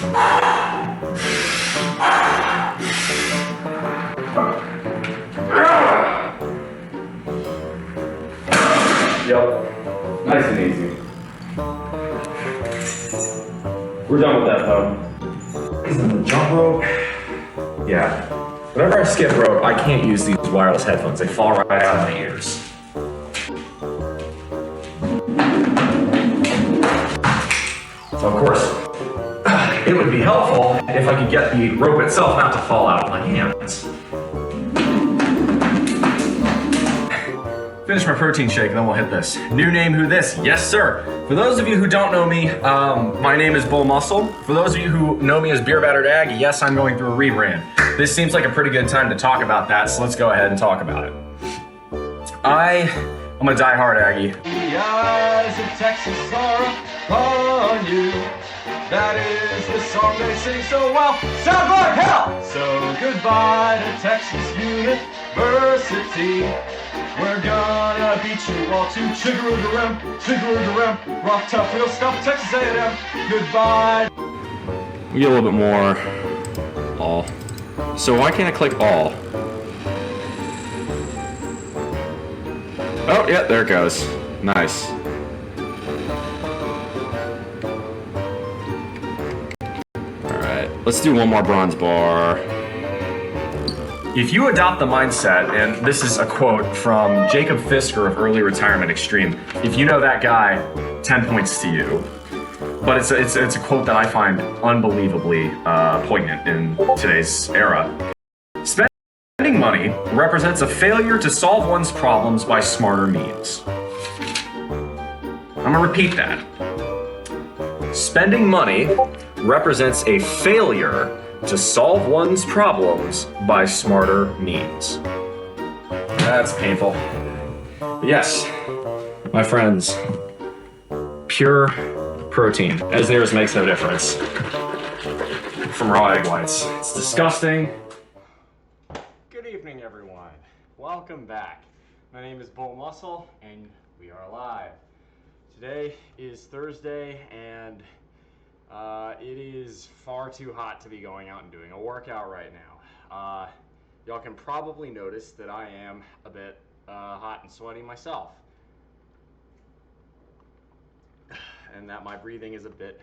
Yep, nice and easy. We're done with that though. Is it the jump rope? Yeah. Whenever I skip rope, I can't use these wireless headphones. They fall right out of my ears. So of course, it would be helpful if I could get the rope itself not to fall out of my hands. Finish my protein shake and then we'll hit this. New name, who this? Yes, sir. For those of you who don't know me, my name is BullMuscle. For those of you who know me as Beer Battered Aggie, yes, I'm going through a rebrand. This seems like a pretty good time to talk about that, so let's go ahead and talk about it. I'm a die-hard Aggie. The eyes of Texas are upon you. That is the song they sing so well. Sounds like hell! So goodbye to Texas University. We're gonna beat you all to chigga-roo-ga-rum, rock tough, real stuff, Texas A&M. Goodbye. We get a little bit more all. So why can't I click all? Oh, yeah, there it goes. Nice. Alright, let's do one more bronze bar. If you adopt the mindset, and this is a quote from Jacob Fisker of Early Retirement Extreme, if you know that guy, 10 points to you. But it's a quote that I find unbelievably poignant in today's era. Spending money represents a failure to solve one's problems by smarter means. I'm gonna repeat that. Spending money represents a failure to solve one's problems by smarter means. That's painful. But yes, my friends, pure protein, as theirs makes no difference, from raw egg whites. It's disgusting. Good evening, everyone. Welcome back. My name is BullMuscle, and we are live. Today is Thursday, and it is far too hot to be going out and doing a workout right now. Y'all can probably notice that I am a bit hot and sweaty myself, and that my breathing is a bit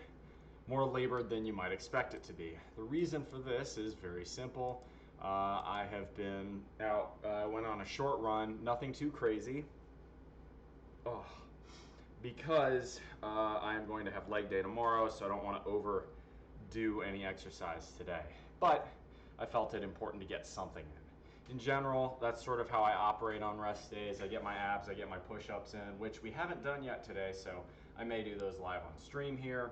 more labored than you might expect it to be. The reason for this is very simple. I have been out, went on a short run, nothing too crazy. Because I am going to have leg day tomorrow, so I don't want to overdo any exercise today. But I felt it important to get something in. In general, that's sort of how I operate on rest days. I get my abs, I get my push-ups in, which we haven't done yet today, so I may do those live on stream here.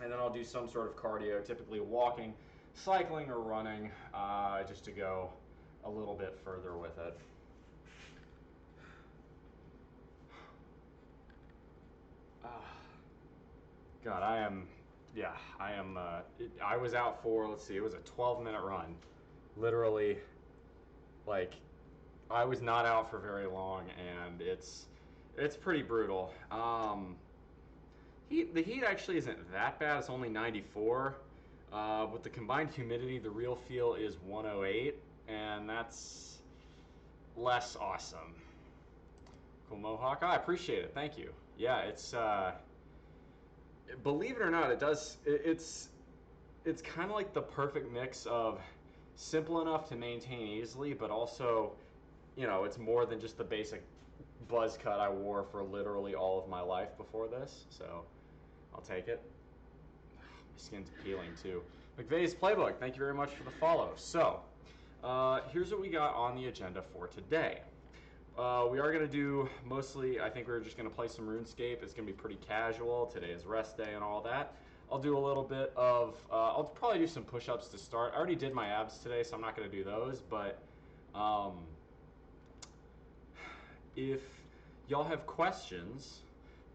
And then I'll do some sort of cardio, typically walking, cycling, or running, just to go a little bit further with it. God, I was out for, let's see, it was a 12-minute run. Literally, like, I was not out for very long, and it's pretty brutal. The heat actually isn't that bad, it's only 94. With the combined humidity, the real feel is 108, and that's less awesome. Cool mohawk, I appreciate it, thank you. Yeah, it's, believe it or not, it's kind of like the perfect mix of simple enough to maintain easily, but also, you know, it's more than just the basic buzz cut I wore for literally all of my life before this, so I'll take it. My skin's peeling too. McVeigh's Playbook, thank you very much for the follow. So, here's what we got on the agenda for today. We are going to do mostly, I think we're just going to play some RuneScape. It's going to be pretty casual. Today is rest day and all that. I'll do a little bit of, I'll probably do some push-ups to start. I already did my abs today, so I'm not going to do those, but if y'all have questions,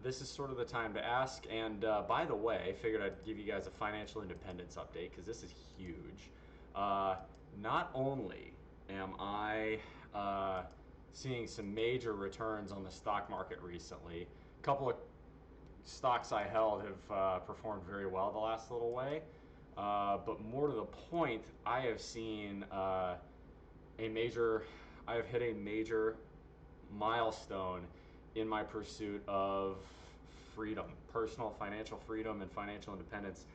this is sort of the time to ask. And by the way, I figured I'd give you guys a financial independence update because this is huge. Not only am I seeing some major returns on the stock market recently, a couple of stocks I held have performed very well the last little way. But more to the point, I have seen I have hit a major milestone in my pursuit of freedom, personal financial freedom and financial independence.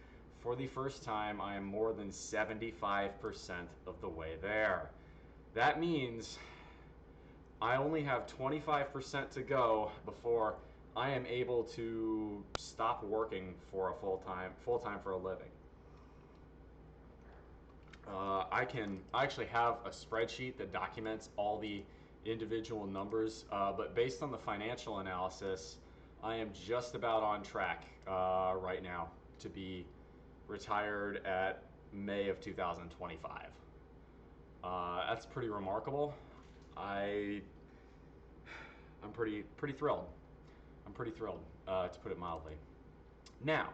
For the first time, I am more than 75% of the way there. That means I only have 25% to go before I am able to stop working for a full-time for a living. I actually have a spreadsheet that documents all the individual numbers, but based on the financial analysis, I am just about on track right now to be retired at May of 2025. That's pretty remarkable. I'm pretty thrilled. I'm pretty thrilled, to put it mildly. Now,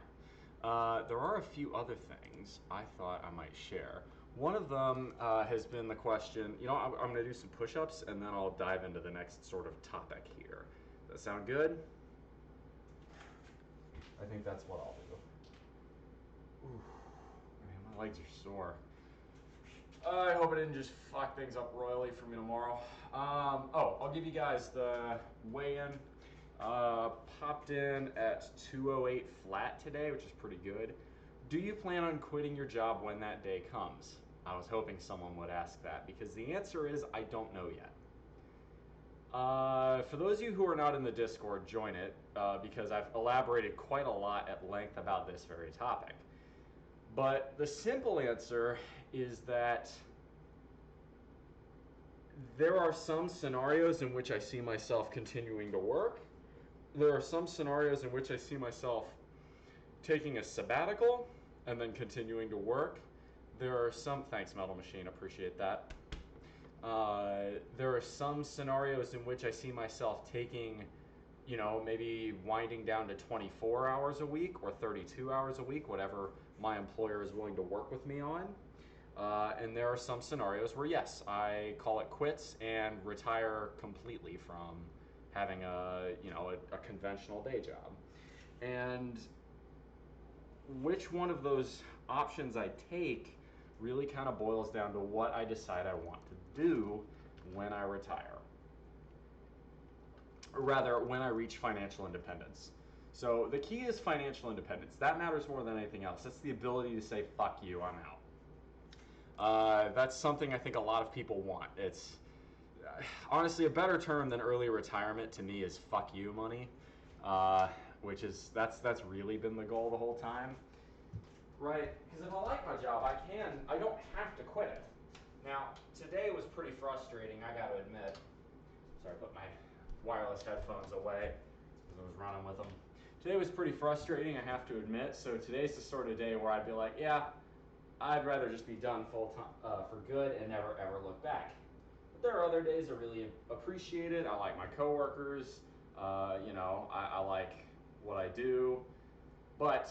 there are a few other things I thought I might share. One of them has been the question, I'm going to do some push-ups and then I'll dive into the next sort of topic here. Does that sound good? I think that's what I'll do. Ooh, man, my legs are sore. I hope I didn't just fuck things up royally for me tomorrow. I'll give you guys the weigh-in. Popped in at 208 flat today, which is pretty good. Do you plan on quitting your job when that day comes? I was hoping someone would ask that because the answer is I don't know yet. For those of you who are not in the Discord, join it because I've elaborated quite a lot at length about this very topic. But the simple answer is that there are some scenarios in which I see myself continuing to work. There are some scenarios in which I see myself taking a sabbatical and then continuing to work. There are some, thanks Metal Machine, appreciate that. There are some scenarios in which I see myself taking, maybe winding down to 24 hours a week or 32 hours a week, whatever my employer is willing to work with me on. And there are some scenarios where, yes, I call it quits and retire completely from having a conventional day job. And which one of those options I take really kind of boils down to what I decide I want to do when I retire. Or rather, when I reach financial independence. So the key is financial independence. That matters more than anything else. That's the ability to say, fuck you, I'm out. That's something I think a lot of people want. It's honestly a better term than early retirement to me is fuck you money, which is that's really been the goal the whole time, right? Because if I like my job, I don't have to quit it. Now today was pretty frustrating, I got to admit. Sorry, I put my wireless headphones away because I was running with them. Today was pretty frustrating, I have to admit. So today's the sort of day where I'd be like, yeah, I'd rather just be done full time for good and never ever look back. But there are other days I really appreciate it. I like my coworkers. I like what I do. But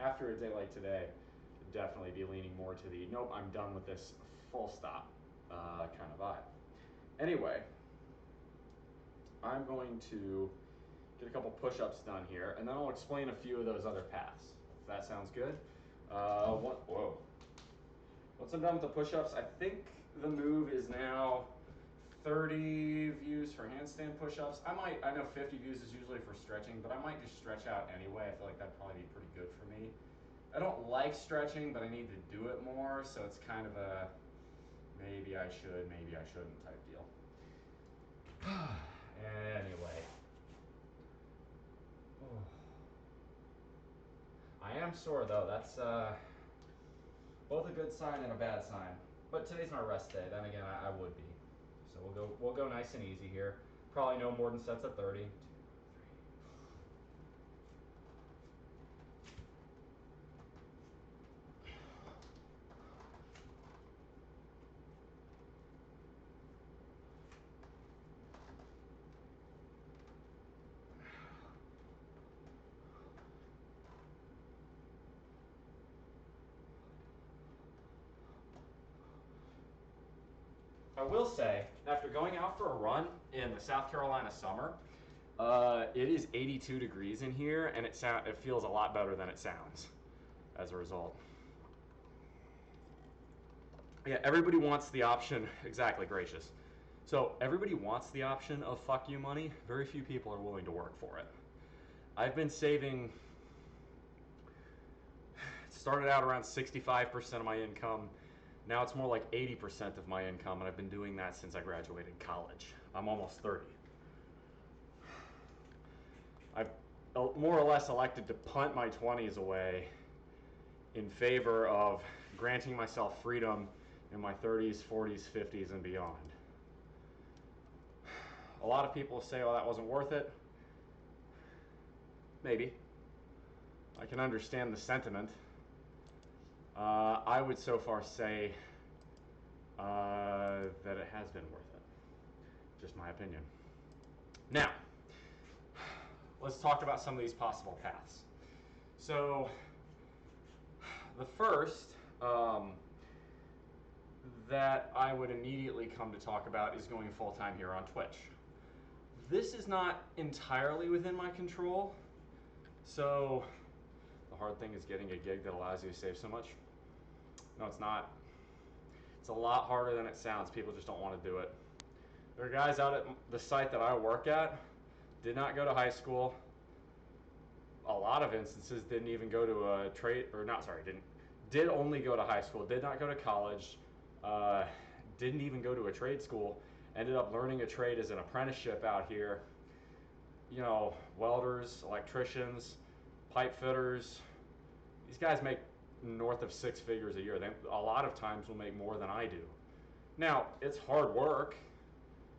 after a day like today, I'd definitely be leaning more to the nope, I'm done with this, full stop kind of vibe. Anyway, I'm going to get a couple push-ups done here, and then I'll explain a few of those other paths. If that sounds good. Once I'm done with the push-ups, I think the move is now 30 views for handstand push-ups. I know 50 views is usually for stretching, but I might just stretch out anyway. I feel like that'd probably be pretty good for me. I don't like stretching, but I need to do it more, so it's kind of a maybe I should, maybe I shouldn't type deal. Anyway. I am sore though, that's both a good sign and a bad sign. But today's my rest day, then again I would be. So we'll go nice and easy here. Probably no more than sets of 30. I will say, after going out for a run in the South Carolina summer, It is 82 degrees in here, and it feels a lot better than it sounds as a result. Yeah, everybody wants the option, exactly, gracious. So everybody wants the option of fuck you money. Very few people are willing to work for it. I've been saving, it started out around 65% of my income. Now it's more like 80% of my income, and I've been doing that since I graduated college. I'm almost 30. I've more or less elected to punt my 20s away in favor of granting myself freedom in my 30s, 40s, 50s, and beyond. A lot of people say, well, that wasn't worth it. Maybe. I can understand the sentiment. I would so far say that it has been worth it. Just my opinion. Now, let's talk about some of these possible paths. So, the first that I would immediately come to talk about is going full-time here on Twitch. This is not entirely within my control, so the hard thing is getting a gig that allows you to save so much. No, it's not. It's a lot harder than it sounds. People just don't want to do it. There are guys out at the site that I work at, did not go to high school. A lot of instances didn't even go to a trade, or not, sorry, did only go to high school, did not go to college, didn't even go to a trade school, ended up learning a trade as an apprenticeship out here. You know, welders, electricians, pipe fitters. These guys make north of 6 figures a year. They, a lot of times, will make more than I do. Now, it's hard work.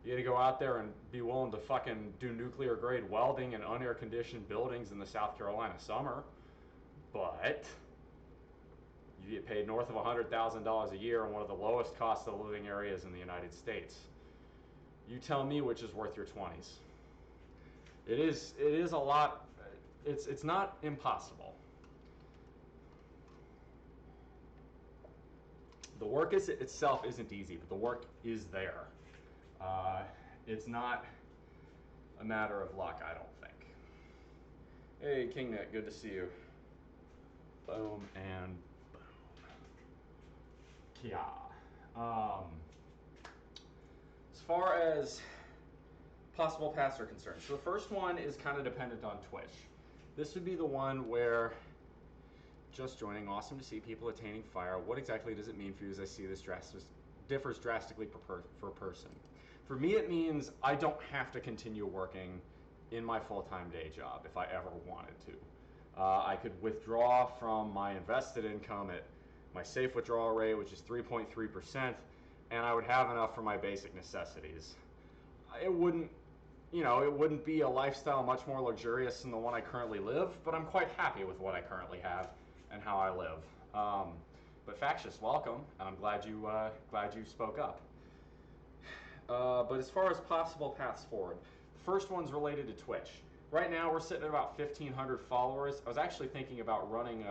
You gotta go out there and be willing to fucking do nuclear grade welding in unair conditioned buildings in the South Carolina summer. But you get paid north of $100,000 a year in one of the lowest cost of living areas in the United States. You tell me which is worth your 20s. It is a lot. It's not impossible. The work itself isn't easy, but the work is there. It's not a matter of luck, I don't think. Hey, KingNet, good to see you. Boom and boom. Kia. As far as possible paths are concerned, so the first one is kind of dependent on Twitch. This would be the one where, just joining, awesome to see people attaining fire. What exactly does it mean for you as I see this differs drastically per person? For me, it means I don't have to continue working in my full-time day job if I ever wanted to. I could withdraw from my invested income at my safe withdrawal rate, which is 3.3%, and I would have enough for my basic necessities. It wouldn't be a lifestyle much more luxurious than the one I currently live, but I'm quite happy with what I currently have and how I live. But Factious, welcome, and I'm glad you spoke up. But as far as possible paths forward, the first one's related to Twitch. Right now, we're sitting at about 1,500 followers. I was actually thinking about running,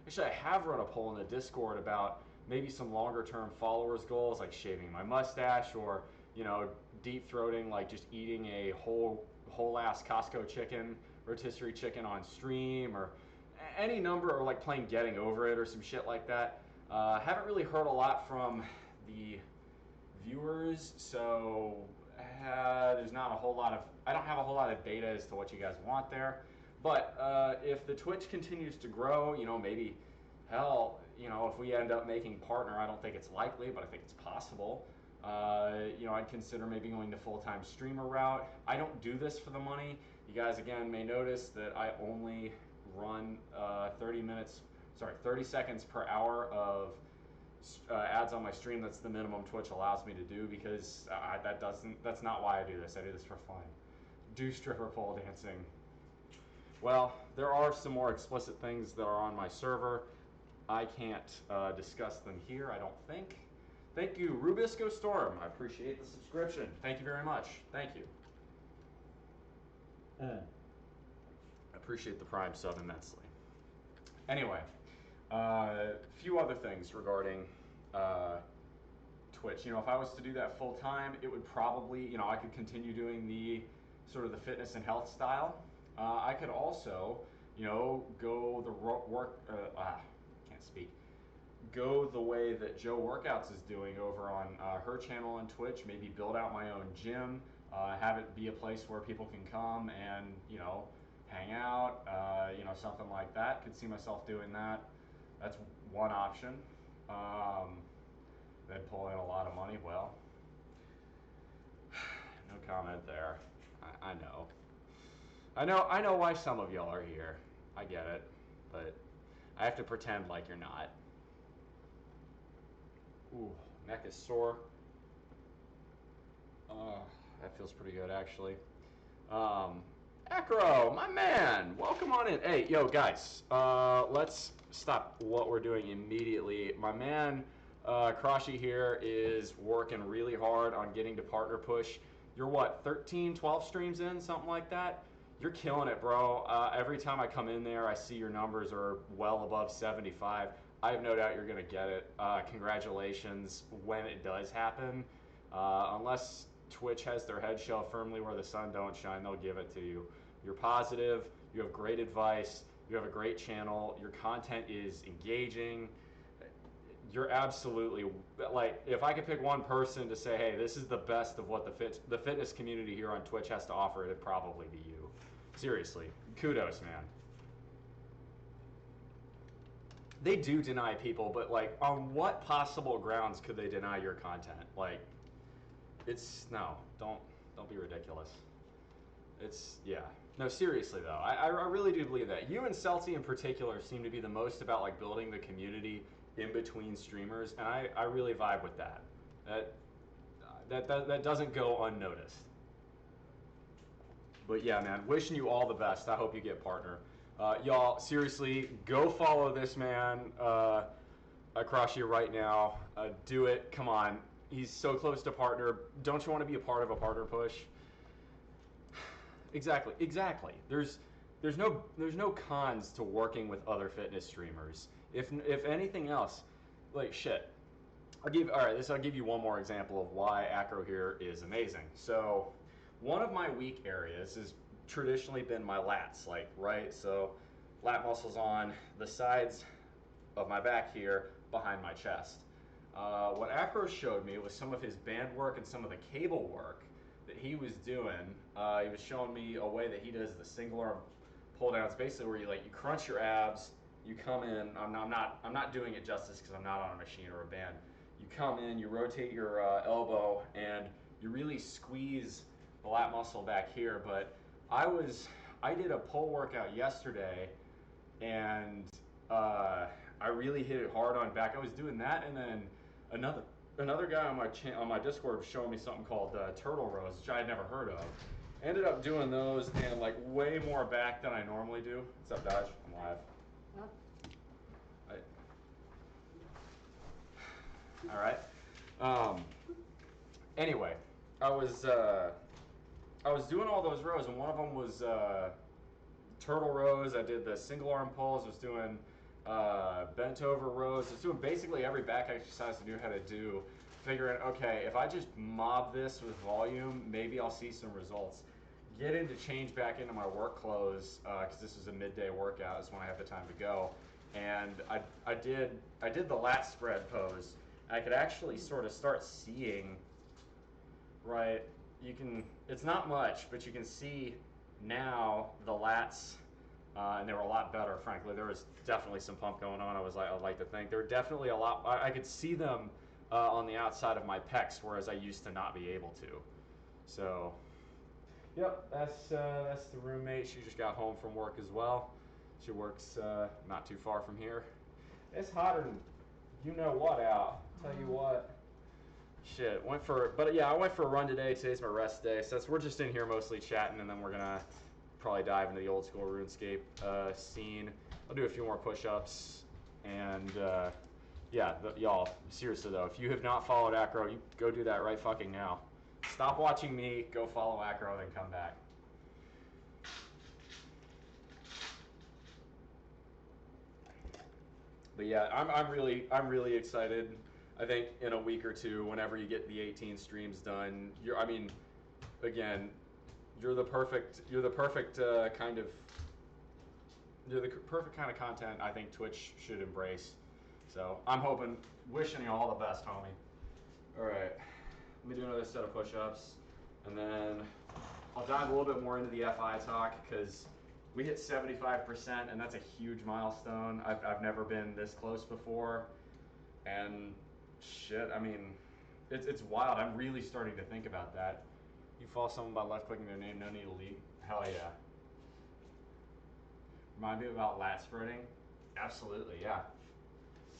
actually I have run a poll in the Discord about maybe some longer term followers goals, like shaving my mustache, or, you know, deep throating, like just eating a whole ass Costco chicken, rotisserie chicken on stream, or any number, or like playing Getting Over It or some shit like that. Haven't really heard a lot from the viewers, so there's not a whole lot of, I don't have a whole lot of data as to what you guys want there. But if the Twitch continues to grow, you know, maybe, hell, you know, if we end up making partner, I don't think it's likely, but I think it's possible. You know, I'd consider maybe going the full-time streamer route. I don't do this for the money. You guys, again, may notice that I only run 30 seconds per hour of ads on my stream. That's the minimum Twitch allows me to do, because that's not why I do this. I do this for fun. Do stripper pole dancing. Well, there are some more explicit things that are on my server. I can't discuss them here, I don't think. Thank you, Rubisco Storm. I appreciate the subscription. Thank you very much. Thank you. I appreciate the Prime sub immensely. Anyway, a few other things regarding Twitch. You know, if I was to do that full time, it would probably, you know, I could continue doing the sort of the fitness and health style. I could also, you know, go the can't speak. Go the way that Joe Workouts is doing over on her channel on Twitch. Maybe build out my own gym, have it be a place where people can come and, you know, hang out, you know, something like that. Could see myself doing that. That's one option. Then pull in a lot of money. Well, no comment there. I know. I know why some of y'all are here. I get it, but I have to pretend like you're not. Ooh, neck is sore. That feels pretty good, actually. Acro, my man, welcome on in. Hey, yo, guys, let's stop what we're doing immediately. My man, Croshy here is working really hard on getting to partner push. You're what, 13, 12 streams in, something like that? You're killing it, bro. Every time I come in there, I see your numbers are well above 75. I have no doubt you're going to get it. Congratulations when it does happen. Unless Twitch has their head shelved firmly where the sun don't shine, they'll give it to you. You're positive. You have great advice. You have a great channel. Your content is engaging. You're absolutely, like, if I could pick one person to say, hey, this is the best of what the fitness community here on Twitch has to offer, it'd probably be you. Seriously, kudos, man. They do deny people, but like, on what possible grounds could they deny your content? Like, it's, no, don't be ridiculous. It's, yeah. No, seriously though, I really do believe that. You and Celty in particular seem to be the most about like building the community in between streamers, and I really vibe with that. That doesn't go unnoticed. But yeah, man, wishing you all the best. I hope you get partner. Y'all, seriously, go follow this man across you right now. Do it. Come on. He's so close to partner. Don't you want to be a part of a partner push? Exactly. There's no cons to working with other fitness streamers. If anything else, like shit. I'll give you one more example of why Acro here is amazing. So one of my weak areas has traditionally been my lats, like, right? So lat muscles on the sides of my back here behind my chest. What Acro showed me was some of his band work and some of the cable work that he was doing. He was showing me a way that he does the single arm pull downs, basically where you crunch your abs, you come in. I'm not doing it justice because I'm not on a machine or a band. You come in, you rotate your elbow, and you really squeeze the lat muscle back here. But I did a pull workout yesterday, and I really hit it hard on back. I was doing that, and then another guy on my Discord was showing me something called turtle rows, which I had never heard of. Ended up doing those and like way more back than I normally do. What's up, Dodge? I'm live. All right. Anyway, I was doing all those rows, and one of them was turtle rows. I did the single arm pulls. I was doing bent over rows. I was doing basically every back exercise I knew how to do. Figuring, okay, if I just mob this with volume, maybe I'll see some results. Get into change back into my work clothes because this is a midday workout. Is when I have the time to go, and I did the lat spread pose. I could actually sort of start seeing, right? It's not much, but you can see now the lats, and they were a lot better, frankly. There was definitely some pump going on. I'd like to think. There were definitely a lot, I could see them on the outside of my pecs, whereas I used to not be able to. So, yep, that's the roommate. She just got home from work as well. She works not too far from here. It's hotter than you know what out. Tell you what. Shit, I went for a run today. Today's my rest day, so we're just in here mostly chatting, and then we're gonna probably dive into the old school RuneScape scene. I'll do a few more push-ups, and yeah, y'all, seriously though, if you have not followed Acro, you go do that right fucking now. Stop watching me, go follow Acro, then come back. But yeah, I'm really excited. I think in a week or two, whenever you get the 18 streams done, again, You're the perfect kind of content I think Twitch should embrace. So I'm wishing you all the best, homie. All right, let me do another set of push-ups, and then I'll dive a little bit more into the FI talk because we hit 75%, and that's a huge milestone. I've never been this close before, and shit, I mean, it's wild. I'm really starting to think about that. You follow someone by left-clicking their name, no need to leave. Hell yeah. Remind me about lat spreading? Absolutely, yeah.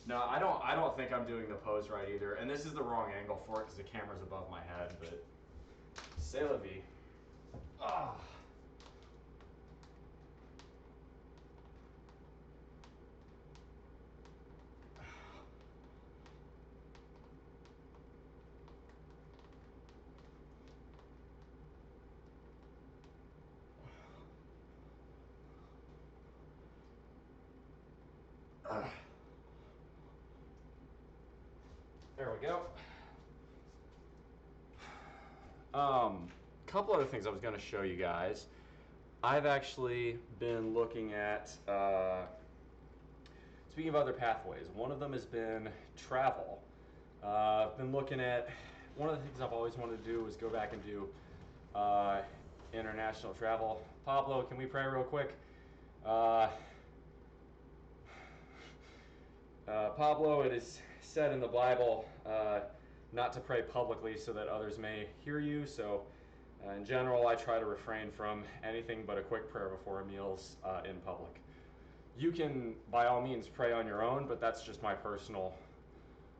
No, I don't think I'm doing the pose right either, and this is the wrong angle for it because the camera's above my head, but c'est la vie. Ah. There we go. Couple other things I was going to show you guys. I've actually been looking at, speaking of other pathways, one of them has been travel. I've been looking at, one of the things I've always wanted to do was go back and do international travel. Pablo, can we pray real quick? Pablo, it is said in the Bible not to pray publicly so that others may hear you. So in general, I try to refrain from anything but a quick prayer before meals in public. You can, by all means, pray on your own, but that's just my personal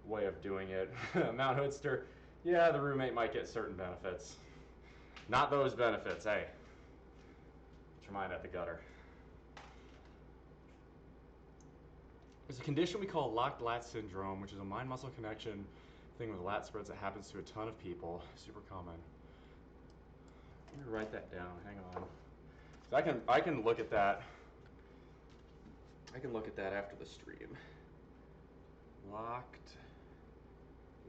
way of doing it. Mount Hoodster, yeah, the roommate might get certain benefits. Not those benefits, hey. Get your mind at the gutter. There's a condition we call locked lat syndrome, which is a mind-muscle connection thing with lat spreads that happens to a ton of people. Super common. Let me write that down. Hang on. So I can look at that. I can look at that after the stream. Locked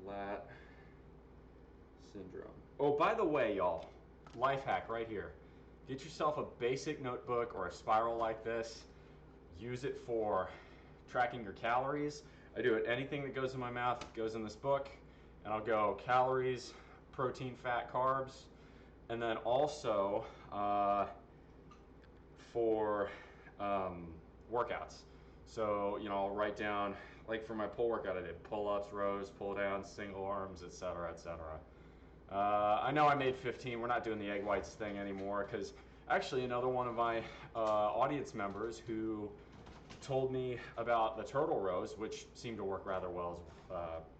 lat syndrome. Oh, by the way, y'all, life hack right here. Get yourself a basic notebook or a spiral like this. Use it for tracking your calories. I do it, anything that goes in my mouth goes in this book, and I'll go calories, protein, fat, carbs, and then also for workouts. So, you know, I'll write down, like for my pull workout I did, pull-ups, rows, pull-downs, single arms, etc., etc. I know I made 15. We're not doing the egg whites thing anymore because actually another one of my audience members who told me about the turtle rows, which seemed to work rather well.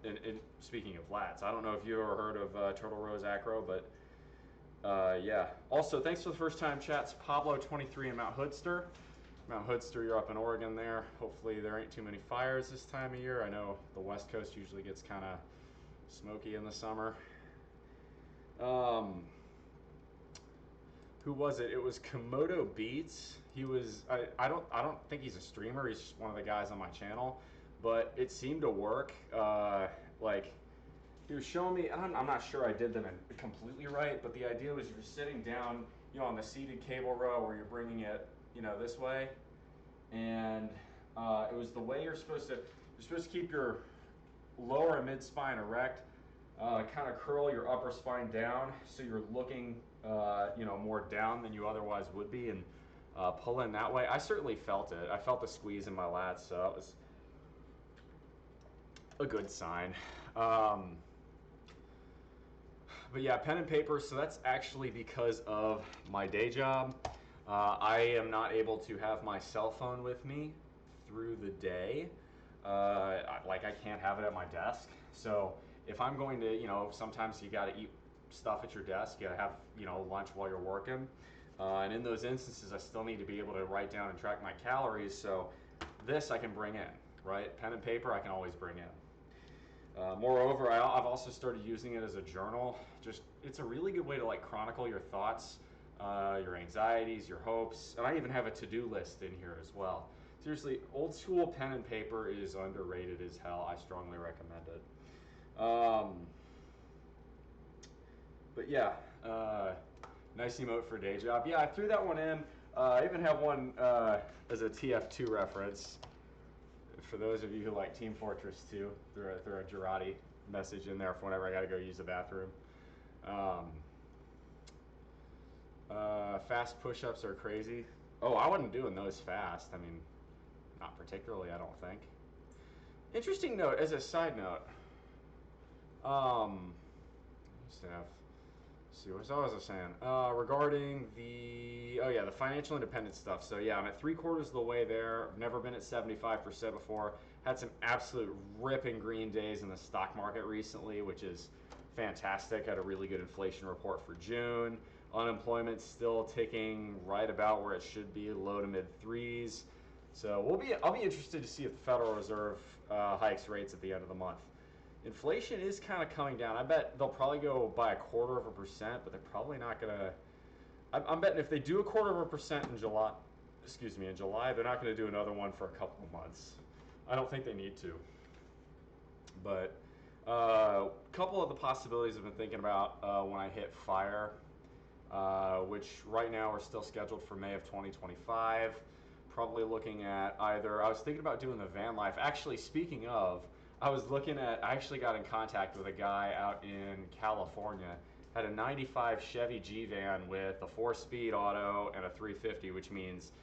In speaking of lats, I don't know if you ever heard of turtle rows acro, but yeah. Also, thanks for the first time chats. Pablo 23 in Mount Hoodster. Mount Hoodster, you're up in Oregon there. Hopefully there ain't too many fires this time of year. I know the West Coast usually gets kind of smoky in the summer. Who was it? It was Komodo Beats. He was, I don't think he's a streamer. He's just one of the guys on my channel, but it seemed to work. Like he was showing me, and I'm not sure I did them completely right, but the idea was you're sitting down, you know, on the seated cable row where you're bringing it, you know, this way, and it was the way you're supposed to keep your lower and mid spine erect, kind of curl your upper spine down so you're looking, you know, more down than you otherwise would be, and pull in that way. I certainly felt it. I felt the squeeze in my lats, so that was a good sign. But yeah, pen and paper, so that's actually because of my day job. I am not able to have my cell phone with me through the day. Like I can't have it at my desk. So if I'm going to, you know, sometimes you got to eat stuff at your desk. You got to have, you know, lunch while you're working. And in those instances, I still need to be able to write down and track my calories. So this I can bring in, right? Pen and paper I can always bring in. Moreover, I've also started using it as a journal. Just, it's a really good way to like chronicle your thoughts, your anxieties, your hopes, and I even have a to-do list in here as well. Seriously, old school pen and paper is underrated as hell. I strongly recommend it. But yeah, Nice emote for day job. Yeah, I threw that one in. I even have one as a TF2 reference. For those of you who like Team Fortress 2, throw a Girardi message in there for whenever I got to go use the bathroom. Fast push-ups are crazy. Oh, I wasn't doing those fast. I mean, not particularly, I don't think. Interesting note, as a side note. Used to have. See, what was I saying? Regarding the the financial independence stuff. So yeah, I'm at 3/4 of the way there. I've never been at 75% before. Had some absolute ripping green days in the stock market recently, which is fantastic. Had a really good inflation report for June. Unemployment's still ticking right about where it should be, low to mid threes. So I'll be interested to see if the Federal Reserve hikes rates at the end of the month. Inflation is kind of coming down. I bet they'll probably go by 1/4%, but they're probably not gonna. I'm betting if they do 1/4% in July, they're not going to do another one for a couple of months. I don't think they need to. But a couple of the possibilities I've been thinking about when I hit FIRE, which right now are still scheduled for May of 2025. Probably looking at either. I was thinking about doing the van life. Actually, speaking of. I actually got in contact with a guy out in California, had a 95 Chevy G-Van with a 4-speed auto and a 350, which means,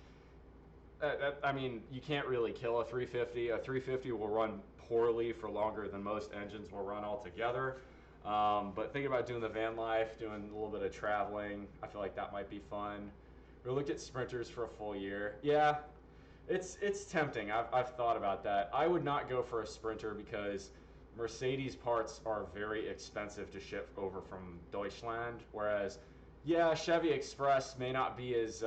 you can't really kill a 350. A 350 will run poorly for longer than most engines will run altogether. But thinking about doing the van life, doing a little bit of traveling, I feel like that might be fun. We looked at Sprinters for a full year. Yeah. It's tempting. I've thought about that. I would not go for a Sprinter because Mercedes parts are very expensive to ship over from Deutschland, whereas, yeah, Chevy Express may not be as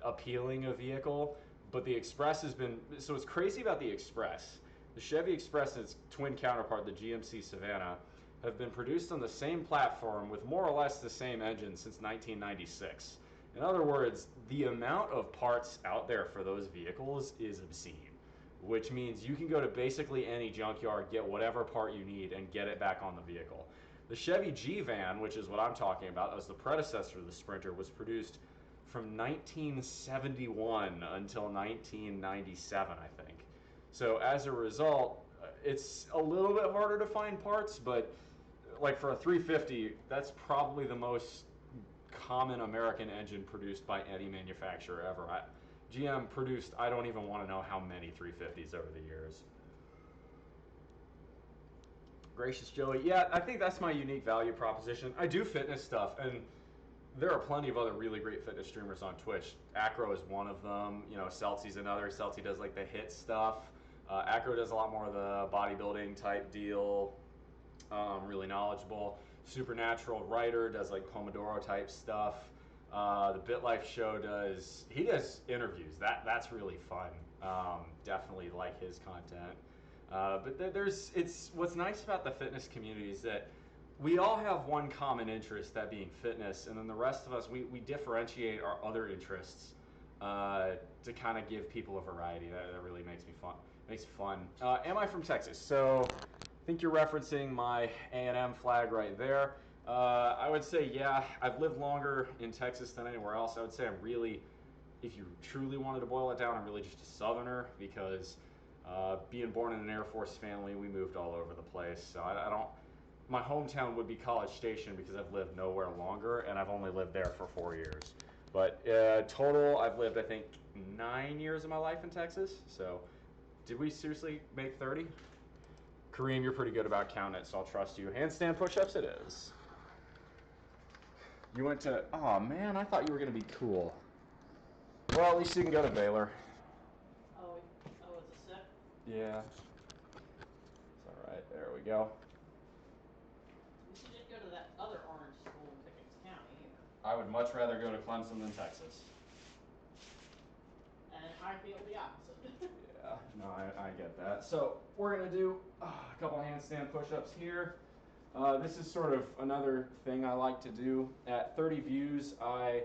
appealing a vehicle, but the Express has been, so what's crazy about the Express, the Chevy Express and its twin counterpart, the GMC Savannah, have been produced on the same platform with more or less the same engine since 1996. In other words, the amount of parts out there for those vehicles is obscene, which means you can go to basically any junkyard, get whatever part you need, and get it back on the vehicle. The Chevy G-Van, which is what I'm talking about, that was the predecessor to the Sprinter, was produced from 1971 until 1997, I think. So as a result, it's a little bit harder to find parts, but like for a 350, that's probably the most common American engine produced by any manufacturer ever. GM produced, I don't even want to know how many 350s over the years. Gracious Joey, yeah, I think that's my unique value proposition. I do fitness stuff, and there are plenty of other really great fitness streamers on Twitch. Acro is one of them. Celti's another. Celti does like the HIIT stuff. Acro does a lot more of the bodybuilding type deal. Really knowledgeable. Supernatural Writer does like Pomodoro type stuff. The BitLife show does interviews. That's really fun. Definitely like his content. But what's nice about the fitness community is that we all have one common interest, that being fitness, and then the rest of us we differentiate our other interests to kind of give people a variety. That really makes it fun. Am I from Texas? So I think you're referencing my A&M flag right there. I would say, yeah, I've lived longer in Texas than anywhere else. I would say I'm really, if you truly wanted to boil it down, I'm really just a Southerner because being born in an Air Force family, we moved all over the place. So I don't, my hometown would be College Station because I've lived nowhere longer and I've only lived there for 4 years. But total, I've lived, I think, 9 years of my life in Texas. So did we seriously make 30? Kareem, you're pretty good about counting it, so I'll trust you. Handstand push-ups it is. You went to, oh man, I thought you were going to be cool. Well, at least you can go to Baylor. Oh, it's a sip? Yeah. It's all right, there we go. We should just go to that other orange school in Pickens County either. I would much rather go to Clemson than Texas. And I feel the opposite. Yeah, no, I get that. So we're going to do a couple handstand push-ups here. This is sort of another thing I like to do. At 30 views, I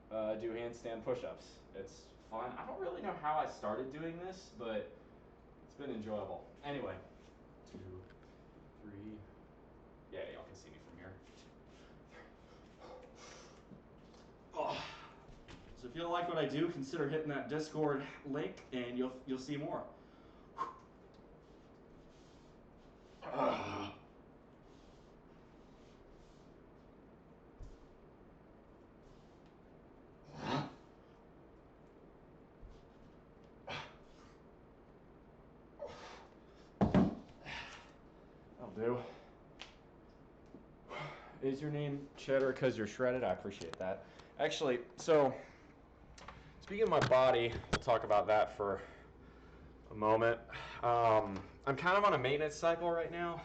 do handstand push-ups. It's fun. I don't really know how I started doing this, but it's been enjoyable. Anyway, 2, 3. Yeah, y'all can see me from here. Oh. So if you don't like what I do, consider hitting that Discord link, and you'll see more. I'll do. Is your name Cheddar because you're shredded? I appreciate that. Actually, so speaking of my body, we'll talk about that for a moment. I'm kind of on a maintenance cycle right now.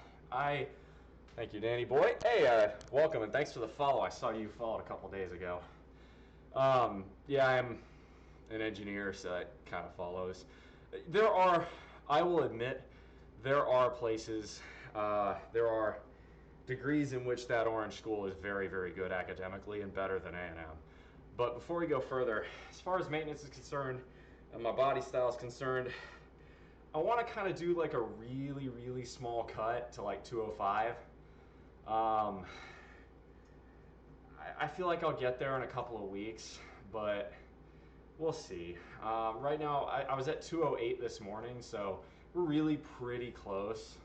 Thank you, Danny boy. Hey, welcome and thanks for the follow. I saw you followed a couple days ago. Yeah, I'm an engineer, so it kind of follows. I will admit, there are places, there are degrees in which that orange school is very, very good academically and better than A&M. But before we go further, as far as maintenance is concerned and my body style is concerned, I want to kind of do like a really, really small cut to like 205. I feel like I'll get there in a couple of weeks, but we'll see. Right now, I was at 208 this morning, so we're really pretty close.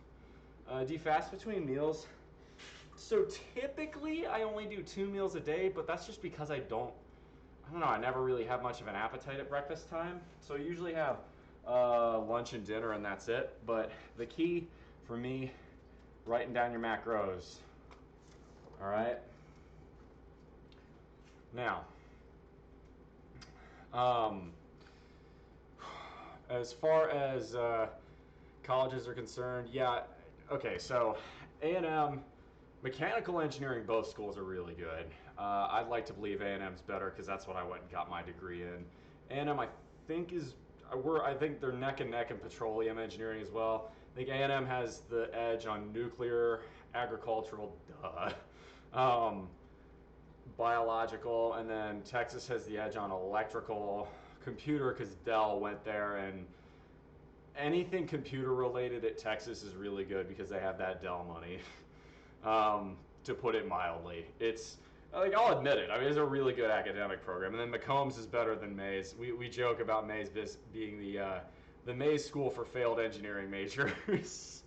Do you fast between meals? So typically, I only do 2 meals a day, but that's just because I don't know, I never really have much of an appetite at breakfast time. So I usually have lunch and dinner, and that's it. But the key for me, writing down your macros. All right. Now, as far as colleges are concerned, yeah, okay, so A&M, mechanical engineering, both schools are really good. I'd like to believe A&M's better because that's what I went and got my degree in. A&M, I think I think they're neck and neck in petroleum engineering as well. I think A&M has the edge on nuclear, agricultural, biological, and then Texas has the edge on electrical, computer, because Dell went there, and anything computer related at Texas is really good because they have that Dell money. To put it mildly, it's like, I'll admit it. I mean, it's a really good academic program, and then McCombs is better than Mays. We joke about Mays being the Mays school for failed engineering majors.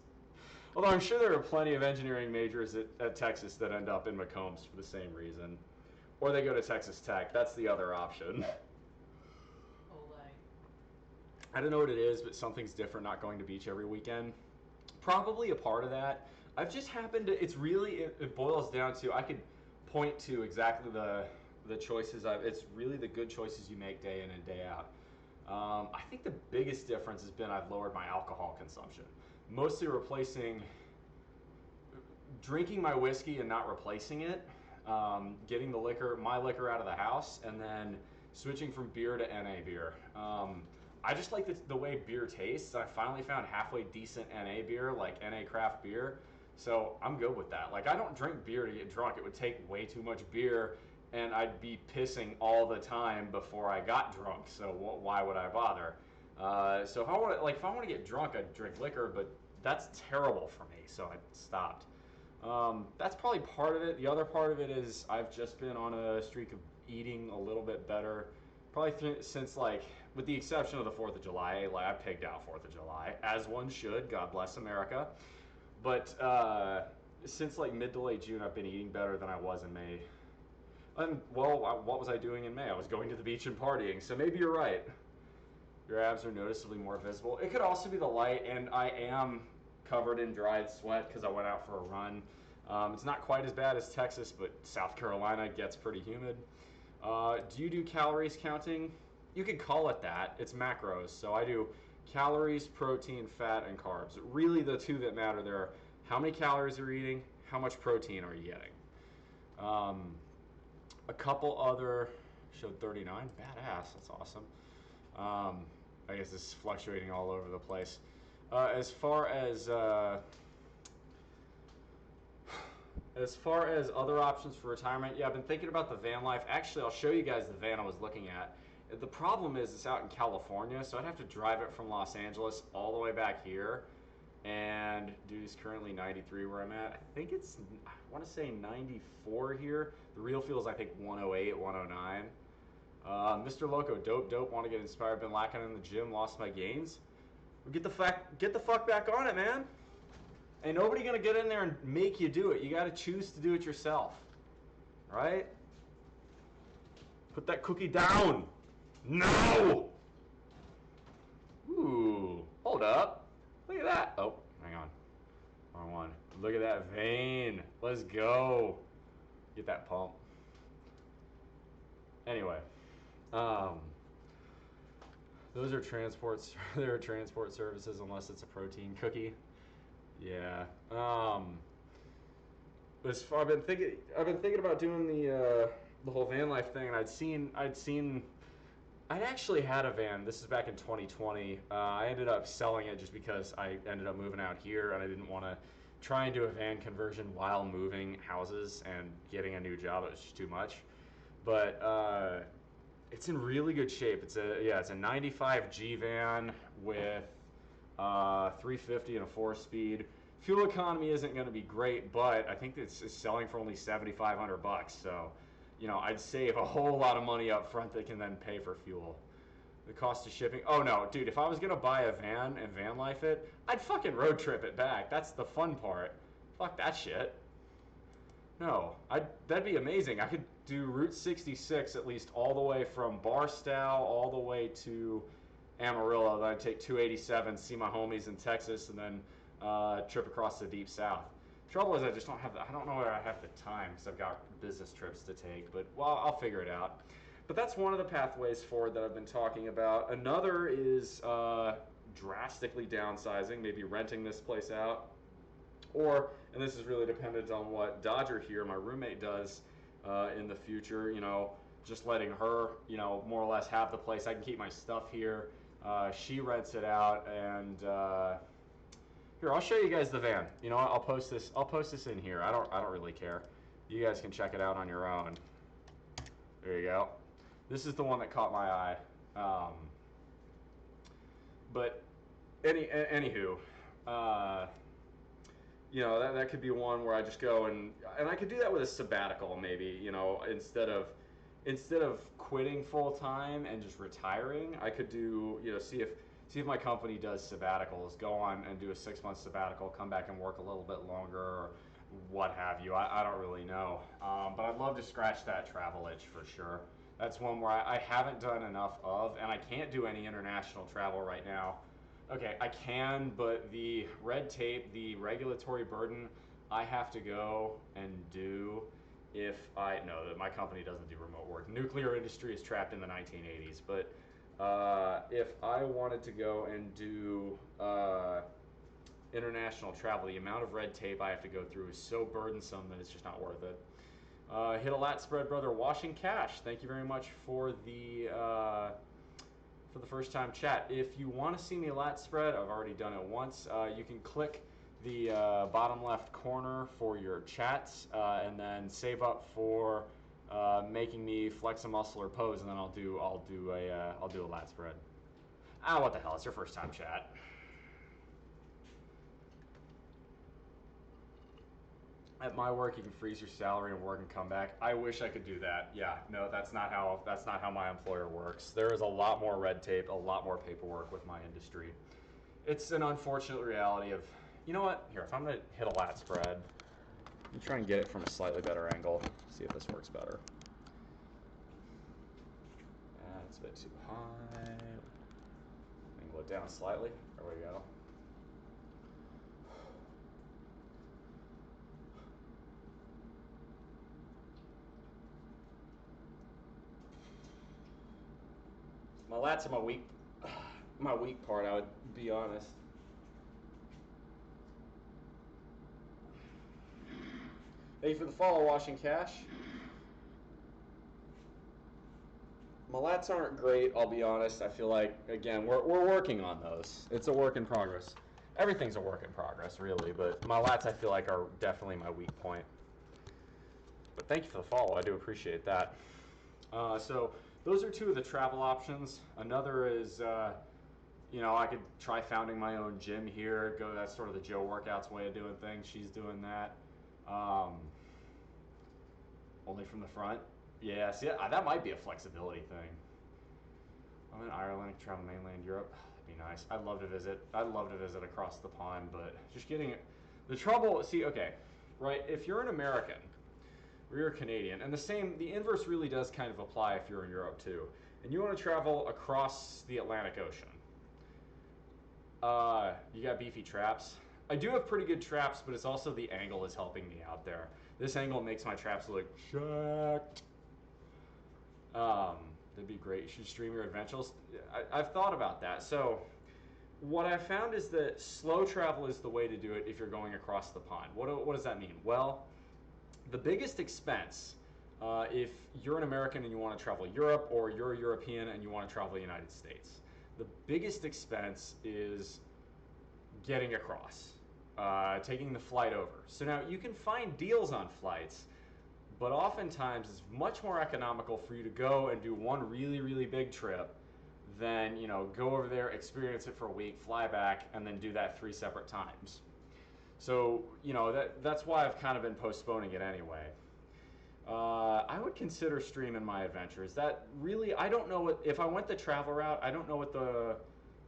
Although I'm sure there are plenty of engineering majors at Texas that end up in McCombs for the same reason, or they go to Texas Tech. That's the other option. I don't know what it is, but something's different not going to beach every weekend. Probably a part of that. I've just happened to, it boils down to, I could point to exactly the choices, it's really the good choices you make day in and day out. I think the biggest difference has been I've lowered my alcohol consumption. Mostly drinking my whiskey and not replacing it, getting my liquor out of the house, and then switching from beer to NA beer. I just like the way beer tastes. I finally found halfway decent NA beer, like NA craft beer. So I'm good with that. Like, I don't drink beer to get drunk. It would take way too much beer, and I'd be pissing all the time before I got drunk. So why would I bother? So if I want to get drunk, I'd drink liquor, but that's terrible for me. So I stopped. That's probably part of it. The other part of it is I've just been on a streak of eating a little bit better. Probably since, like, with the exception of the 4th of July, like, I pigged out 4th of July, as one should. God bless America. But since like mid to late June, I've been eating better than I was in May. And well, what was I doing in May? I was going to the beach and partying. So maybe you're right. Your abs are noticeably more visible. It could also be the light, and I am covered in dried sweat because I went out for a run. It's not quite as bad as Texas, but South Carolina gets pretty humid. Do you do calories counting? You could call it that. It's macros. So I do calories, protein, fat, and carbs. Really, the two that matter there are how many calories you're eating, how much protein are you getting. A couple other showed 39. Badass. That's awesome. I guess this is fluctuating all over the place. As far as other options for retirement, yeah, I've been thinking about the van life. Actually, I'll show you guys the van I was looking at. The problem is it's out in California, so I'd have to drive it from Los Angeles all the way back here. and dude's currently 93 where I'm at. I think it's, I want to say 94 here. The real feels I think 108, 109. Mr. Loco, dope, want to get inspired, been lacking in the gym, lost my gains. Well, get the fuck back on it, man. Ain't nobody gonna get in there and make you do it. You gotta choose to do it yourself, right? Put that cookie down. No! Ooh, hold up. Look at that. Oh, hang on. Wrong one. Look at that vein. Let's go. Get that pump. Anyway, those are transports. There are transport services unless it's a protein cookie. Yeah. I've been thinking about doing the whole van life thing, and I'd actually had a van. This is back in 2020. I ended up selling it just because I ended up moving out here, and I didn't want to try and do a van conversion while moving houses and getting a new job. It was just too much. But it's in really good shape. It's a 95 G van with 350 and a 4-speed. Fuel economy isn't going to be great, but I think it's selling for only $7,500 bucks. So, you know, I'd save a whole lot of money up front that can then pay for fuel. The cost of shipping. Oh no, dude, if I was going to buy a van and van life it, I'd fucking road trip it back. That's the fun part. Fuck that shit. No, that'd be amazing. I could do Route 66 at least all the way from Barstow all the way to Amarillo. Then I'd take 287, see my homies in Texas, and then trip across the deep south. Trouble is I just don't have I don't know where I have the time because I've got business trips to take, but well, I'll figure it out. But that's one of the pathways forward that I've been talking about. Another is drastically downsizing, maybe renting this place out. Or, and this is really dependent on what Dodger here, my roommate, does in the future, you know, just letting her, you know, more or less have the place. I can keep my stuff here. She rents it out, and here, I'll show you guys the van. You know what? I'll post this in here. I don't really care. You guys can check it out on your own. There you go. This is the one that caught my eye. But anywho, you know, that could be one where I just go and I could do that with a sabbatical maybe, you know, instead of quitting full time and just retiring, I could do, you know, see if my company does sabbaticals, go on and do a 6-month sabbatical, come back and work a little bit longer or what have you. I don't really know. But I'd love to scratch that travel itch for sure. That's one where I haven't done enough of, and I can't do any international travel right now. Okay, I can, but the red tape, the regulatory burden, I have to go and do if my company doesn't do remote work. Nuclear industry is trapped in the 1980s, but if I wanted to go and do international travel, the amount of red tape I have to go through is so burdensome that it's just not worth it. Hit a lat spread, brother. Washing Cash. Thank you very much for the first time chat. If you want to see me lat spread, I've already done it once. You can click the bottom left corner for your chats, and then save up for making me flex a muscle or pose, and then I'll do a lat spread. Ah, what the hell? It's your first time chat. At my work, you can freeze your salary and work and come back. I wish I could do that. Yeah, no, that's not how my employer works. There is a lot more red tape, a lot more paperwork with my industry. It's an unfortunate reality of, you know what? Here, if I'm gonna hit a lat spread, let me try and get it from a slightly better angle. See if this works better. It's a bit too high. Angle it down slightly. There we go. My lats are my weak part, I would be honest. Thank you for the follow, Washing Cash. My lats aren't great, I'll be honest. I feel like, again, we're working on those. It's a work in progress. Everything's a work in progress, really, but my lats I feel like are definitely my weak point. But thank you for the follow, I do appreciate that. So those are two of the travel options. Another is You know, I could try founding my own gym here. That's sort of the Joe Workouts way of doing things. She's doing that. Only from the front. Yeah, see, that might be a flexibility thing. I'm in Ireland, travel mainland Europe. That'd be nice. I'd love to visit. I'd love to visit across the pond, but just getting the trouble. See, okay, right? If you're an American or you're a Canadian, and the inverse really does kind of apply if you're in Europe too, and you want to travel across the Atlantic Ocean. You got beefy traps. I do have pretty good traps, but it's also the angle is helping me out there. This angle makes my traps look jacked. That'd be great. You should stream your adventures. I've thought about that. So what I found is that slow travel is the way to do it if you're going across the pond. What does that mean? Well, the biggest expense, if you're an American and you want to travel Europe, or you're a European and you want to travel the United States, the biggest expense is getting across, taking the flight over. So now you can find deals on flights, but oftentimes it's much more economical for you to go and do one really, really big trip than, you know, go over there, experience it for a week, fly back, and then do that 3 separate times. So, you know, that's why I've kind of been postponing it anyway. I would consider streaming my adventures. That really, I don't know if I went the travel route, I don't know what the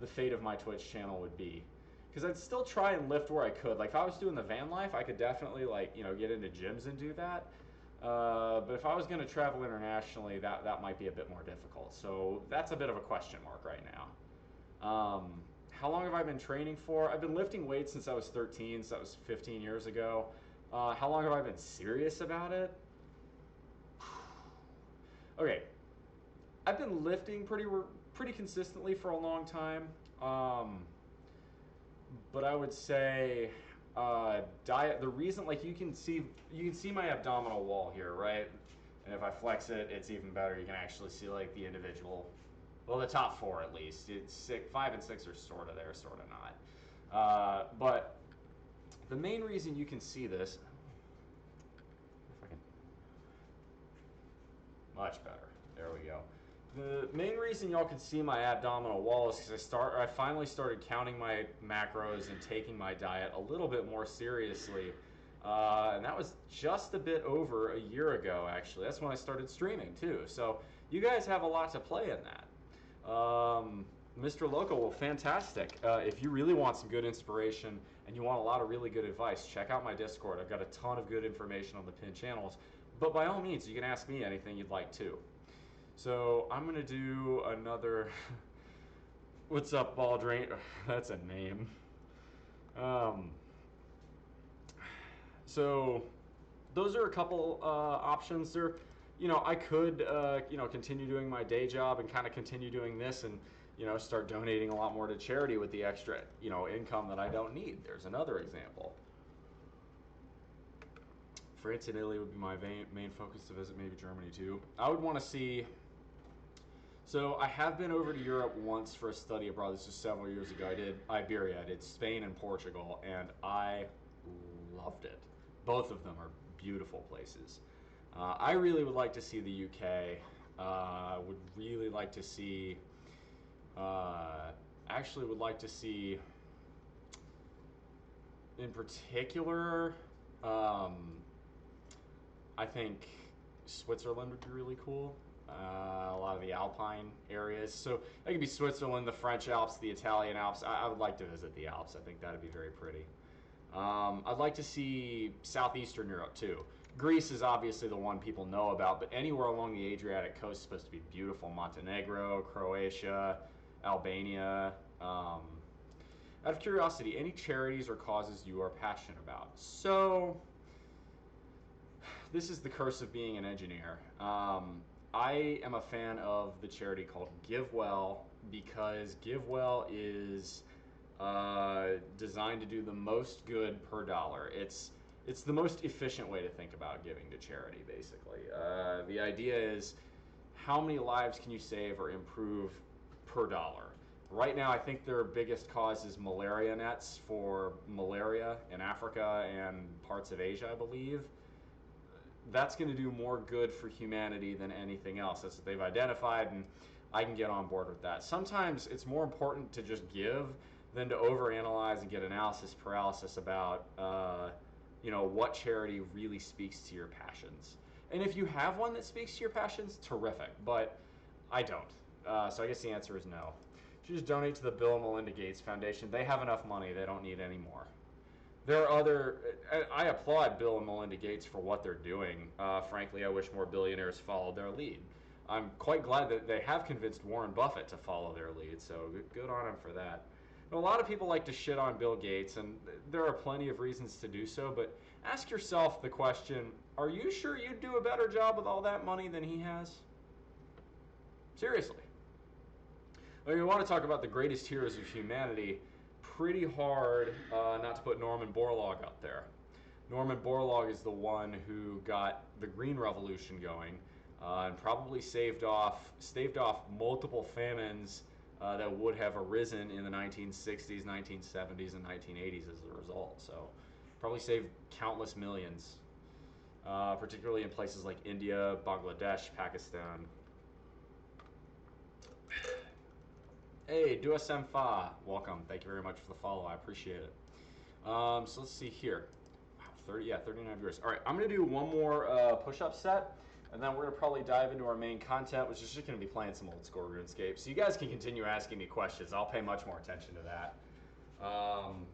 fate of my Twitch channel would be. Because I'd still try and lift where I could. Like if I was doing the van life, I could definitely, like, you know, get into gyms and do that. But if I was going to travel internationally, that might be a bit more difficult. So that's a bit of a question mark right now. How long have I been training for? I've been lifting weights since I was 13, so that was 15 years ago. How long have I been serious about it? Okay, I've been lifting pretty consistently for a long time. But I would say diet. The reason, like, you can see my abdominal wall here, right? And if I flex it, it's even better. You can actually see like the individual, well, the top 4 at least. It's 5 and 6 are sort of there, sort of not. But the main reason you can see this, if I can, much better. There we go. The main reason y'all can see my abdominal wall is because I finally started counting my macros and taking my diet a little bit more seriously. And that was just a bit over a year ago, actually. That's when I started streaming, too. So you guys have a lot to play in that. Mr. Loco, well, fantastic. If you really want some good inspiration and you want a lot of really good advice, check out my Discord. I've got a ton of good information on the pinned channels. But by all means, you can ask me anything you'd like, too. So I'm going to do another... What's up, Ball Drain? That's a name. So those are a couple options there. You know, I could, you know, continue doing my day job and kind of continue doing this and, you know, start donating a lot more to charity with the extra, you know, income that I don't need. There's another example. France and Italy would be my main focus to visit, maybe Germany too. I would want to see... So I have been over to Europe once for a study abroad. This was several years ago. I did Iberia, I did Spain and Portugal, and I loved it. Both of them are beautiful places. I really would like to see the UK. Would really like to see... actually would like to see, in particular, I think Switzerland would be really cool. A lot of the Alpine areas. So that could be Switzerland, the French Alps, the Italian Alps. I would like to visit the Alps. I think that would be very pretty. I'd like to see Southeastern Europe too. Greece is obviously the one people know about, but anywhere along the Adriatic coast is supposed to be beautiful. Montenegro, Croatia, Albania. Out of curiosity, any charities or causes you are passionate about? So, this is the curse of being an engineer. I am a fan of the charity called GiveWell because GiveWell is designed to do the most good per dollar. It's the most efficient way to think about giving to charity, basically. The idea is how many lives can you save or improve per dollar? Right now, I think their biggest cause is malaria nets for malaria in Africa and parts of Asia, I believe. That's going to do more good for humanity than anything else. That's what they've identified. And I can get on board with that. Sometimes it's more important to just give than to overanalyze and get analysis paralysis about, what charity really speaks to your passions. And if you have one that speaks to your passions, terrific. But I don't. So I guess the answer is no. You should just donate to the Bill and Melinda Gates Foundation. They have enough money. They don't need any more. There are other. I applaud Bill and Melinda Gates for what they're doing. Frankly, I wish more billionaires followed their lead. I'm quite glad that they have convinced Warren Buffett to follow their lead, so good on him for that. A lot of people like to shit on Bill Gates, and there are plenty of reasons to do so, but ask yourself the question, are you sure you'd do a better job with all that money than he has? Seriously. When you want to talk about the greatest heroes of humanity, pretty hard not to put Norman Borlaug up there. Norman Borlaug is the one who got the Green Revolution going, and probably staved off multiple famines that would have arisen in the 1960s, 1970s, and 1980s as a result. So probably saved countless millions, particularly in places like India, Bangladesh, Pakistan. Hey, Duasemfa, welcome. Thank you very much for the follow. I appreciate it. So let's see here. Wow, 39 viewers. All right, I'm going to do one more push-up set. And then we're going to probably dive into our main content, which is just going to be playing some old school RuneScape. So you guys can continue asking me questions. I'll pay much more attention to that.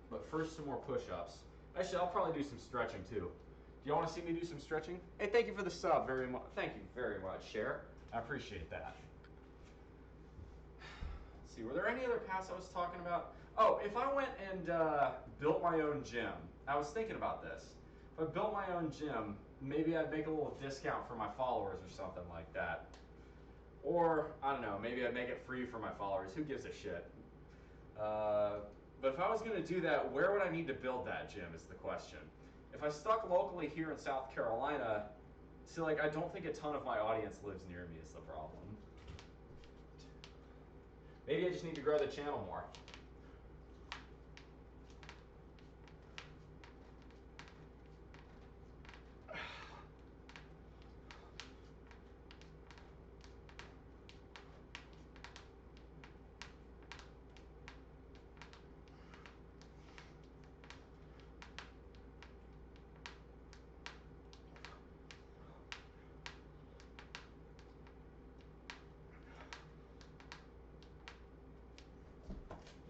But first, some more push-ups. Actually, I'll probably do some stretching, too. Do you want to see me do some stretching? Hey, thank you for the sub very much. Thank you very much, Cher. I appreciate that. Let's see, were there any other paths I was talking about? Oh, if I went and built my own gym, I was thinking about this. If I built my own gym, maybe I'd make a little discount for my followers or something like that. Or, I don't know, maybe I'd make it free for my followers. Who gives a shit? But if I was going to do that, where would I need to build that gym is the question. If I stuck locally here in South Carolina, see, like, I don't think a ton of my audience lives near me is the problem. Maybe I just need to grow the channel more.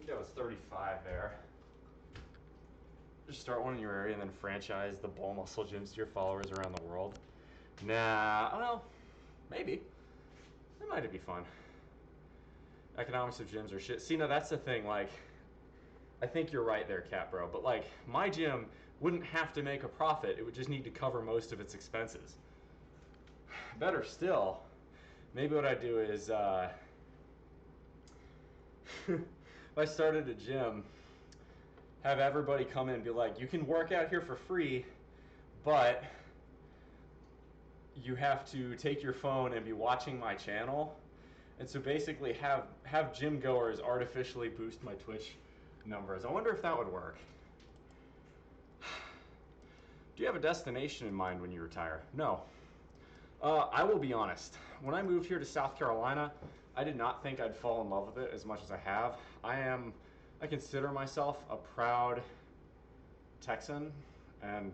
That was 35 there. Just start one in your area and then franchise the BullMuscle gyms to your followers around the world. Nah, well, maybe. That might be fun. Economics of gyms are shit. See, now that's the thing, like, I think you're right there, Cat Bro, but like, my gym wouldn't have to make a profit. It would just need to cover most of its expenses. Better still, maybe what I do is, if I started a gym, have everybody come in and be like, you can work out here for free, but you have to take your phone and be watching my channel. And so basically have gym goers artificially boost my Twitch numbers. I wonder if that would work. Do you have a destination in mind when you retire? No. I will be honest. When I moved here to South Carolina, I did not think I'd fall in love with it as much as I have. I consider myself a proud Texan, and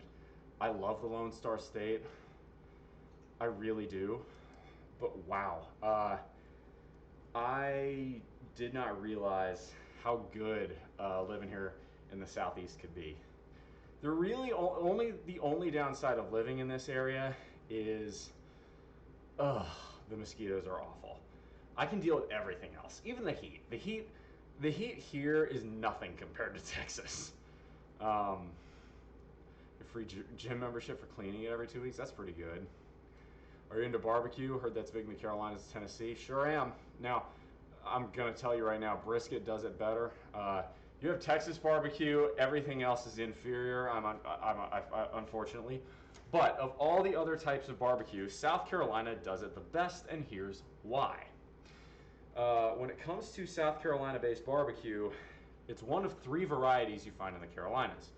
I love the Lone Star State. I really do. But wow, I did not realize how good living here in the Southeast could be. The only downside of living in this area is, the mosquitoes are awful. I can deal with everything else, even the heat. The heat here is nothing compared to Texas. A free gym membership for cleaning it every 2 weeks, that's pretty good. Are you into barbecue? Heard that's big in the Carolinas, Tennessee. Sure am. Now, I'm gonna tell you right now, brisket does it better. You have Texas barbecue, everything else is inferior, unfortunately. But of all the other types of barbecue, South Carolina does it the best, and here's why. When it comes to South Carolina-based barbecue, it's one of 3 varieties you find in the Carolinas.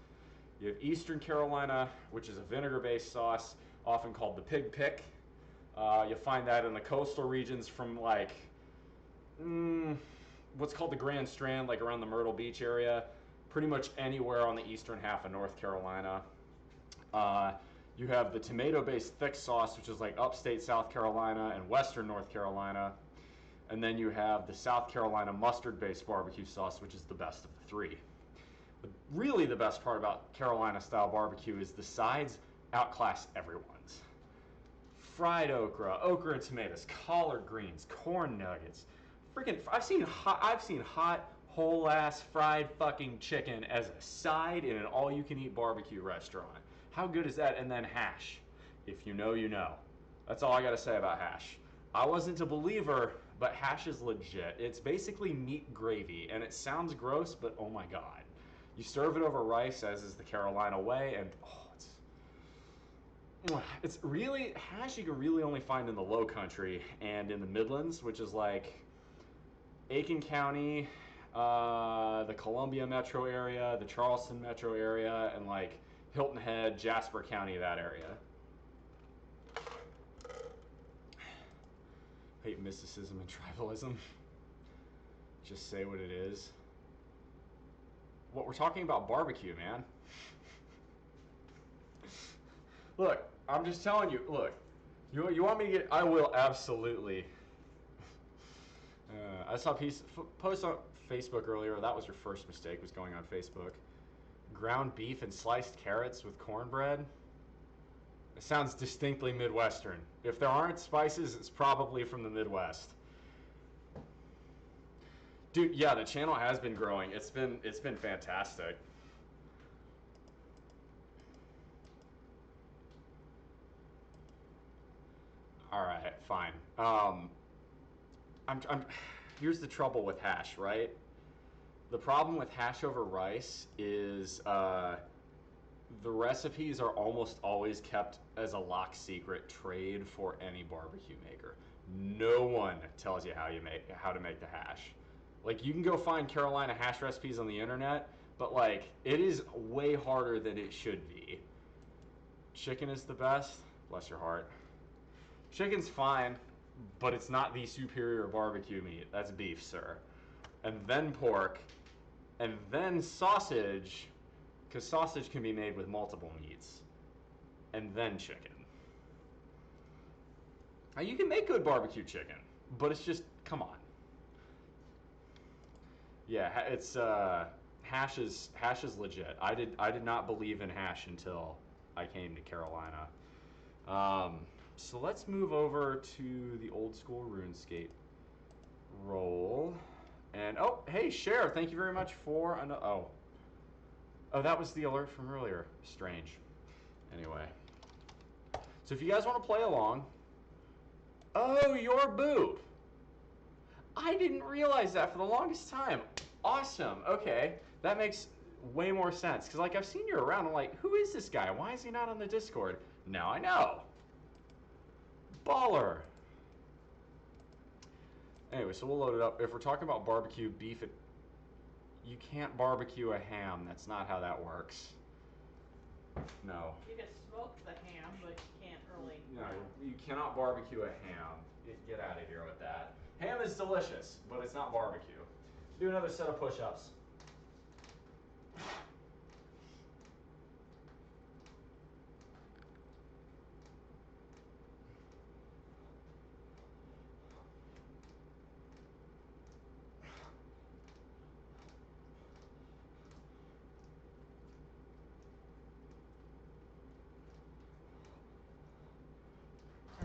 You have Eastern Carolina, which is a vinegar-based sauce, often called the pig pick. You'll find that in the coastal regions from like what's called the Grand Strand, like around the Myrtle Beach area, pretty much anywhere on the eastern half of North Carolina. You have the tomato-based thick sauce, which is like upstate South Carolina and western North Carolina. And then you have the South Carolina mustard-based barbecue sauce, which is the best of the three. But really the best part about Carolina-style barbecue is the sides outclass everyone's. Fried okra, okra and tomatoes, collard greens, corn nuggets. Freaking, I've seen hot, whole-ass fried fucking chicken as a side in an all-you-can-eat barbecue restaurant. How good is that? And then hash. If you know, you know. That's all I gotta say about hash. I wasn't a believer, but hash is legit. It's basically meat gravy, and it sounds gross, but oh my god. You serve it over rice, as is the Carolina way, and it's really, hash you can really only find in the low country and in the Midlands, which is like Aiken County, the Columbia metro area, the Charleston metro area, and like Hilton Head, Jasper County, that area. Hate mysticism and tribalism. Just say what it is. What we're talking about barbecue, man. Look, I'm just telling you, look, you want me to get, I will absolutely. I saw a post on Facebook earlier, that was your first mistake, was going on Facebook. Ground beef and sliced carrots with cornbread. It sounds distinctly Midwestern. If there aren't spices, it's probably from the Midwest. Dude, yeah, the channel has been growing. It's been fantastic. All right, fine. Here's the trouble with hash, right? The problem with hash over rice is the recipes are almost always kept as a lock secret trade for any barbecue maker. No one tells you how to make the hash. Like, you can go find Carolina hash recipes on the internet, but like, it is way harder than it should be. Chicken is the best. Bless your heart. Chicken's fine, but it's not the superior barbecue meat. That's beef, sir. And then pork, and then sausage, because sausage can be made with multiple meats, and then chicken. Now, you can make good barbecue chicken, but it's just, come on. Yeah, it's hash is legit. I did not believe in hash until I came to Carolina. So let's move over to the old school RuneScape roll. And oh, hey, Cher, thank you very much for oh, that was the alert from earlier. Strange. Anyway, so if you guys want to play along, oh, your boob. I didn't realize that for the longest time. Awesome. Okay, that makes way more sense, because like, I've seen you around. I'm like, who is this guy? Why is he not on the Discord? Now I know. Baller. Anyway, so we'll load it up. If we're talking about barbecue beef, you can't barbecue a ham. That's not how that works. No. You can smoke the ham, but you can't really. No, you cannot barbecue a ham. Get out of here with that. Ham is delicious, but it's not barbecue. Do another set of push-ups.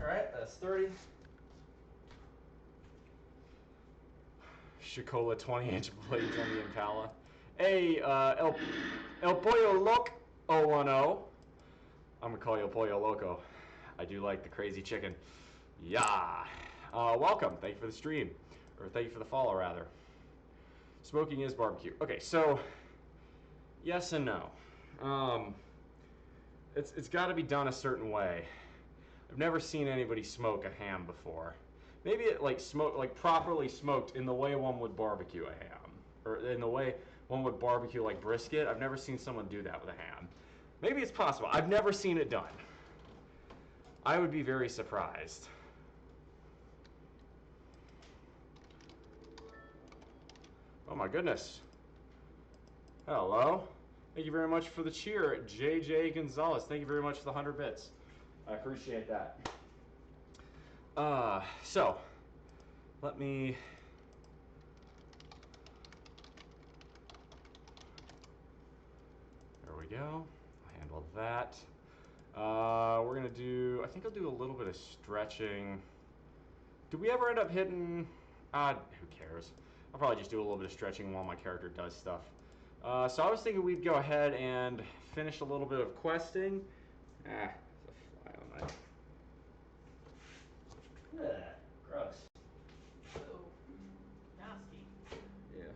All right, that's 30. Chicola 20-inch blades on the Impala. Hey, El Pollo Loco 010. I'm gonna call you El Pollo Loco. I do like the crazy chicken. Yeah. Welcome. Thank you for the stream, or thank you for the follow, rather. Smoking is barbecue. Okay, so yes and no. It's got to be done a certain way. I've never seen anybody smoke a ham before. Maybe it like properly smoked in the way one would barbecue a ham, or in the way one would barbecue like brisket. I've never seen someone do that with a ham. Maybe it's possible. I've never seen it done. I would be very surprised. Oh my goodness. Hello. Thank you very much for the cheer, JJ Gonzalez. Thank you very much for the 100 bits. I appreciate that. So, let me... There we go. Handle that. We're gonna do, I think I'll do a little bit of stretching. Did we ever end up hitting, who cares? I'll probably just do a little bit of stretching while my character does stuff. So I was thinking we'd go ahead and finish a little bit of questing. There's a fly on my... Ugh, gross. Ooh, nasty. Yeah.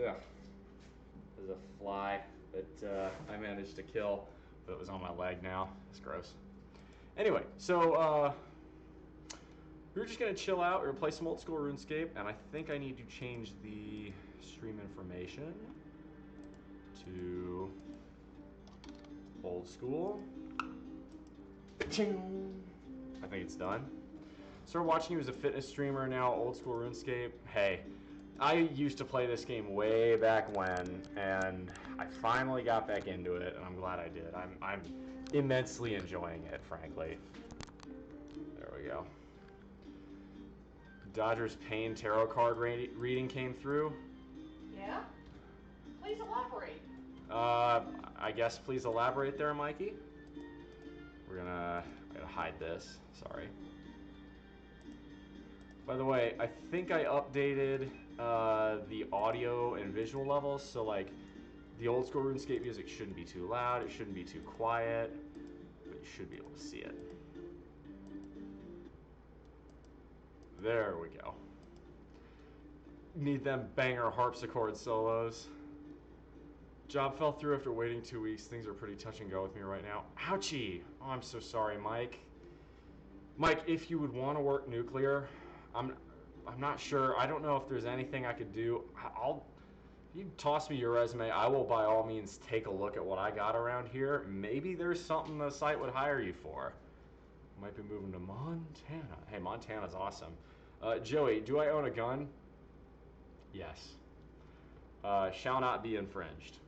Ugh. There's a fly that I managed to kill, but it was on my leg now. It's gross. Anyway, so we're just gonna chill out. We're gonna play some old school RuneScape, and I think I need to change the stream information to old school. Ching. I think it's done. Started watching you as a fitness streamer, now old school RuneScape. Hey, I used to play this game way back when, and I finally got back into it, and I'm glad I did. I'm immensely enjoying it, frankly. There we go. Dodger's Pain tarot card reading came through. Yeah? Please elaborate. I guess please elaborate there, Mikey. I gotta hide this, sorry. By the way, I think I updated the audio and visual levels, so like the old school RuneScape music shouldn't be too loud, it shouldn't be too quiet, but you should be able to see it. There we go. Need them banger harpsichord solos. Job fell through after waiting 2 weeks. Things are pretty touch and go with me right now. Ouchie! Oh, I'm so sorry, Mike. Mike, if you would want to work nuclear, I'm not sure. I don't know if there's anything I could do. If you toss me your resume, I will by all means take a look at what I got around here. Maybe there's something the site would hire you for. Might be moving to Montana. Hey, Montana's awesome. Joey, do I own a gun? Yes. Shall not be infringed.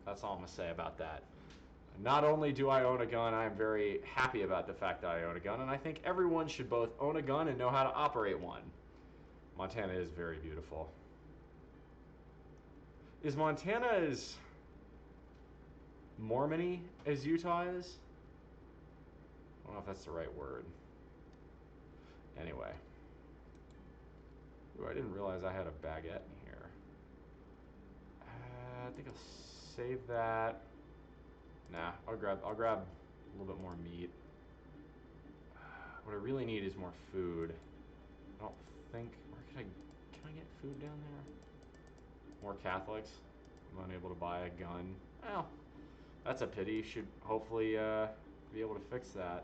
That's all I'm going to say about that. Not only do I own a gun, I am very happy about the fact that I own a gun, and I think everyone should both own a gun and know how to operate one. Montana is very beautiful. Is Montana as Mormon-y as Utah is? I don't know if that's the right word. Anyway. Ooh, I didn't realize I had a baguette in here. I think I'll save that. Nah, I'll grab a little bit more meat. What I really need is more food. I don't think, where can I get food down there? More Catholics. I'm unable to buy a gun. Well, that's a pity. Should hopefully be able to fix that.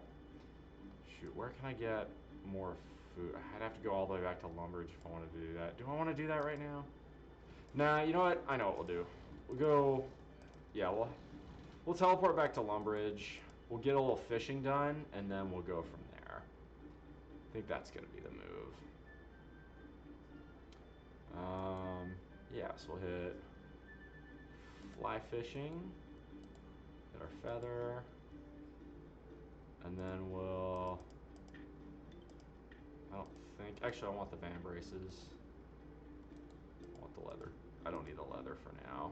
Shoot, where can I get more food? I'd have to go all the way back to Lumbridge if I wanted to do that. Do I want to do that right now? Nah, you know what? I know what we'll do. We'll go, yeah, we'll teleport back to Lumbridge. We'll get a little fishing done, and then we'll go from there. I think that's going to be the move. Yeah, so we'll hit fly fishing, hit our feather, and then we'll, I don't think, actually I want the band braces. I want the leather. I don't need the leather for now.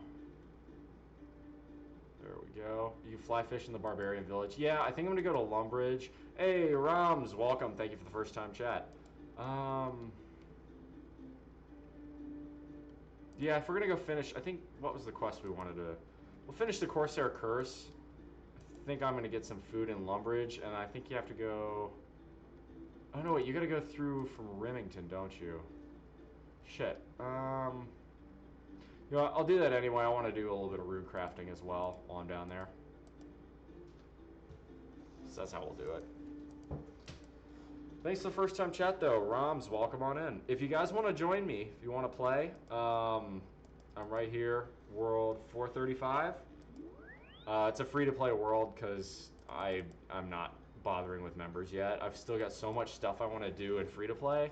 There we go. You can fly fish in the Barbarian Village. Yeah, I think I'm gonna go to Lumbridge. Hey, Rams, welcome. Thank you for the first time chat. Yeah, if we're gonna go finish, I think, what was the quest we wanted to, we'll finish the Corsair Curse. I think I'm gonna get some food in Lumbridge, and I think you have to go, oh no, wait, you gotta go through from Remington, don't you? Shit, you know what, I'll do that anyway. I want to do a little bit of rune crafting as well while I'm down there. So that's how we'll do it. Thanks for the first time chat though. Roms, welcome on in. If you guys want to join me, if you want to play, I'm right here, world 435. It's a free to play world because I'm not bothering with members yet. I've still got so much stuff I want to do in free-to-play.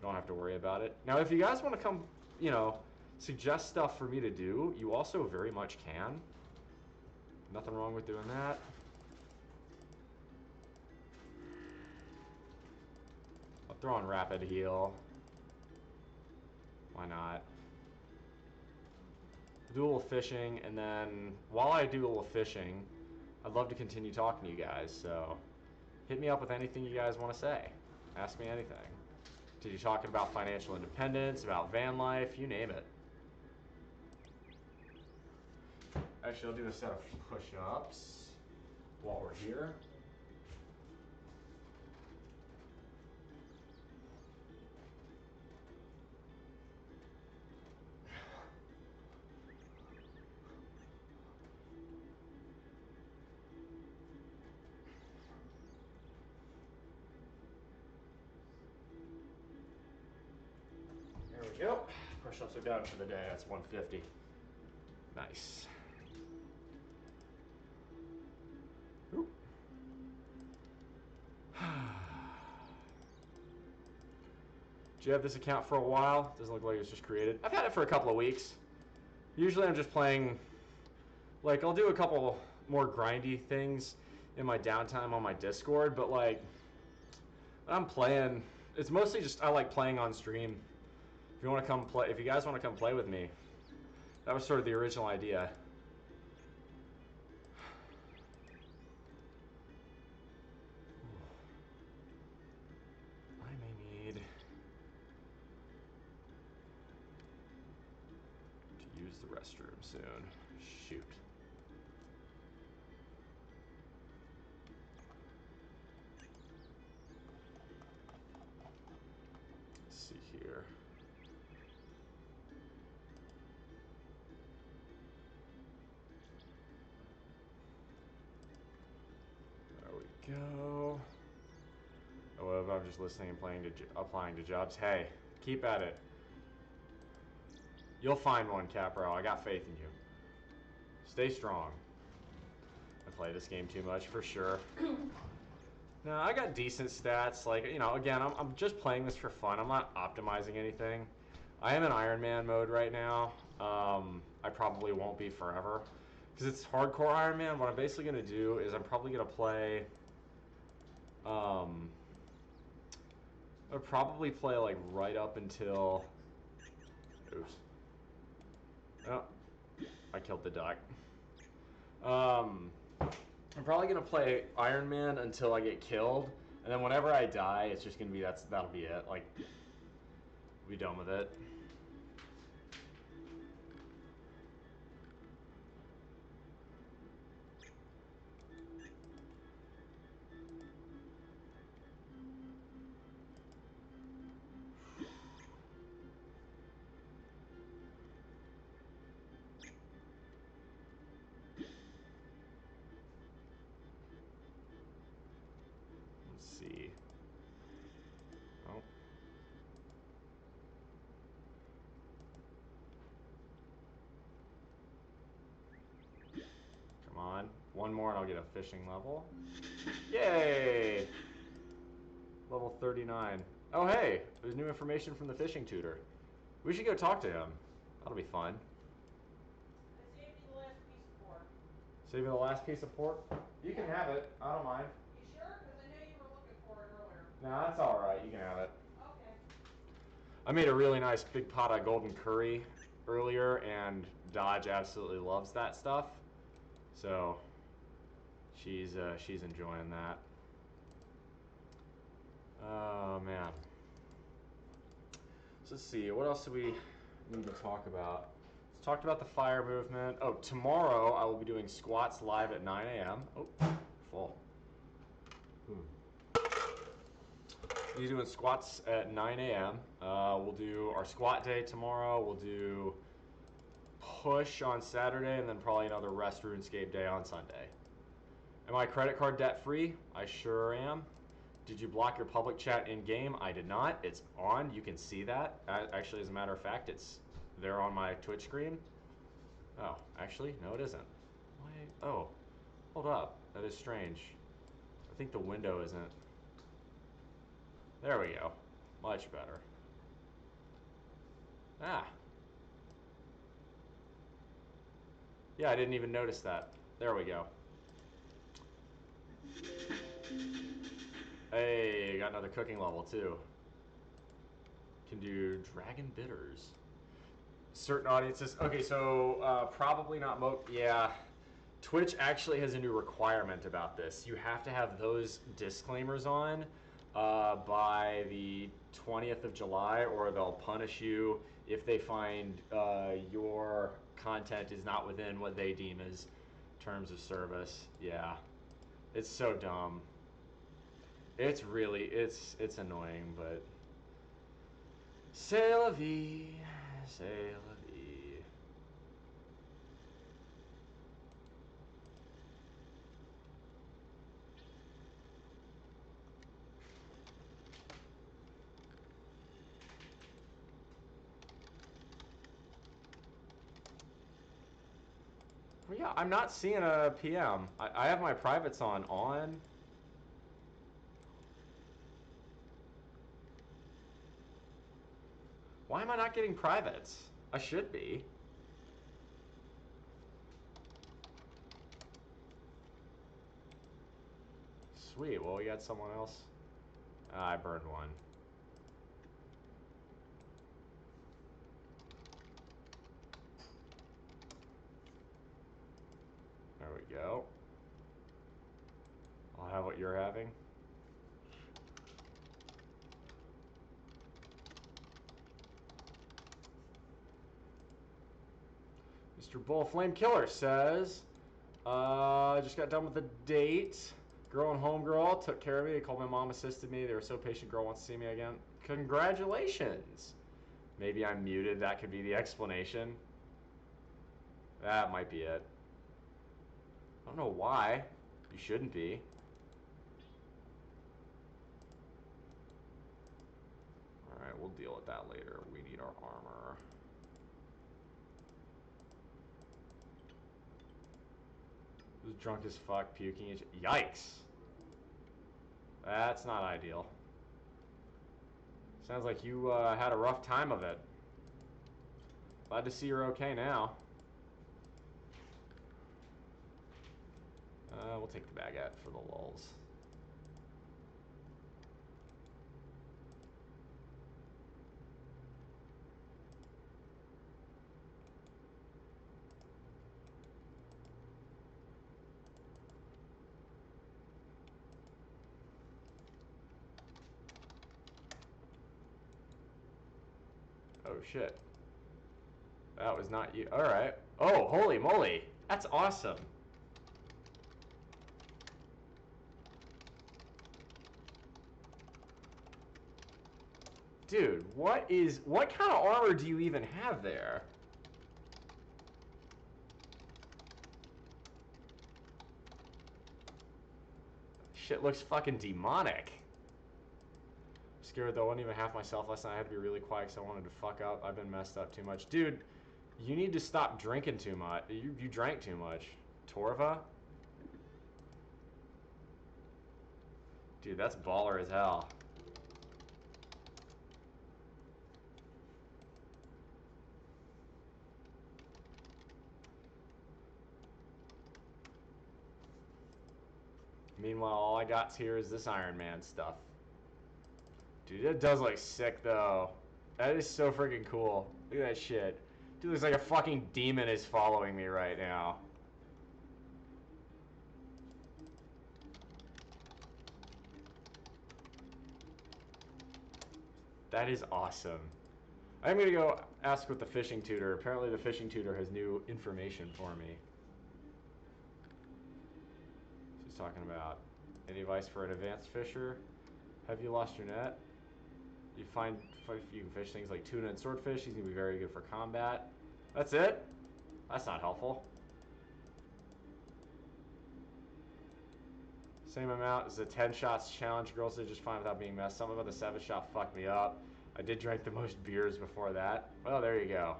Don't have to worry about it. Now, if you guys want to come, you know, suggest stuff for me to do, you also very much can. Nothing wrong with doing that. I'll throw on rapid heal. Why not? Do a little fishing, and then while I do a little fishing, I'd love to continue talking to you guys, so hit me up with anything you guys want to say. Ask me anything. Did you talking about financial independence, about van life, you name it. Actually, I'll do a set of push-ups while we're here. There we go. Push-ups are done for the day. That's 150. Nice. Oop. Do you have this account for a while? Doesn't look like it was just created. I've had it for a couple of weeks. Usually I'm just playing, like I'll do a couple more grindy things in my downtime on my Discord, but like I'm playing, it's mostly just I like playing on stream. If you want to come play, if you guys want to come play with me, that was sort of the original idea. I may need to use the restroom soon. Shoot. Let's see here. There we go. Oh, if I'm just listening and applying to jobs. Hey, keep at it. You'll find one, Capro. I got faith in you. Stay strong. I play this game too much for sure. No, I got decent stats. Like, you know, again, I'm just playing this for fun. I'm not optimizing anything. I am in Iron Man mode right now. I probably won't be forever because it's hardcore Iron Man. What I'm basically going to do is I'm probably going to play. I'll probably play like right up until. Oops. Oh, I killed the duck. I'm probably gonna play Iron Man until I get killed, and then whenever I die, it's just gonna be that'll be it. Like, be done with it. Let's see. Oh. Come on. One more and I'll get a fishing level. Yay! Level 39. Oh, hey! There's new information from the fishing tutor. We should go talk to him. That'll be fun. I saved you the last piece of pork. Save you the last piece of pork? You can have it. I don't mind. You sure? Because I know you were looking for it earlier. No, that's alright. You can have it. Okay. I made a really nice big pot of golden curry earlier, and Dodge absolutely loves that stuff. So she's enjoying that. Oh man. So let's see, what else do we need to talk about? Let's talk about the fire movement. Oh, tomorrow I will be doing squats live at 9 a.m. Oh, full. We'll be doing squats at 9 a.m. We'll do our squat day tomorrow. We'll do push on Saturday, and then probably another rest RuneScape day on Sunday. Am I credit card debt free? I sure am. Did you block your public chat in game? I did not. It's on. You can see that. Actually, as a matter of fact, it's there on my Twitch screen. Oh, actually, no, it isn't. Why? Oh, hold up. That is strange. think the window isn't. There we go. Much better. Ah. Yeah, I didn't even notice that. There we go. Hey, got another cooking level too. Can do dragon bitters. Certain audiences. Okay, so probably not yeah. Twitch actually has a new requirement about this. You have to have those disclaimers on by the 20th of July, or they'll punish you if they find your content is not within what they deem as terms of service. Yeah, it's so dumb. It's really, it's annoying, but c'est la vie, c'est la vie. Well, yeah, I'm not seeing a PM. I have my privates on. Why am I not getting privates? I should be. Sweet, well, we got someone else. I burned one. There we go. I'll have what you're having. Mr. Bull Flame Killer says, just got done with the date. Girl and homegirl took care of me. They called my mom, assisted me. They were so patient. Girl wants to see me again. Congratulations. Maybe I'm muted. That could be the explanation. That might be it. I don't know why. You shouldn't be. Alright, we'll deal with that later. We need our armor. Who's drunk as fuck, puking. Yikes! That's not ideal. Sounds like you had a rough time of it. Glad to see you're okay now. We'll take the baguette for the lulz. Oh shit. That was not you. Alright. Oh, holy moly. That's awesome. Dude, what kind of armor do you even have there? Shit looks fucking demonic. I'm scared though, I wasn't even half myself last night. I had to be really quiet because I wanted to fuck up. I've been messed up too much. Dude, you need to stop drinking too much. You drank too much. Torva? Dude, that's baller as hell. Meanwhile, all I got here is this Iron Man stuff. Dude, that does look sick, though. That is so freaking cool. Look at that shit. Dude, looks like a fucking demon is following me right now. That is awesome. I'm gonna go ask with the fishing tutor. Apparently the fishing tutor has new information for me. She's talking about any advice for an advanced fisher? Have you lost your net? You can fish things like tuna and swordfish. He's gonna be very good for combat. That's it? That's not helpful. Same amount as the 10 shots challenge. Girls did just fine without being messed. Something about the 7 shot fucked me up. I did drink the most beers before that. Well, there you go.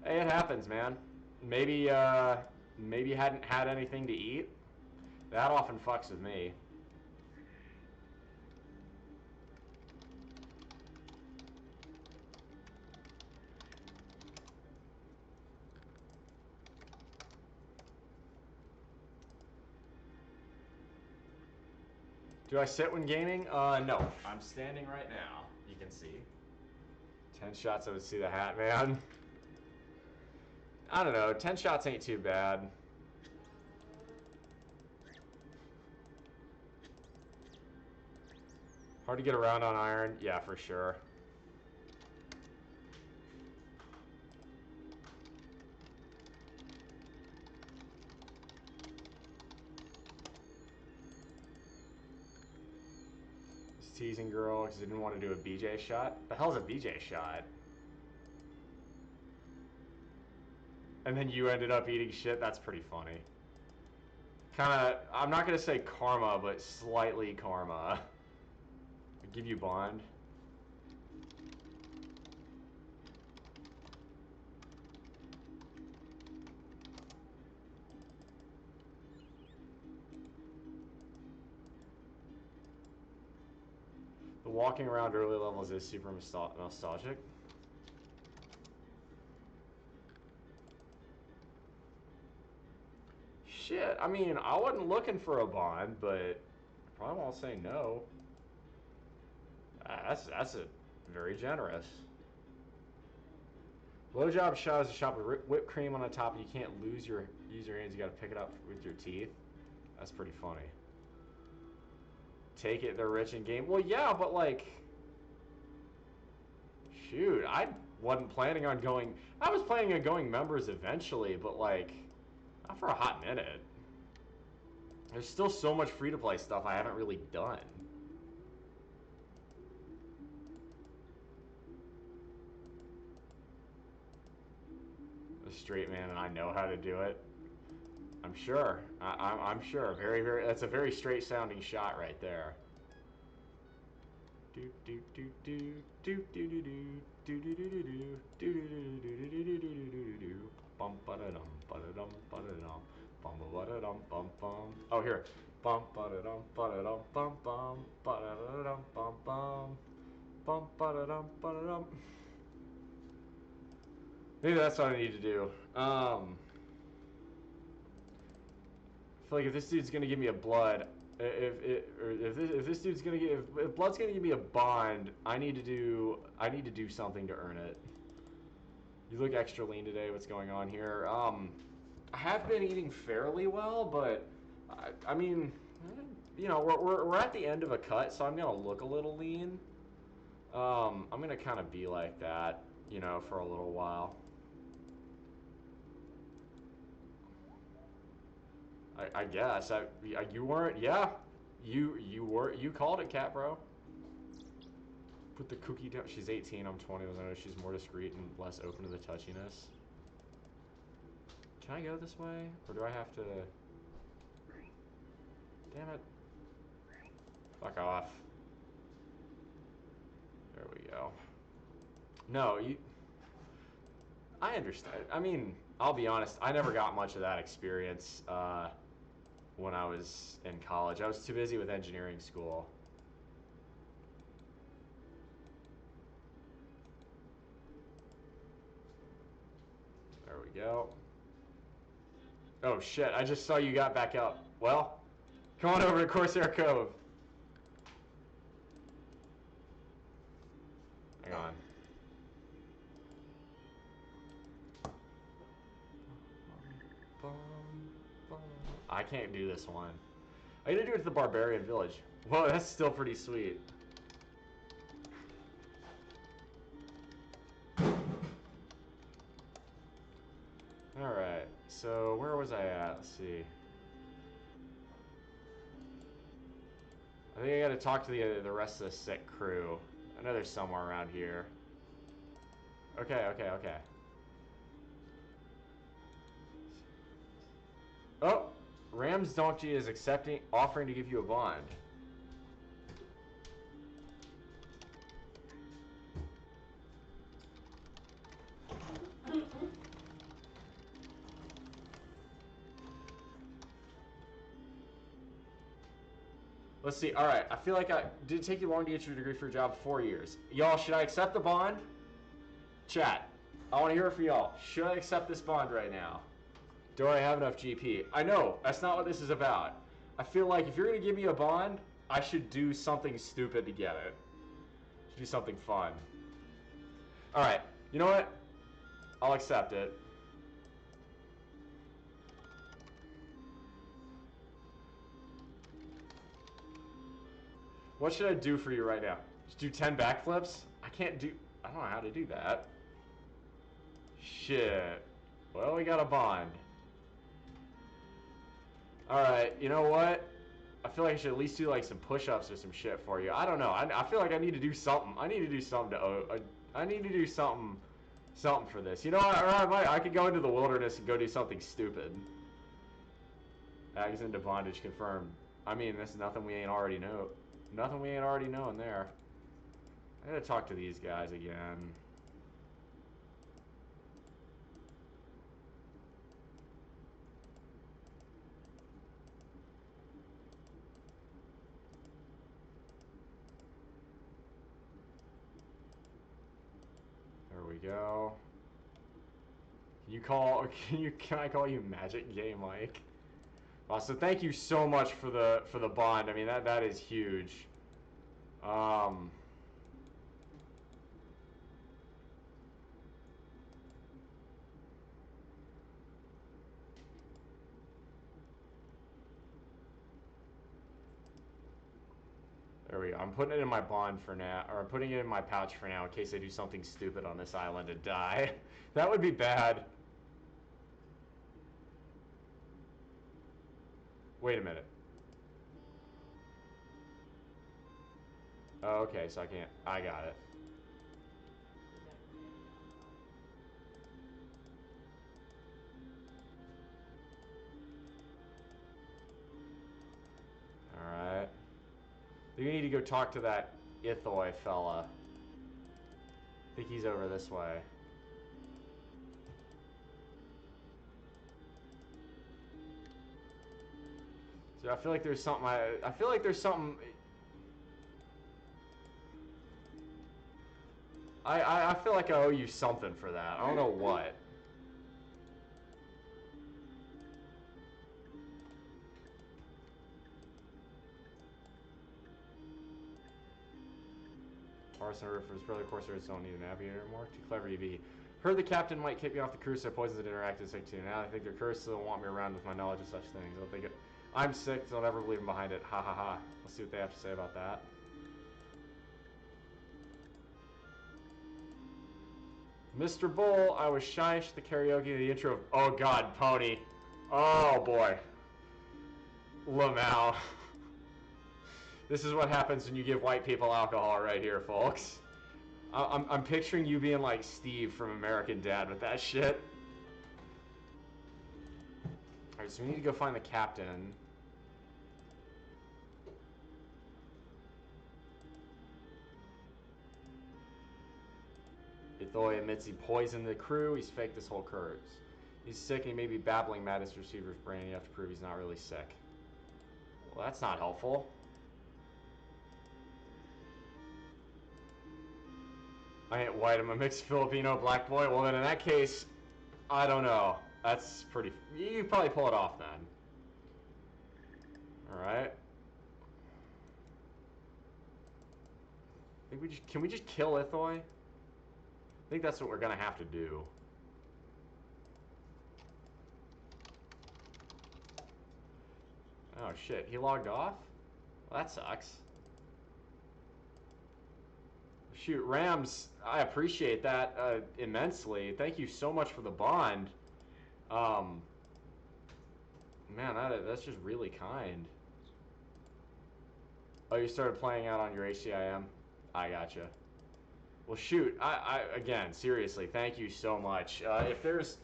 Hey, it happens, man. Maybe you hadn't had anything to eat. That often fucks with me. Do I sit when gaming? No. I'm standing right now. You can see. 10 shots, I would see the hat, man. I don't know. 10 shots ain't too bad. Hard to get around on iron? Yeah, for sure. Just teasing girl because I didn't want to do a BJ shot. The hell's a BJ shot? And then you ended up eating shit? That's pretty funny. Kinda, I'm not gonna say karma, but slightly karma. I give you bond. The walking around early levels is super nostalgic. Shit, I mean, I wasn't looking for a bond, but I probably won't say no. That's a very generous. Blowjob shot is a shot with whipped cream on the top. You can't use your hands. You got to pick it up with your teeth. That's pretty funny. Take it, they're rich in game. Well, yeah, but like, shoot, I wasn't planning on going. I was planning on going members eventually, but like, not for a hot minute. There's still so much free-to-play stuff I haven't really done. A straight man, and I know how to do it. I'm sure. I'm sure. Very. That's a very straight-sounding shot right there. Do do do do do do do do do do do do do do do do do. Bum ba da dum ba da dum ba da dum bum ba da dum bum bum. Oh, here. Bum ba da dum bum bum ba da dum bum bum ba da dum. Maybe that's what I need to do. I feel like if this dude's gonna give me a blood, if this dude's gonna give, if blood's gonna give me a bond, I need to do something to earn it. You look extra lean today. What's going on here? I have been eating fairly well, but I mean, you know, we're at the end of a cut, so I'm gonna look a little lean. I'm gonna kind of be like that, you know, for a little while. I guess you weren't. Yeah, you were. You called it, cat bro. Put the cookie down. She's 18. I'm 20. I know she's more discreet and less open to the touchiness. Can I go this way, or do I have to? Damn it! Fuck off. There we go. No, you. I understand. I mean, I'll be honest. I never got much of that experience. When I was in college. I was too busy with engineering school. There we go. Oh shit, I just saw you got back up. Well, come on over to Corsair Cove. Hang on. I can't do this one. I gotta do it to the Barbarian Village. Whoa, that's still pretty sweet. Alright, so where was I at? Let's see. I think I gotta talk to the rest of the sick crew. I know they're somewhere around here. Okay. Oh! Ram's donkey is offering to give you a bond. Let's see. All right. I feel like did it take you long to get your degree for a job? 4 years. Y'all, should I accept the bond? Chat. I want to hear it for y'all. Should I accept this bond right now? Do I have enough GP? I know. That's not what this is about. I feel like if you're going to give me a bond, I should do something stupid to get it. Should do something fun. All right. You know what? I'll accept it. What should I do for you right now? Just do 10 backflips? I don't know how to do that. Shit. Well, we got a bond. Alright, you know what? I feel like I should at least do like some push-ups or some shit for you. I don't know. I feel like I need to do something. I need to do something I need to do something for this. You know what? I could go into the wilderness and go do something stupid. Ags into bondage confirmed. I mean, this is nothing we ain't already know. Nothing we ain't already known there. I gotta talk to these guys again. There we go. Can I call you Magic Gay Mike? So thank you so much for the bond. I mean that is huge. There we go. I'm putting it in my bond for now, or I'm putting it in my pouch for now in case I do something stupid on this island and die. That would be bad. Wait a minute. Oh, okay, so I can't. I got it. Alright. You need to go talk to that Ithoi fella. I think he's over this way. So I feel like there's something I feel like there's something I feel like I owe you something for that. I don't know what. Arson refers brother coursers don't need a navigator anymore. Too clever you be. Heard the captain might kick me off the cruise so poisons it interacted sick too. Now I think they're cursed so they don't want me around with my knowledge of such things. They'll think I'm sick, so I'll never leave them behind it. Ha ha ha. Let's see what they have to say about that. Mr. Bull, I was shyish at the karaoke in the intro of oh god, Pony. Oh boy. Lamau. This is what happens when you give white people alcohol right here, folks. I'm picturing you being like Steve from American Dad with that shit. Alright, so we need to go find the captain. Ithoi admits he poisoned the crew. He's faked this whole cruise. He's sick and he may be babbling mad as receiver's brain. You have to prove he's not really sick. Well, that's not helpful. I ain't white, I'm a mixed Filipino black boy. Well then in that case, I don't know. That's pretty, you can probably pull it off then. Alright. Can we just kill Ithoi? I think that's what we're gonna have to do. Oh shit, he logged off? Well, that sucks. Shoot, Rams, I appreciate that immensely. Thank you so much for the bond. Man, that's just really kind. Oh, you started playing out on your HCIM? I gotcha. Well, shoot, again, seriously, thank you so much. If there's...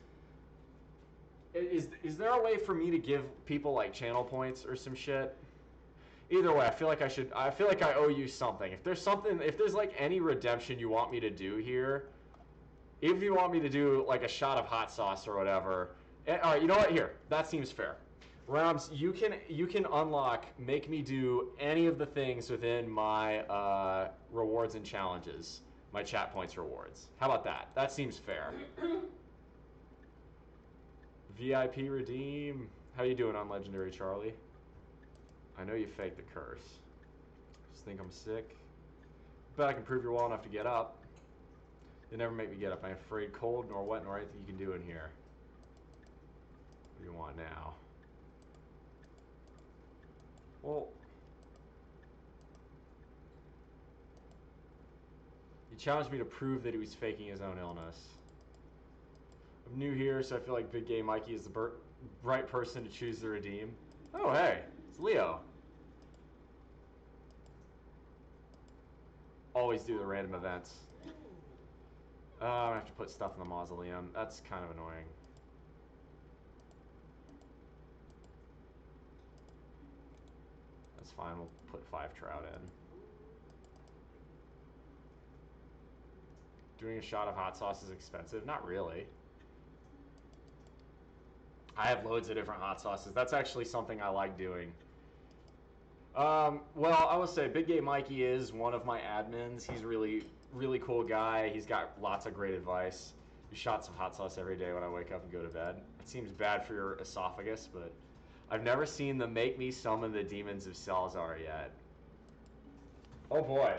Is there a way for me to give people, like, channel points or some shit? Either way, I feel like I owe you something. If there's like any redemption you want me to do here, if you want me to do like a shot of hot sauce or whatever, all right, you know what? Here, that seems fair. Rams, you can unlock, make me do any of the things within my rewards and challenges, my chat points rewards. How about that? That seems fair. VIP redeem. How you doing on Legendary Charlie? I know you faked the curse. think I'm sick. Bet I can prove you're well enough to get up. They never make me get up. I'm afraid cold, nor wet, nor anything you can do in here. What do you want now? Well, he challenged me to prove that he was faking his own illness. I'm new here, so I feel like Big Gay Mikey is the right person to choose to redeem. Oh, hey, it's Leo. Always do the random events. I have to put stuff in the mausoleum. That's kind of annoying. That's fine, we'll put 5 trout in. Doing a shot of hot sauce is expensive? Not really. I have loads of different hot sauces. That's actually something I like doing. Well, I will say Big Gay Mikey is one of my admins. He's really cool guy. He's got lots of great advice. Do shots of hot sauce every day when I wake up and go to bed. It seems bad for your esophagus, but I've never seen the Make Me Summon the Demons of Salazar yet. Oh boy.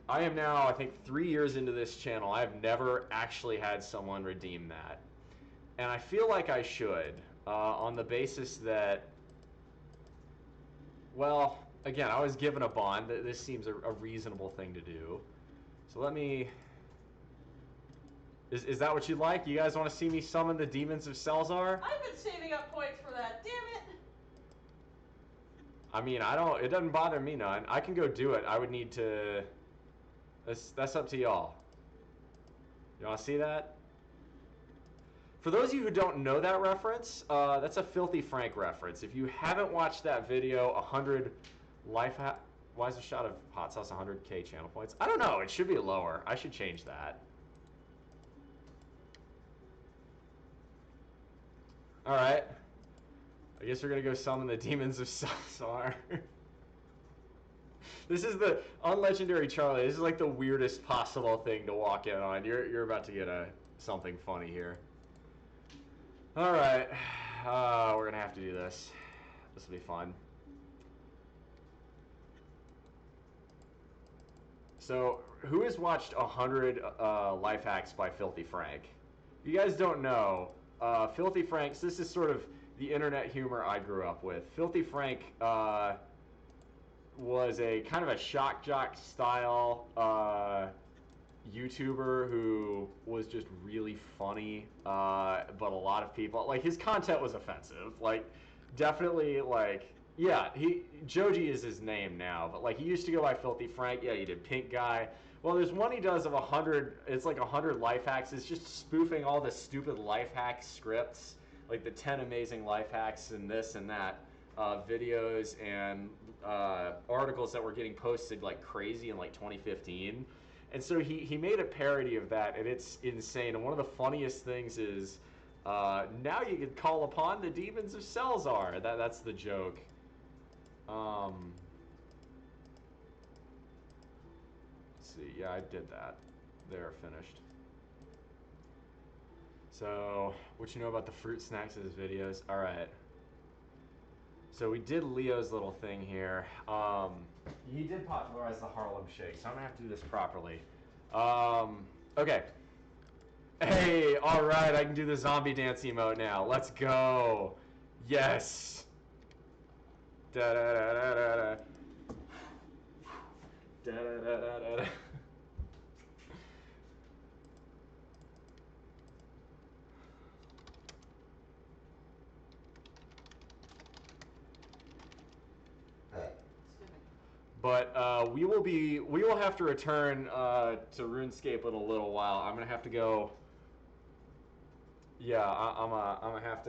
I am now, I think, 3 years into this channel. I've never actually had someone redeem that. And I feel like I should, on the basis that, well, again, I was given a bond. This seems a reasonable thing to do. So let me... Is that what you'd like? You guys want to see me summon the Demons of Salazar? I've been saving up points for that, damn it! I mean, it doesn't bother me none. I can go do it. I would need to... That's up to y'all. You want to see that? For those of you who don't know that reference, that's a Filthy Frank reference. If you haven't watched that video, 100 life hack... Why is a shot of hot sauce 100k channel points? I don't know. It should be lower. I should change that. All right. I guess we're going to go summon the Demons of Salazar. This is the unlegendary Charlie. This is like the weirdest possible thing to walk in on. You're about to get something funny here. All right. We're going to have to do this. This will be fun. So, who has watched 100 life hacks by Filthy Frank? If you guys don't know, Filthy Frank's, this is sort of the internet humor I grew up with. Filthy Frank was a kind of a shock jock style YouTuber who was just really funny, but a lot of people, like, his content was offensive. Like, definitely, like, yeah, Joji is his name now, but like he used to go by Filthy Frank. Yeah, he did Pink Guy. Well, there's one he does of 100. It's like 100 life hacks. It's just spoofing all the stupid life hack scripts, like the 10 amazing life hacks and this and that, videos and articles that were getting posted like crazy in like 2015. And so he made a parody of that, and it's insane. And one of the funniest things is now you can call upon the Demons of Salazar. That's the joke. Let's see. Yeah, I did that. They're finished. So, what you know about the fruit snacks in his videos? All right. So we did Leo's little thing here. He did popularize the Harlem Shake, so I'm gonna have to do this properly. Okay. Hey, all right, I can do the zombie dance emote now. Let's go. Yes. Da da da da da da. Da da da da da. But we will have to return to RuneScape in a little while. I'm gonna have to go. Yeah, I'm gonna have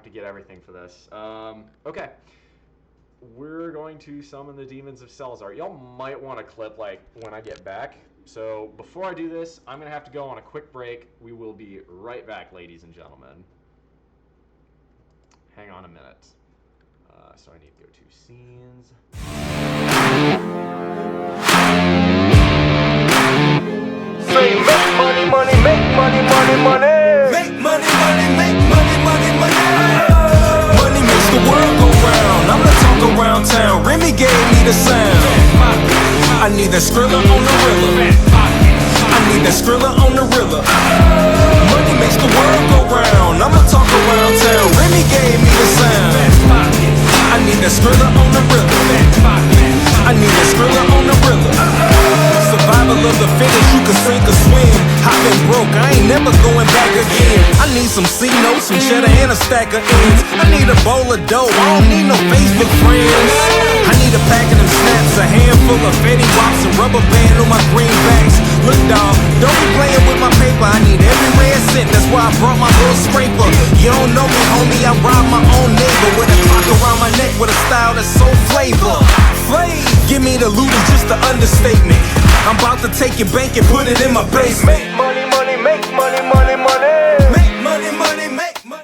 to get everything for this. Okay, we're going to summon the Demons of Salazar. Y'all might want to clip like when I get back. So before I do this, I'm gonna have to go on a quick break. We will be right back, ladies and gentlemen. Hang on a minute. So I need to go to scenes. Say make money, money, make money, money, money. Make money, money, make money, money, money. Money makes the world the sound. I need that Skrilla on the Rilla. I need that Skrilla on the Rilla. Money makes the world go round. I'ma talk around town. Remy gave me the sound. I need that Skrilla on the Rilla. I need that Skrilla on the Rilla. Survival of the fittest, you can sink or swim. I've been broke, I ain't never going back again. I need some C-notes, some cheddar, and a stack of ends. I need a bowl of dough, I don't need no Facebook friends. I need a pack of them snaps, a handful of Fetty Wops, and rubber band on my greenbacks. Look, dawg, don't be playing with my paper. I need every red cent, that's why I brought my little scraper. You don't know me, homie, I rob my own neighbor with a clock around my neck with a style that's so flavor. Give me the loot, it's just an understatement. I'm about to take your bank and put it in my basement. Make money, money, make money, money, money. Make money, money, make money.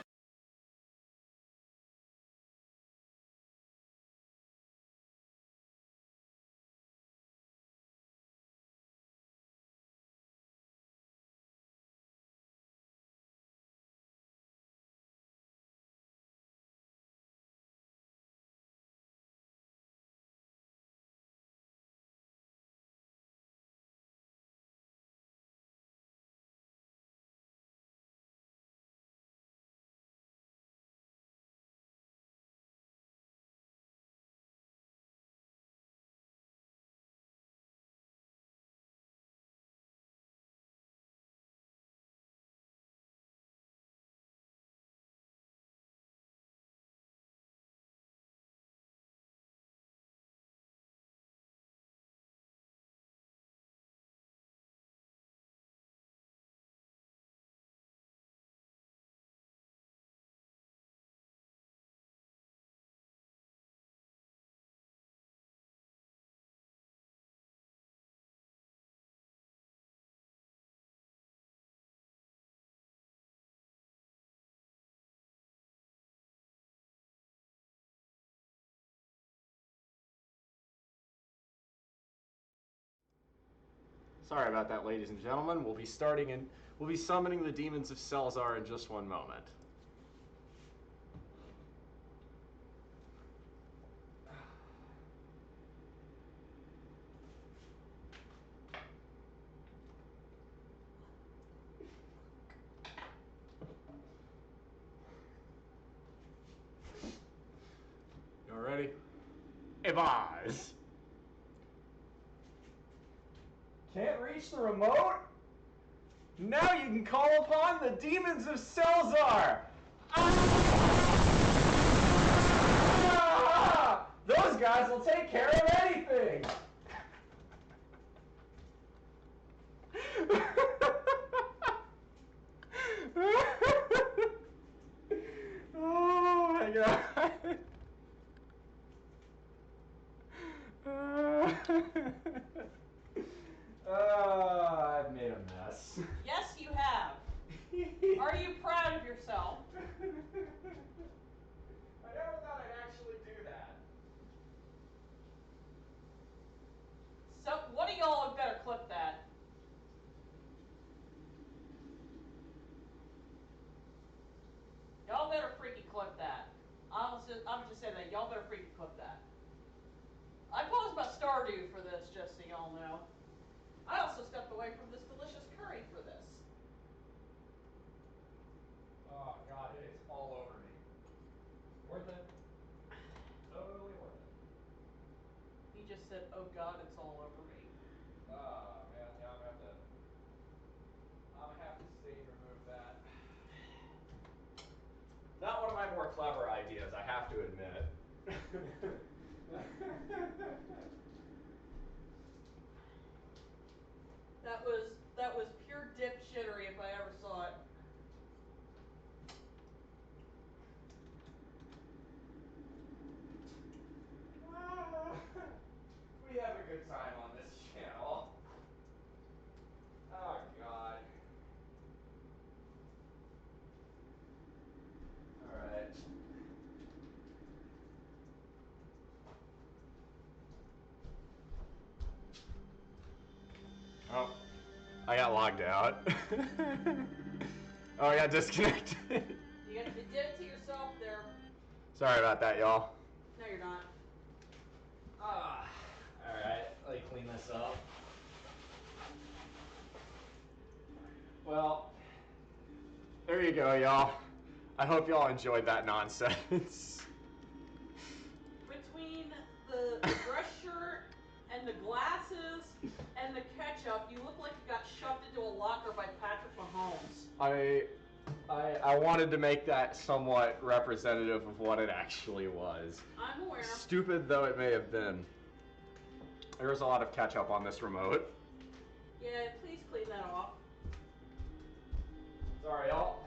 Sorry about that, ladies and gentlemen. We'll be summoning the demons of Salazar in just one moment. Y'all ready? Hey, boys. Can't reach the remote? Now you can call upon the demons of Salazar! Ah! Those guys will take care of anything! Oh my god. I've made a mess. Yes, you have. Are you proud of yourself? I never thought I'd actually do that. So, one of y'all had better clip that. Y'all better freaking clip that. I'm just saying that. Y'all better freaking clip that. I paused my Stardew for this, just so y'all know. I also stepped away from this delicious curry for this. Oh god, it is all over me. Worth it. Totally worth it. He just said, "Oh God, it's all over me." Oh man, yeah, I'm gonna have to stage remove that. Not one of my more clever ideas, I have to admit. That was pure dipshittery if I ever saw it. We have a good time on this channel. Oh god. Alright. Oh, I got logged out. Oh, I got disconnected. You did it to yourself there. Sorry about that, y'all. No, you're not. Ah. this up. Well, there you go, y'all. I hope y'all enjoyed that nonsense. Between the dress shirt and the glasses and the ketchup, you look like you got shoved into a locker by Patrick Mahomes. I wanted to make that somewhat representative of what it actually was. I'm aware. Stupid though it may have been. There was a lot of ketchup on this remote. Yeah, please clean that off. Sorry, y'all.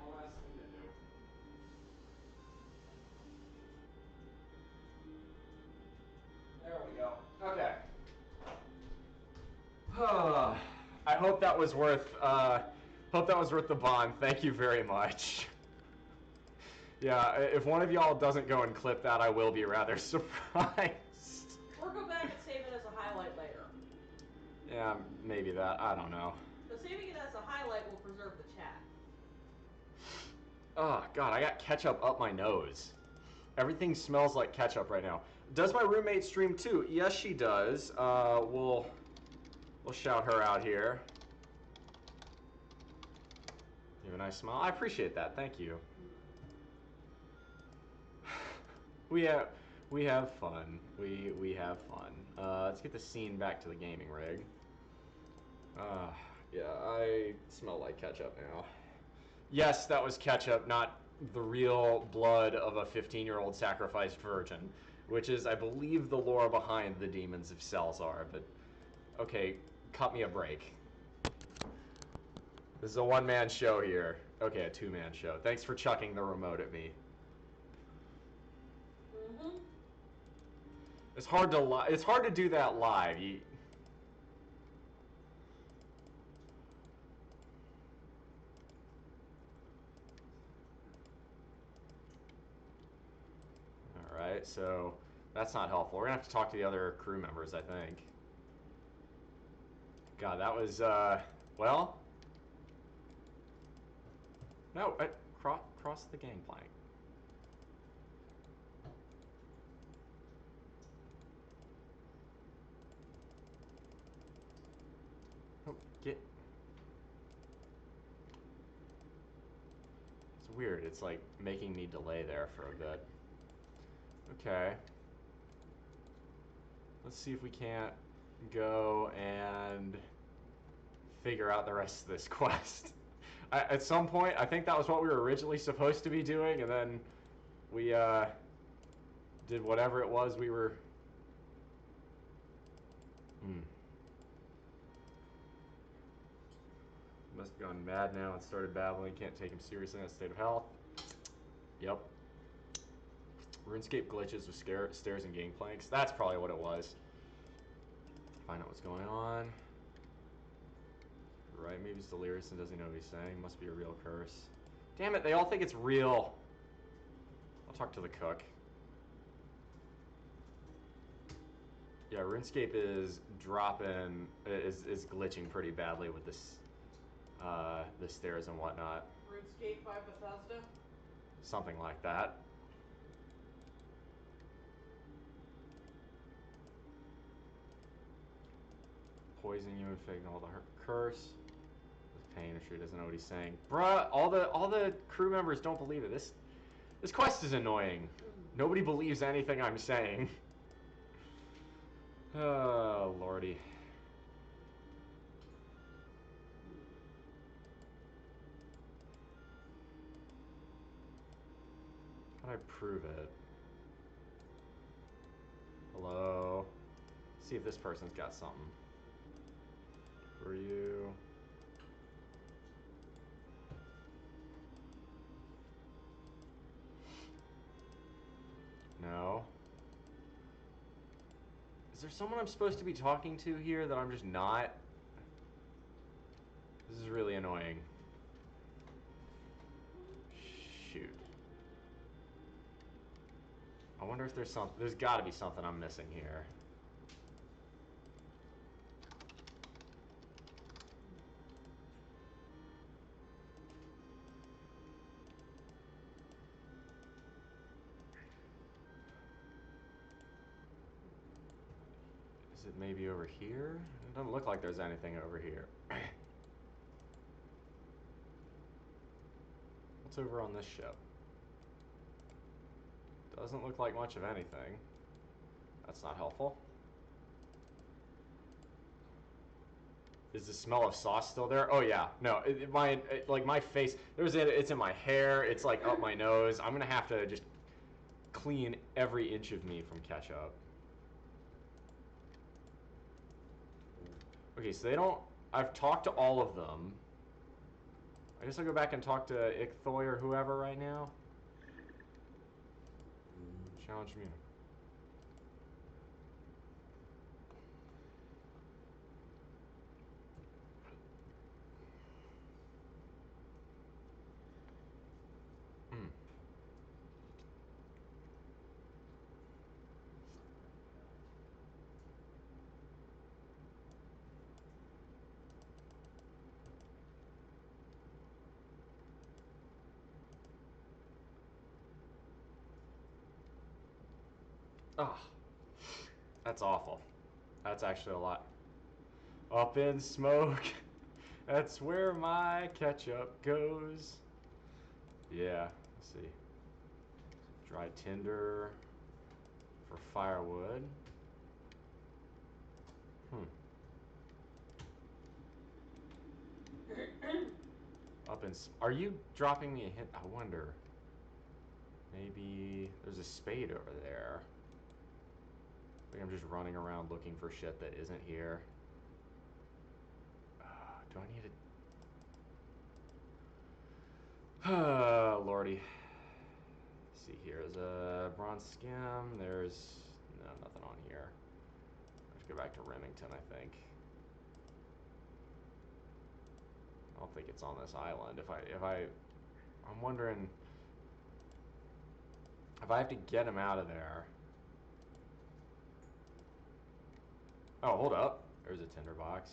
One last thing to do. There we go. Okay. I hope that was worth the bond. Thank you very much. Yeah, if one of y'all doesn't go and clip that, I will be rather surprised. Or go back and save it as a highlight later. Yeah, maybe that. I don't know. Because saving it as a highlight will preserve the chat. Oh, God, I got ketchup up my nose. Everything smells like ketchup right now. Does my roommate stream too? Yes, she does. We'll shout her out here. You have a nice smile. I appreciate that. Thank you. We have fun. We have fun. Let's get the scene back to the gaming rig. Yeah, I smell like ketchup now. Yes, that was ketchup, not the real blood of a 15-year-old sacrificed virgin, which is, I believe, the lore behind the Demons of Salzar. But okay, cut me a break. This is a one-man show here. Okay, a two-man show. Thanks for chucking the remote at me. Mm-hmm. It's hard to do that live. All right, so that's not helpful. We're gonna have to talk to the other crew members, I think. God, that was well. No, cross the gangplank. Oh, get. It's weird. It's like making me delay there for a bit. Okay. Let's see if we can't go and figure out the rest of this quest. At some point, I think that was what we were originally supposed to be doing, and then we did whatever it was we were... Must have gone mad now and started babbling. Can't take him seriously in a state of health. Yep. RuneScape glitches with stairs and gangplanks. That's probably what it was. Find out what's going on. Right, maybe he's delirious and doesn't know what he's saying. Must be a real curse. Damn it, they all think it's real. I'll talk to the cook. Yeah, RuneScape is dropping, is glitching pretty badly with this, the stairs and whatnot. RuneScape by Bethesda? Something like that. Poison you, inflicting all the curse. With pain, I'm sure he doesn't know what he's saying. Bruh, all the crew members don't believe it. This quest is annoying. Nobody believes anything I'm saying. Oh, lordy. How'd I prove it? Hello? See if this person's got something. For you. No. Is there someone I'm supposed to be talking to here that I'm just not? This is really annoying. Shoot. I wonder if there's something. There's got to be something I'm missing here. Is it maybe over here? It doesn't look like there's anything over here. What's over on this ship? Doesn't look like much of anything. That's not helpful. Is the smell of sauce still there? Oh yeah, no, like my face, it's in my hair, it's like up my nose. I'm gonna have to just clean every inch of me from ketchup. Okay, so they don't, I've talked to all of them. I guess I'll go back and talk to Ichthoy or whoever right now. Challenge me. Oh, that's awful. That's actually a lot. Up in smoke. That's where my ketchup goes. Yeah, let's see. Dry tinder for firewood. Up in. Are you dropping me a hint? I wonder. Maybe there's a spade over there. I think I'm just running around looking for shit that isn't here. Do I need to... Lordy. Let's see, here's a bronze skim. There's nothing on here. Let's go back to Remington, I think. I don't think it's on this island. I'm wondering if I have to get him out of there. Oh, hold up. There's a tinderbox.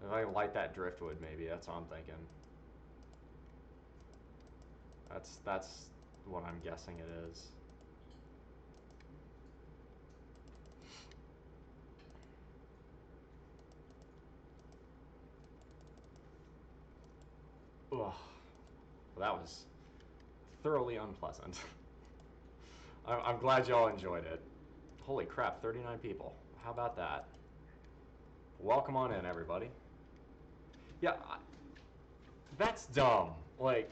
If I light that driftwood, maybe. That's what I'm thinking. That's what I'm guessing it is. Ugh. Well, that was thoroughly unpleasant. I'm glad y'all enjoyed it. Holy crap, 39 people. How about that? Welcome on in, everybody. Yeah, that's dumb. Like,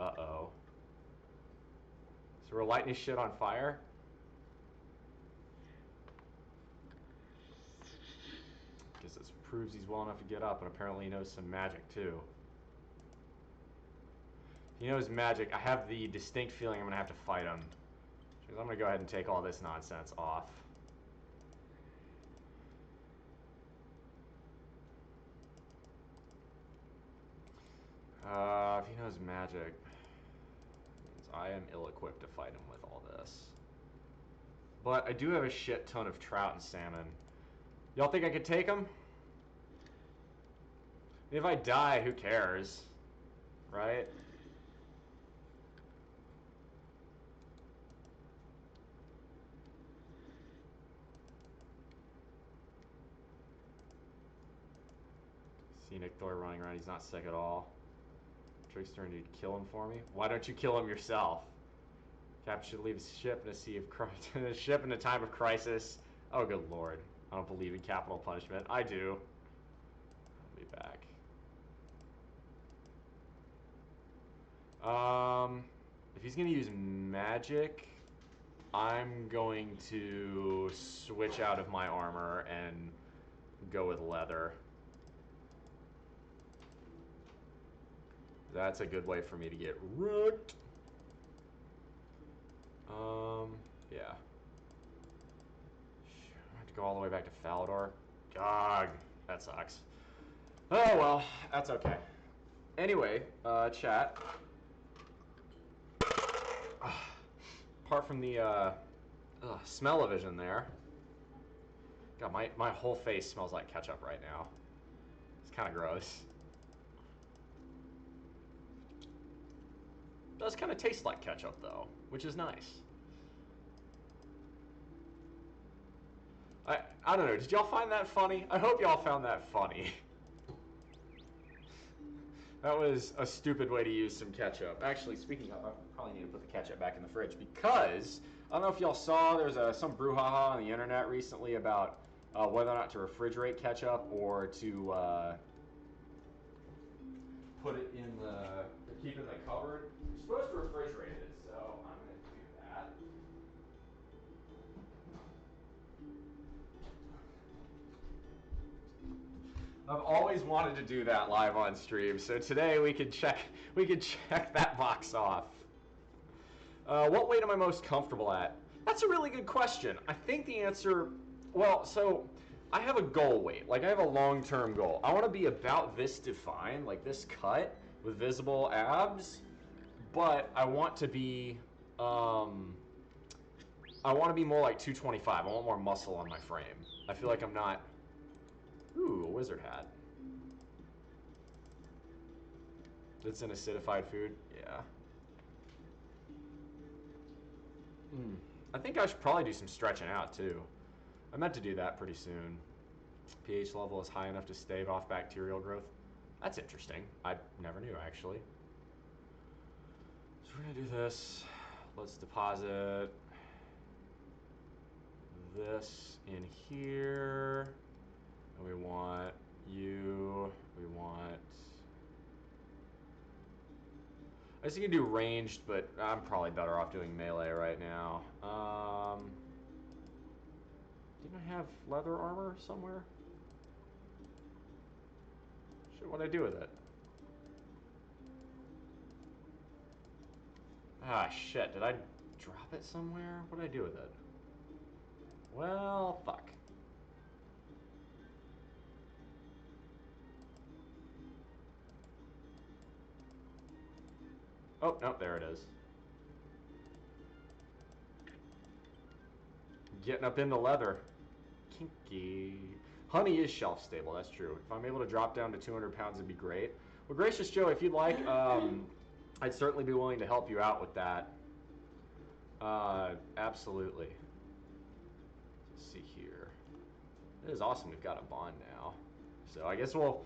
uh-oh. So we're lighting his shit on fire? Guess this proves he's well enough to get up, and apparently he knows some magic, too. If he knows magic, I have the distinct feeling I'm going to have to fight him. Because I'm going to go ahead and take all this nonsense off. If he knows magic, means I am ill-equipped to fight him with all this. But I do have a shit ton of trout and salmon. Y'all think I could take him? If I die, who cares? Right? See Nick Thor running around, he's not sick at all. Trickster, need to kill him for me? Why don't you kill him yourself? Captain should leave his ship in a sea of ship in a time of crisis. Oh, good lord. I don't believe in capital punishment. I do. I'll be back. If he's gonna use magic, I'm going to switch out of my armor and go with leather. That's a good way for me to get wrecked. Yeah. I have to go all the way back to Falador. God, that sucks. Oh well, that's okay. Anyway, chat. Apart from the smell-o-vision there. God, my whole face smells like ketchup right now. It's kind of gross. It does kind of taste like ketchup though, which is nice. I don't know. Did y'all find that funny? I hope y'all found that funny. That was a stupid way to use some ketchup. Actually, speaking of, I probably need to put the ketchup back in the fridge because I don't know if y'all saw there's some brouhaha on the internet recently about whether or not to refrigerate ketchup or to put it in keep it in the cupboard. You're supposed to refrigerate it, so I'm going to do that. I've always wanted to do that live on stream, so today we could check that box off. What weight am I most comfortable at? That's a really good question. I think the answer, well, so I have a goal weight, like I have a long-term goal. I want to be about this defined, like this cut with visible abs, but I want to be more like 225. I want more muscle on my frame. I feel like I'm not. Ooh, a wizard hat. It's an acidified food? Yeah. I think I should probably do some stretching out too. I meant to do that pretty soon. pH level is high enough to stave off bacterial growth. That's interesting. I never knew actually. So we're gonna do this. Let's deposit this in here. And we want you, I guess you can do ranged, but I'm probably better off doing melee right now. Didn't I have leather armor somewhere? Shit, what'd I do with it? Ah, shit, did I drop it somewhere? What'd I do with it? Well, fuck. Oh, no, there it is. Getting up into leather. Kinky. Honey is shelf stable, that's true. If I'm able to drop down to 200 pounds, it'd be great. Well, Gracious Joe, if you'd like, I'd certainly be willing to help you out with that. Absolutely. Let's see here. It is awesome we've got a bond now. So I guess we'll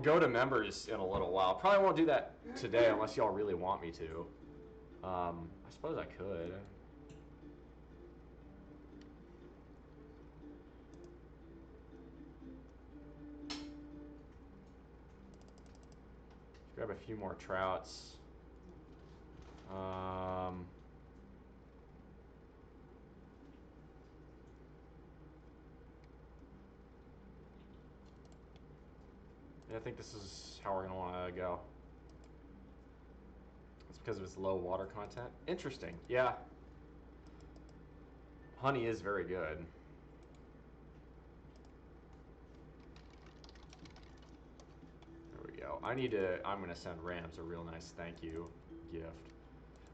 go to members in a little while. Probably won't do that today unless y'all really want me to. I suppose I could. Grab a few more trouts. Yeah, I think this is how we're going to want to go. It's because of its low water content. Interesting. Yeah. Honey is very good. There we go. I'm going to send Rams a real nice thank you gift.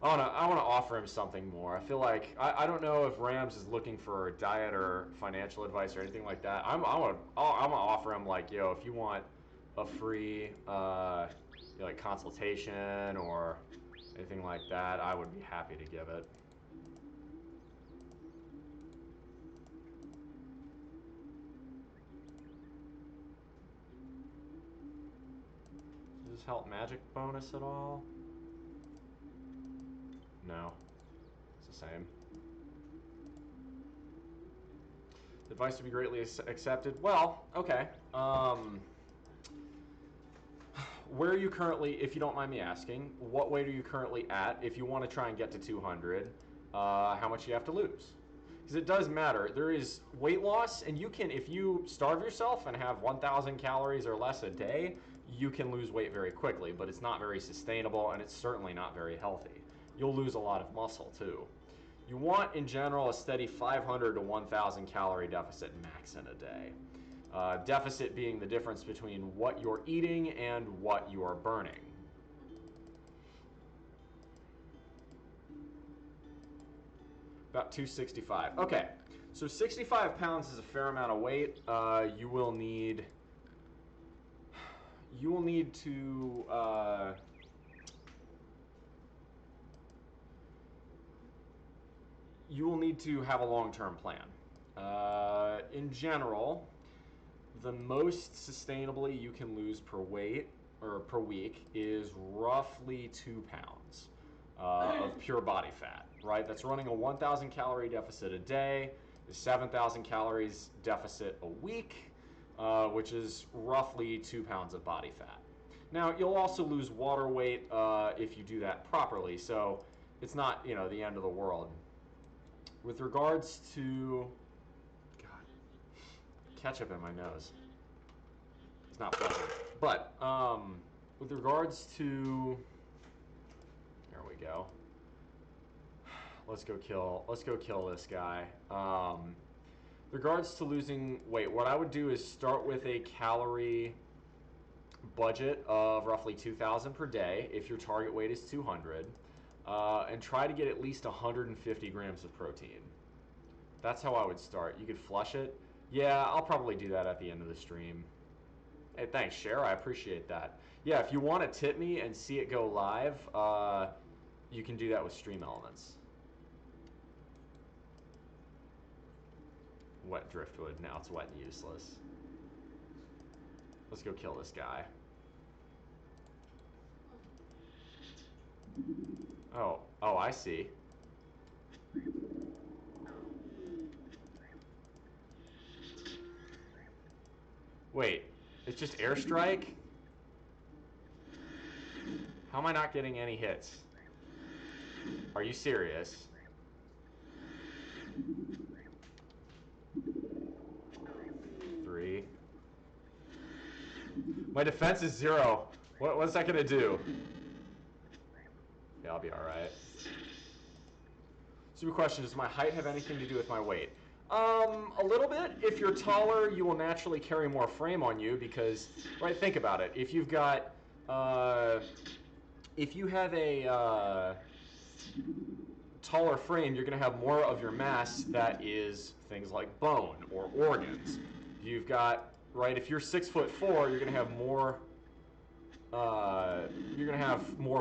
I want to offer him something more. I feel like, I don't know if Rams is looking for diet or financial advice or anything like that. I'm going to offer him like, yo, if you want a free like consultation or anything like that, I would be happy to give it. Does this help magic bonus at all? No, it's the same. The advice would be greatly accepted. Well, okay. Where are you currently, if you don't mind me asking, what weight are you currently at if you want to try and get to 200? How much do you have to lose? Because it does matter. There is weight loss, and you can, if you starve yourself and have 1,000 calories or less a day, you can lose weight very quickly, but it's not very sustainable, and it's certainly not very healthy. You'll lose a lot of muscle, too. You want, in general, a steady 500 to 1,000 calorie deficit max in a day. Deficit being the difference between what you're eating and what you are burning. About 265. Okay, so 65 pounds is a fair amount of weight. You will need to have a long-term plan. In general, the most sustainably you can lose per weight or per week is roughly 2 pounds of pure body fat, right? That's running a 1,000 calorie deficit a day, is 7,000 calories deficit a week, which is roughly 2 pounds of body fat. Now, you'll also lose water weight if you do that properly, so it's not, you know, the end of the world. With regards to, God, ketchup in my nose. It's not pleasant. But with regards to, there we go. Let's go kill this guy. Regards to losing weight, what I would do is start with a calorie budget of roughly 2,000 per day if your target weight is 200, and try to get at least 150 grams of protein. That's how I would start. You could flush it. Yeah, I'll probably do that at the end of the stream. Hey, thanks, Cher. I appreciate that. Yeah, if you want to tip me and see it go live, you can do that with Stream Elements. Wet driftwood. Now it's wet and useless. Let's go kill this guy. Oh, I see. Wait, it's just airstrike? How am I not getting any hits? Are you serious? Three. My defense is 0. What's that gonna do? Yeah, I'll be alright. Super question, does my height have anything to do with my weight? A little bit. If you're taller, you will naturally carry more frame on you because, right, think about it. If you've got, if you have a taller frame, you're going to have more of your mass that is things like bone or organs. You've got, right, if you're 6'4", you're going to have more,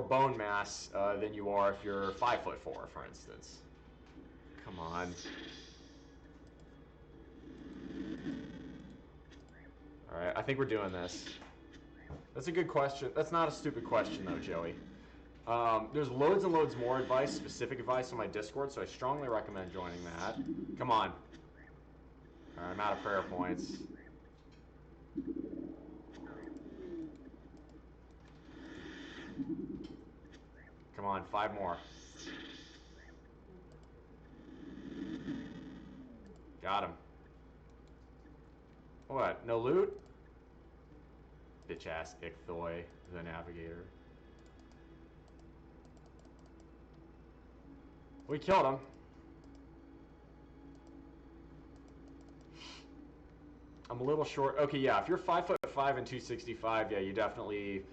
bone mass than you are if you're 5'4", for instance. Come on. All right, I think we're doing this. That's a good question. That's not a stupid question, though, Joey. There's loads and loads more advice, specific advice on my Discord, so I strongly recommend joining that. Come on. All right, I'm out of prayer points. Come on, 5 more. Got him. What, no loot? Bitch ass Ichthoy, the navigator. We killed him. I'm a little short. Okay, yeah, if you're 5'5" and 265, yeah, you definitely,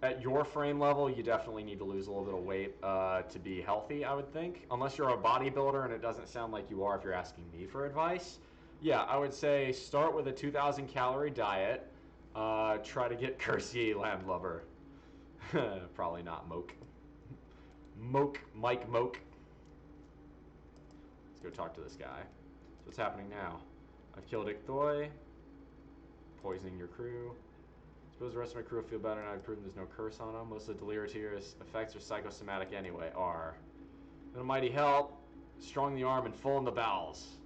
at your frame level, you definitely need to lose a little bit of weight to be healthy, I would think. Unless you're a bodybuilder, and it doesn't sound like you are if you're asking me for advice. Yeah, I would say start with a 2,000 calorie diet. Try to get Curse Ye Landlubber. Probably not Moke. Mike Moke. Let's go talk to this guy. So what's happening now? I've killed Ichthoy. Poisoning your crew. Suppose the rest of my crew will feel better now I've proven there's no curse on them. Most of the deleterious effects are psychosomatic anyway. Are. And a mighty help. Strong in the arm and full in the bowels.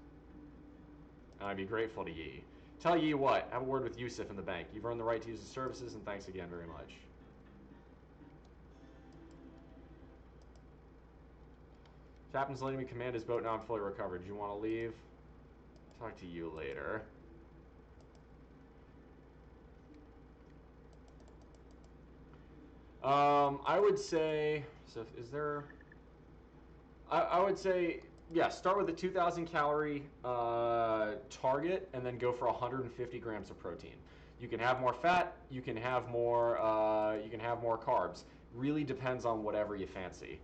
And I'd be grateful to ye. Tell ye what, have a word with Yusuf in the bank. You've earned the right to use the services, and thanks again very much. Captain's letting me command his boat, now I'm fully recovered. Do you want to leave? Talk to you later. I would say, so is there, I would say, yeah, start with a 2,000 calorie target and then go for 150 grams of protein. You can have more fat, you can have more carbs. Really depends on whatever you fancy.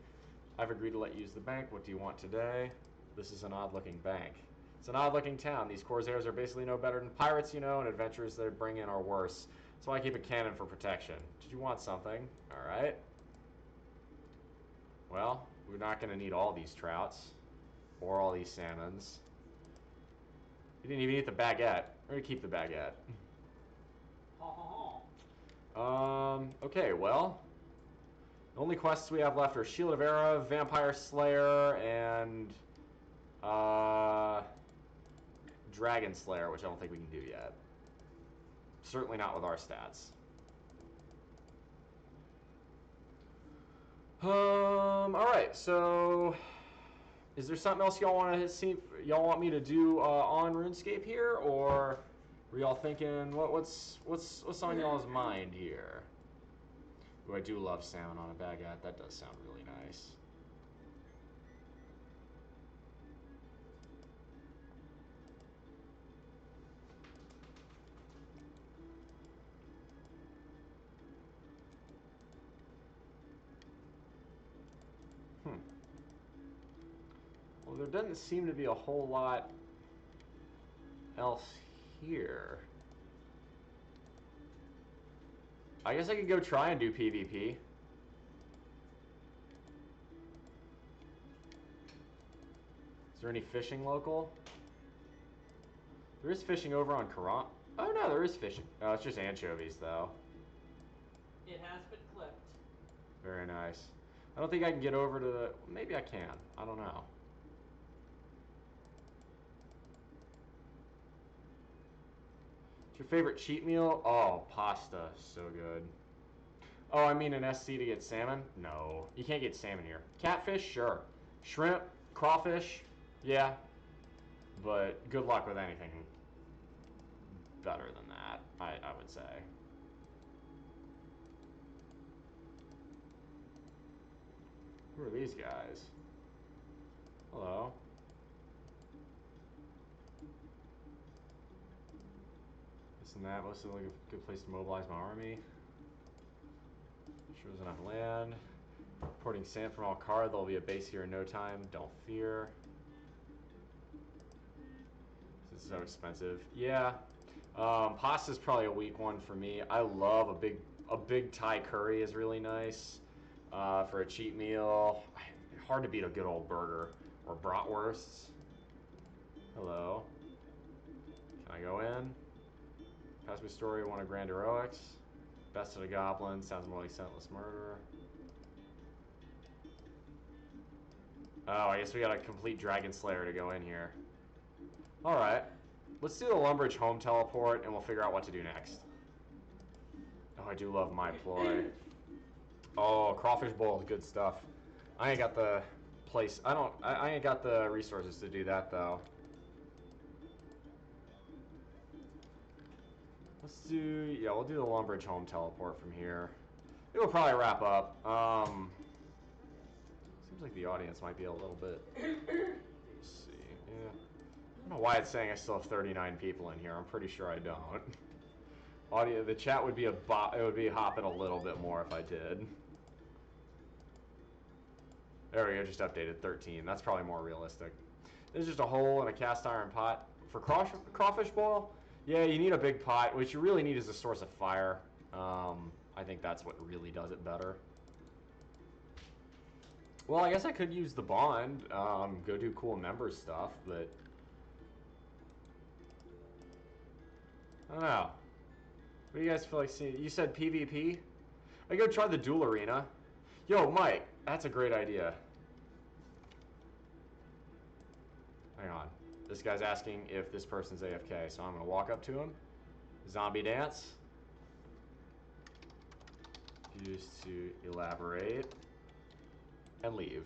I've agreed to let you use the bank. What do you want today? This is an odd-looking bank. It's an odd-looking town. These corsairs are basically no better than pirates, you know, and adventurers they bring in are worse. That's why I keep a cannon for protection. Did you want something? All right. Well, we're not going to need all these trouts or all these salmons. You didn't even eat the baguette. We're gonna keep the baguette. Ha ha ha. Okay, well, the only quests we have left are Shield of Era, Vampire Slayer, and Dragon Slayer, which I don't think we can do yet. Certainly not with our stats. Alright, so is there something else y'all want to see? Y'all want me to do on RuneScape here, or were y'all thinking what's on y'all's mind here? Ooh, I do love salmon on a baguette. That does sound really nice. Well, there doesn't seem to be a whole lot else here. I guess I could go try and do PvP. Is there any fishing local? There is fishing over on Karan. Oh no, there is fishing. Oh, it's just anchovies though. It has been clipped. Very nice. I don't think I can get over to the... Maybe I can. I don't know. What's your favorite cheat meal? Oh, pasta. So good. Oh, I mean an SC to get salmon? No. You can't get salmon here. Catfish? Sure. Shrimp? Crawfish? Yeah. But good luck with anything better than that, I would say. Who are these guys? Hello. This and that. Mostly like a good place to mobilize my army. Sure there's enough land. Porting sand from Alcar. There'll be a base here in no time. Don't fear. This is so expensive. Yeah. Pasta's probably a weak one for me. I love a big Thai curry is really nice for a cheat meal. Hard to beat a good old burger or bratwursts. Hello. Can I go in? Pass me story. Want a grand heroics? Best of the goblins. Sounds more like senseless murder. Oh, I guess we got a complete Dragon Slayer to go in here. All right. Let's do the Lumbridge home teleport, and we'll figure out what to do next. Oh, I do love my ploy. Oh, crawfish bowl, good stuff. I ain't got the place. I ain't got the resources to do that though. Let's do, yeah, we'll do the Lumbridge home teleport from here. It will probably wrap up. Seems like the audience might be a little bit. Let's see. Yeah. I don't know why it's saying I still have 39 people in here. I'm pretty sure I don't. Audio, the chat would be it would be hopping a little bit more if I did. There we go, just updated 13. That's probably more realistic. There's just a hole in a cast iron pot. For crawfish boil, yeah, you need a big pot. What you really need is a source of fire. I think that's what really does it better. Well, I guess I could use the bond, go do cool member stuff, but I don't know. What do you guys feel like seeing? You said PvP? I go try the duel arena. Yo, Mike, that's a great idea. Hang on. This guy's asking if this person's AFK, so I'm going to walk up to him. Zombie dance. Use to elaborate. And leave.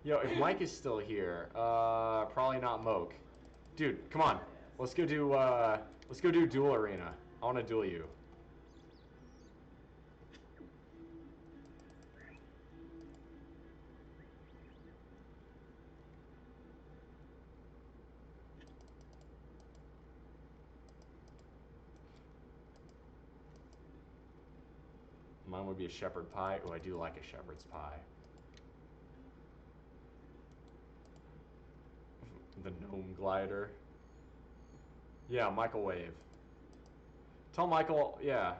Yo, if Mike is still here, probably not Moke. Dude, come on. Let's go do duel arena. I want to duel you. Mine would be a shepherd pie. Oh, I do like a shepherd's pie. The gnome glider. Yeah, Michael Wave. Tell Michael, yeah.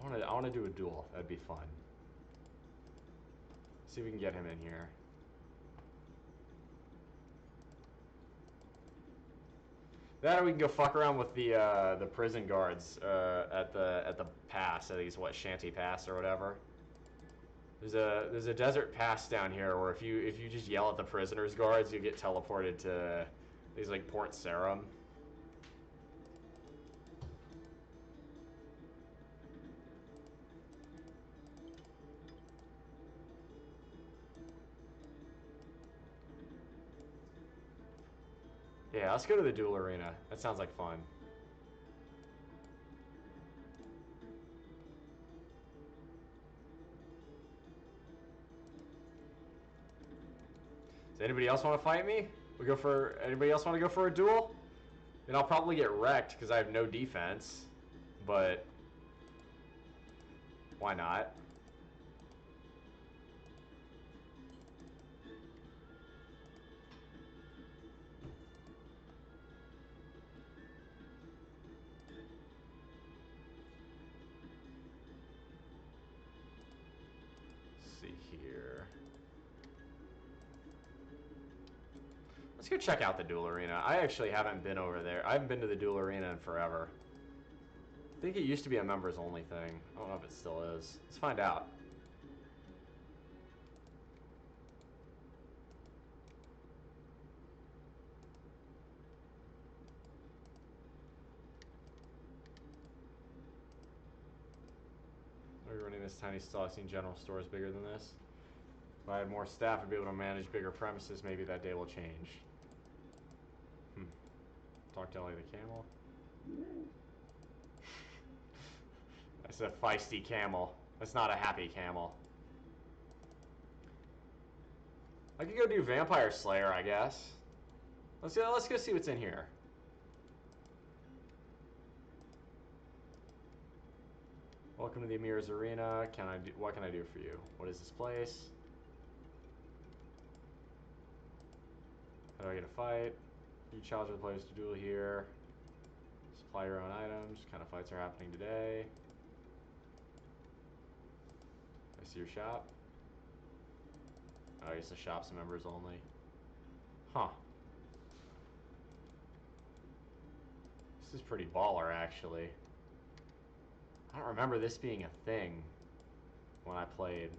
I wanna do a duel. That'd be fun. See if we can get him in here. That or we can go fuck around with the prison guards at the pass. I think it's what, Shanty Pass or whatever. There's a desert pass down here where if you just yell at the prisoners guards, you get teleported to these like Port Sarum. Yeah, let's go to the duel arena. That sounds like fun. Does anybody else want to fight me? Anybody else want to go for a duel? And I'll probably get wrecked because I have no defense. But why not? See here. Let's go check out the duel arena. I actually haven't been over there. I haven't been to the duel arena in forever. I think it used to be a members only thing. I don't know if it still is. Let's find out. Are we running this tiny stall? I've seen general stores bigger than this. If I had more staff, I'd be able to manage bigger premises. Maybe that day will change. Talk to Ellie the camel. That's a feisty camel. That's not a happy camel. I could go do Vampire Slayer, I guess. Let's go see what's in here. Welcome to the Amir's Arena. What can I do for you? What is this place? How do I get a fight? You challenge the players to duel here. Supply your own items. What kind of fights are happening today? I see your shop. Oh, I guess the shop's members only. Huh. This is pretty baller, actually. I don't remember this being a thing when I played.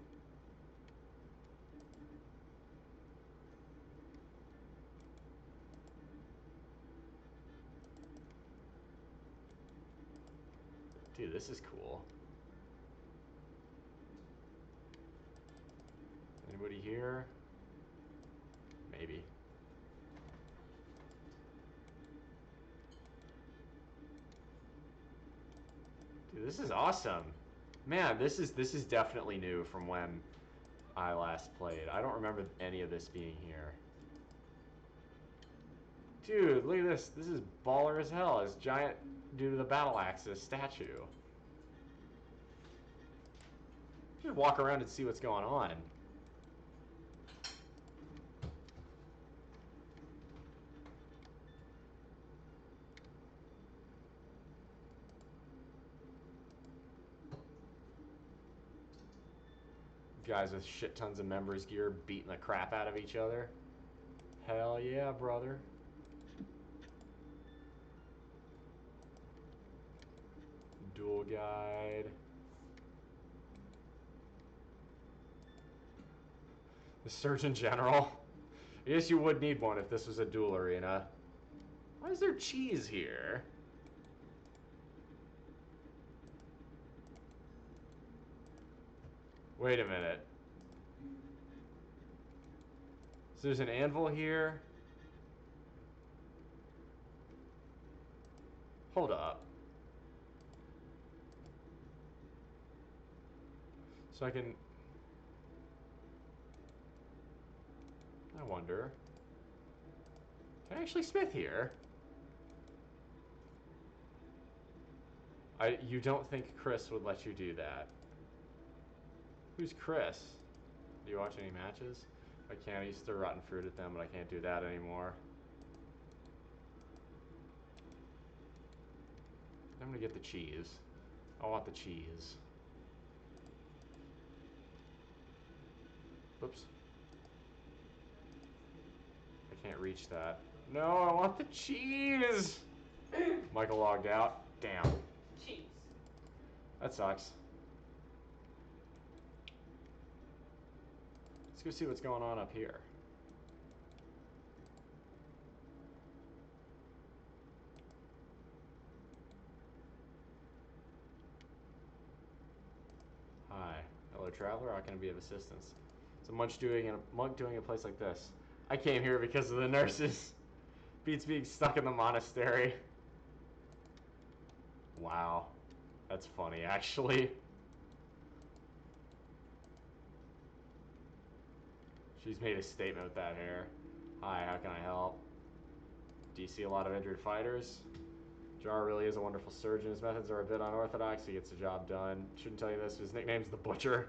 Dude, this is cool. Anybody here? Maybe. Dude, this is awesome. Man, this is definitely new from when I last played. I don't remember any of this being here. Dude, look at this. This is baller as hell. It's giant due to the battle axis statue. Just walk around and see what's going on. Guys with shit tons of members gear beating the crap out of each other. Hell yeah, brother. Duel guide. The Surgeon General. I guess you would need one if this was a duel arena. Why is there cheese here? Wait a minute. So there's an anvil here. Hold up. So I can... I wonder... Can I actually smith here? You don't think Chris would let you do that? Who's Chris? Do you watch any matches? I can't. I used to throw rotten fruit at them, but I can't do that anymore. I'm gonna get the cheese. I want the cheese. Oops. I can't reach that. No, I want the cheese! Michael logged out. Damn. Cheese. That sucks. Let's go see what's going on up here. Hi. Hello, traveler. How can I be of assistance? It's a monk doing a place like this. I came here because of the nurses. Beats being stuck in the monastery. Wow. That's funny, actually. She's made a statement with that hair. Hi, how can I help? Do you see a lot of injured fighters? Jar really is a wonderful surgeon. His methods are a bit unorthodox. He gets the job done. Shouldn't tell you this. His nickname's the Butcher.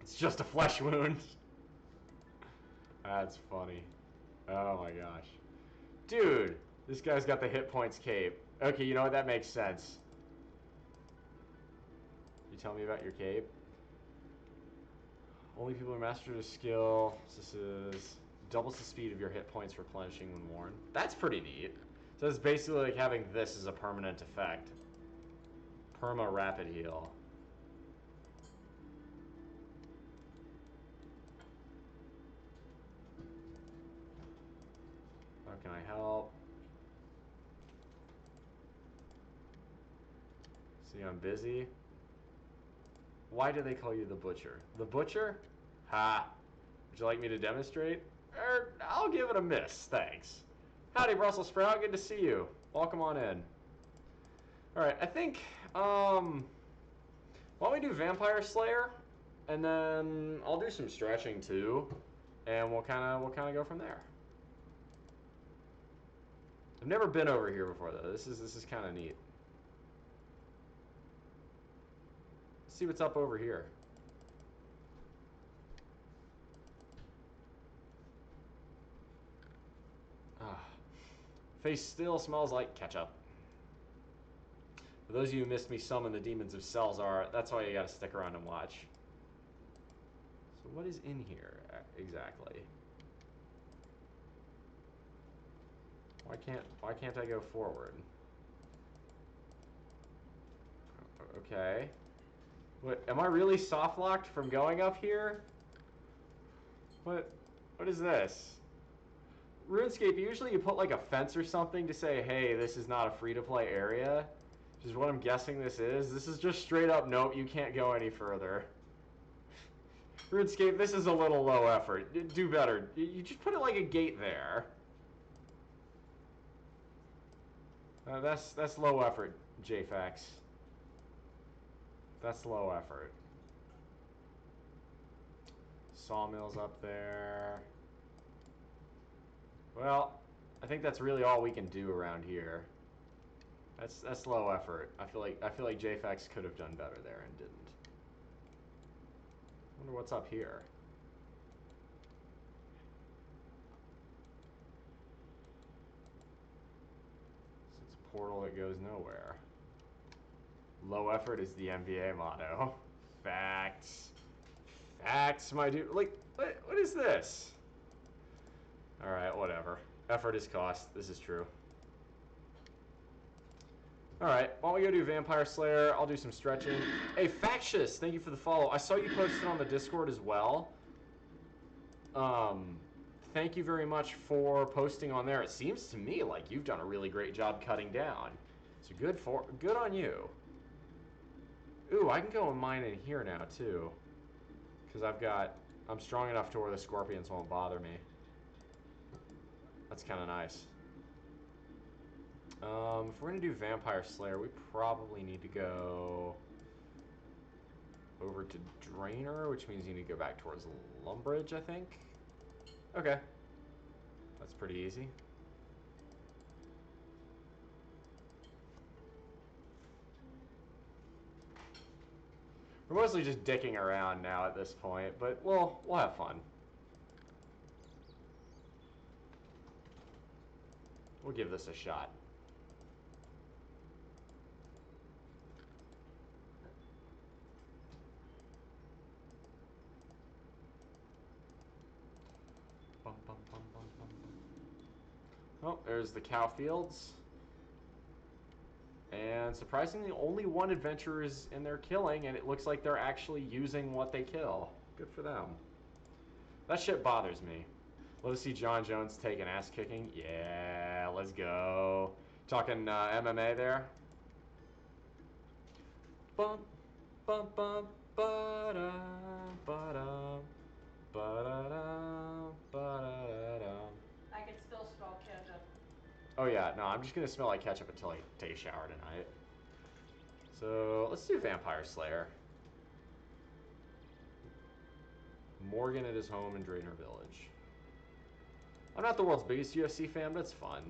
It's just a flesh wound. That's funny. Oh my gosh. Dude, this guy's got the hit points cape. Okay, you know what? That makes sense. You tell me about your cape? Only people who master the skill. This is doubles the speed of your hit points replenishing when worn. That's pretty neat. So it's basically like having this as a permanent effect. Perma rapid heal. How can I help? See, I'm busy. Why do they call you the Butcher? The Butcher? Ha! Would you like me to demonstrate? I'll give it a miss, thanks. Howdy, Brussels sprout. Good to see you. Welcome on in. All right, I think. Why don't we do Vampire Slayer, and then I'll do some stretching too, and we'll kind of go from there. I've never been over here before though. This is kind of neat. Let's see what's up over here. Ah, face still smells like ketchup. For those of you who missed me summon the demons of Selzar, that's why you gotta stick around and watch. So what is in here exactly? Why can't I go forward? Okay. What, am I really soft locked from going up here? What is this? RuneScape, usually you put like a fence or something to say, hey, this is not a free-to-play area. Which is what I'm guessing this is. This is just straight up, nope, you can't go any further. RuneScape, this is a little low effort. Do better. You just put it like a gate there. That's low effort, JFax. That's low effort. Sawmill's up there. Well, I think that's really all we can do around here. That's low effort. I feel like JFax could have done better there and didn't. Wonder what's up here. It's a portal that goes nowhere. Low effort is the NBA motto. Facts. Facts, my dude. Like, what is this? Alright, whatever. Effort is cost. This is true. Alright, why don't we go do Vampire Slayer? I'll do some stretching. Hey, Factious, thank you for the follow. I saw you posted on the Discord as well. Thank you very much for posting on there. It seems to me like you've done a really great job cutting down. So good on you. Ooh, I can go and mine in here now too. Because I'm strong enough to where the scorpions won't bother me. That's kind of nice. If we're going to do Vampire Slayer, we probably need to go over to Drainer, which means you need to go back towards Lumbridge, I think. Okay. That's pretty easy. We're mostly just dicking around now at this point, but we'll have fun. We'll give this a shot. there's the cow fields. And surprisingly, only one adventurer is in there killing, and it looks like they're actually using what they kill. Good for them. That shit bothers me. Let's see John Jones take an ass kicking. Yeah, let's go. Talking MMA there. Bump, bump, bump, ba-da, ba-da, ba-da-da, ba-da-da-da. I can still smell ketchup. Oh yeah, no, I'm just gonna smell like ketchup until I take a shower tonight. So let's do Vampire Slayer. Morgan at his home in Draenor Village. I'm not the world's biggest UFC fan, but it's fun.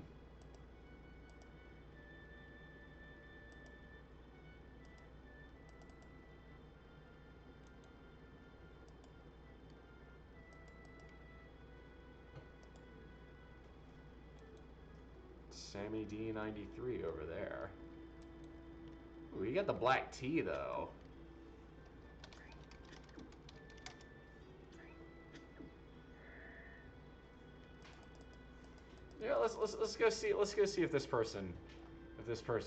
Sammy D93 over there. Ooh, you got the black tea though. Yeah, let's go see if this person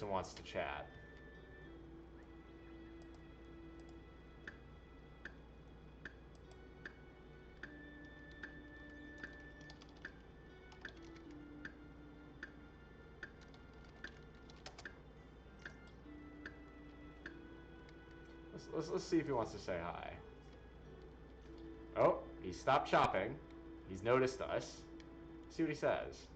wants to chat. Let's see if he wants to say hi. Oh, he stopped chopping. He's noticed us. See what he says.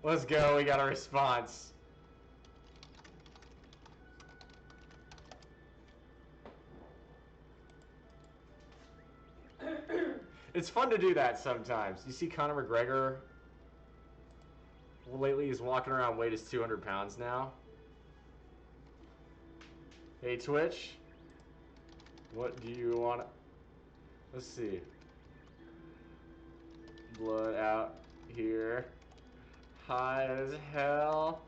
Let's go, we got a response. It's fun to do that sometimes. You see Conor McGregor, lately he's walking around weight is 200 pounds now. Hey Twitch, what do you want? Let's see. Blood out here. High as hell.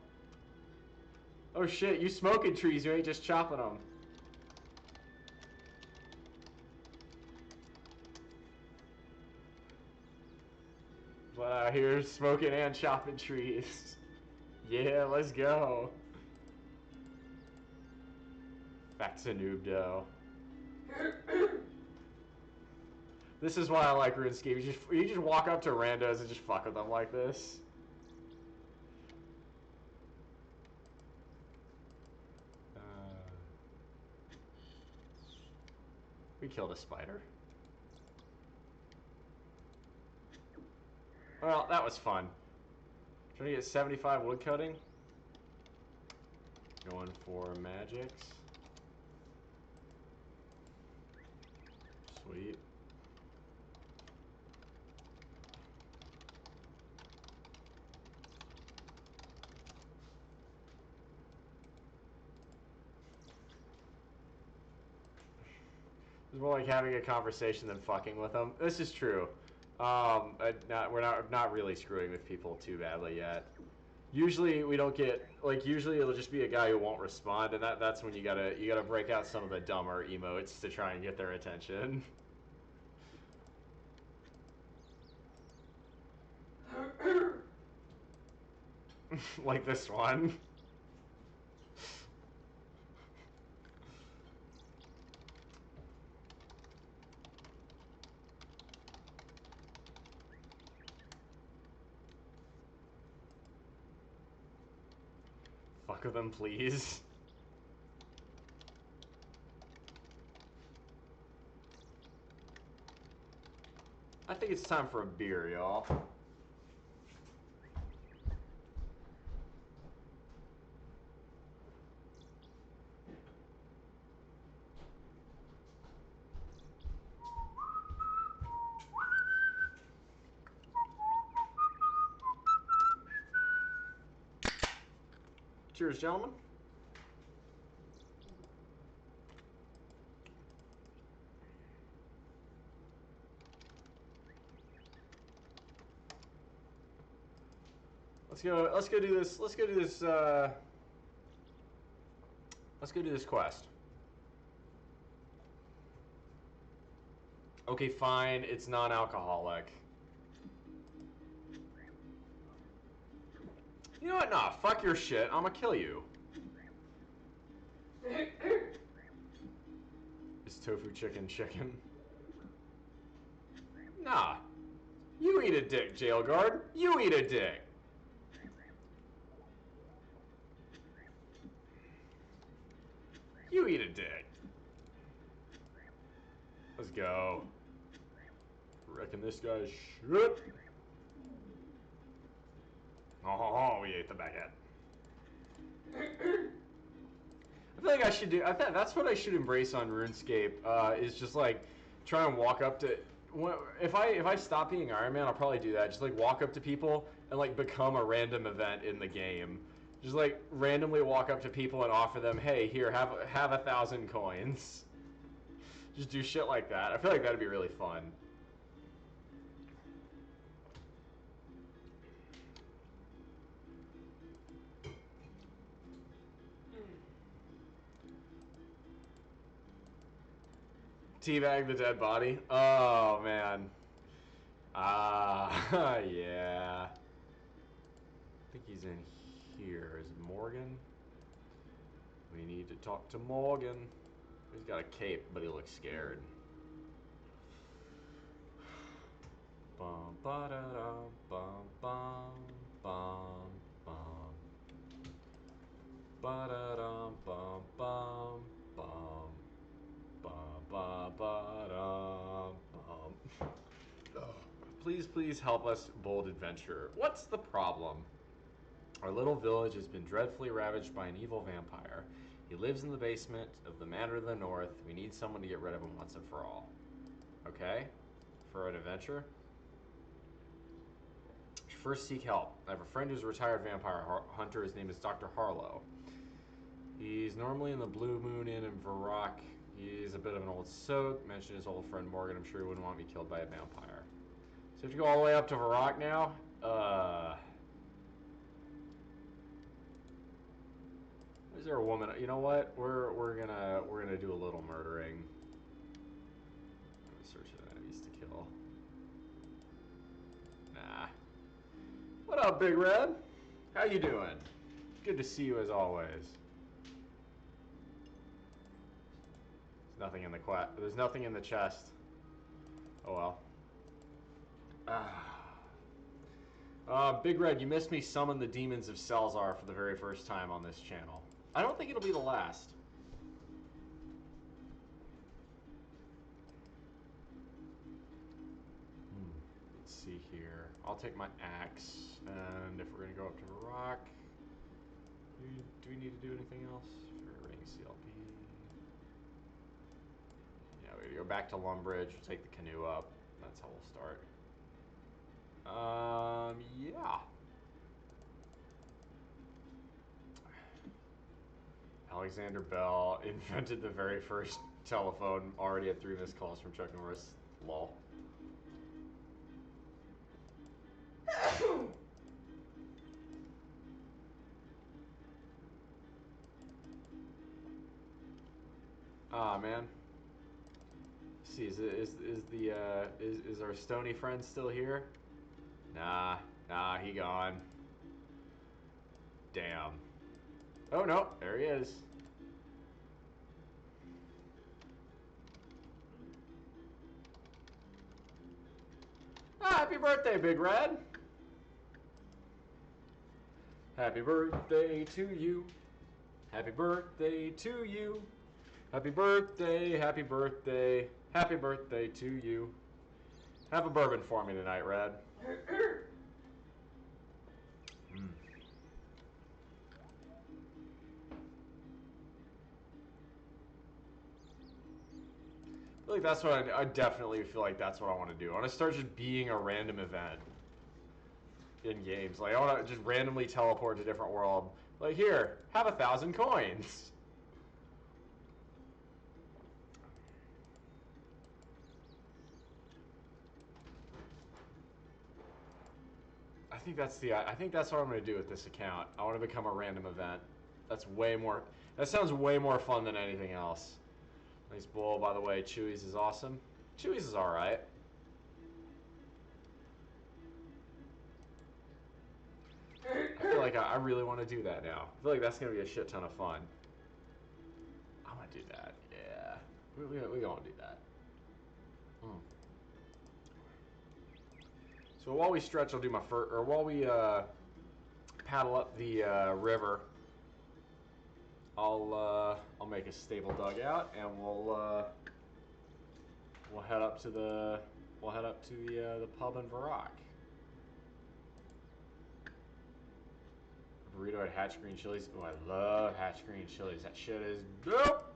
Oh shit, you smoking trees, you ain't just chopping them. But out here smoking and chopping trees. Yeah, let's go. Back to Noob Dough. This is why I like RuneScape. You just walk up to randos and just fuck with them like this. We killed a spider. Well, that was fun. Trying to get 75 wood cutting. Going for magics. Sweet. It's more like having a conversation than fucking with them. This is true. We're not really screwing with people too badly yet. Usually we don't get, like, usually it'll just be a guy who won't respond, and that's when you gotta break out some of the dumber emotes to try and get their attention. Like this one. Fuck with them, please. I think it's time for a beer, y'all. Cheers, gentlemen. Let's go do this. Let's go do this. Let's go do this quest. Okay, fine. It's non-alcoholic. You know what? Nah, fuck your shit. I'ma kill you. Is tofu chicken chicken? Nah. You eat a dick, jail guard. You eat a dick. You eat a dick. Let's go. Reckon this guy's shit. Oh, we ate the baguette. I feel like I should do. I think that's what I should embrace on RuneScape. Is just like try and walk up to. If I stop being Iron Man, I'll probably do that. Just like walk up to people and like become a random event in the game. Just like randomly walk up to people and offer them, hey, here, have 1,000 coins. Just do shit like that. I feel like that'd be really fun. Teabag the dead body? Oh, man. Ah, yeah. I think he's in here. Is it Morgan? We need to talk to Morgan. He's got a cape, but he looks scared. Bum ba da dum bum bum bum bum. Ba da dum bum bum bum. Ba ba ba dum bum. Please, please help us, bold adventurer. What's the problem? Our little village has been dreadfully ravaged by an evil vampire. He lives in the basement of the Manor of the North. We need someone to get rid of him once and for all. Okay? For an adventure? First, seek help. I have a friend who's a retired vampire hunter. His name is Dr. Harlow. He's normally in the Blue Moon Inn in Varrock. He's a bit of an old soak. Mentioned his old friend Morgan. I'm sure he wouldn't want me killed by a vampire. So if you go all the way up to Varrock now, is there a woman? You know what? We're gonna do a little murdering. Let me search the enemies to kill. Nah. What up, Big Red? How you doing? Good to see you as always. There's nothing in the There's nothing in the chest. Oh well. Big Red, you missed me summon the demons of Salzar for the very first time on this channel. I don't think it'll be the last. Let's see here. I'll take my axe, and if we're gonna go up to a rock, do we need to do anything else? For rating CLP. Yeah, we go back to Lumbridge. We'll take the canoe up. That's how we'll start. Yeah. Alexander Bell invented the very first telephone, already had 3 missed calls from Chuck Norris. Lol. Ah, man. Let's see, is our stony friend still here? Nah, he gone. Damn. Oh no, there he is. Ah, happy birthday, Big Red. Happy birthday to you. Happy birthday to you. Happy birthday, happy birthday, happy birthday to you. Have a bourbon for me tonight, Red. I feel like that's what I definitely feel like that's what I want to do. I want to start just being a random event in games. Like I want to just randomly teleport to a different world. Like here, have 1,000 coins. I think that's what I'm gonna do with this account. I want to become a random event. That's way more. That sounds way more fun than anything else. Nice bull, by the way. Chewy's is awesome. Chewy's is all right. I feel like I really want to do that now. I feel like that's gonna be a shit ton of fun. I'm gonna do that. Yeah, we gonna do that. So while we stretch, I'll do my first, or while we paddle up the river, I'll make a stable dugout, and we'll head up to the pub in Varrock. Burrito at Hatch Green Chili's. Oh, I love Hatch Green Chili's. That shit is dope.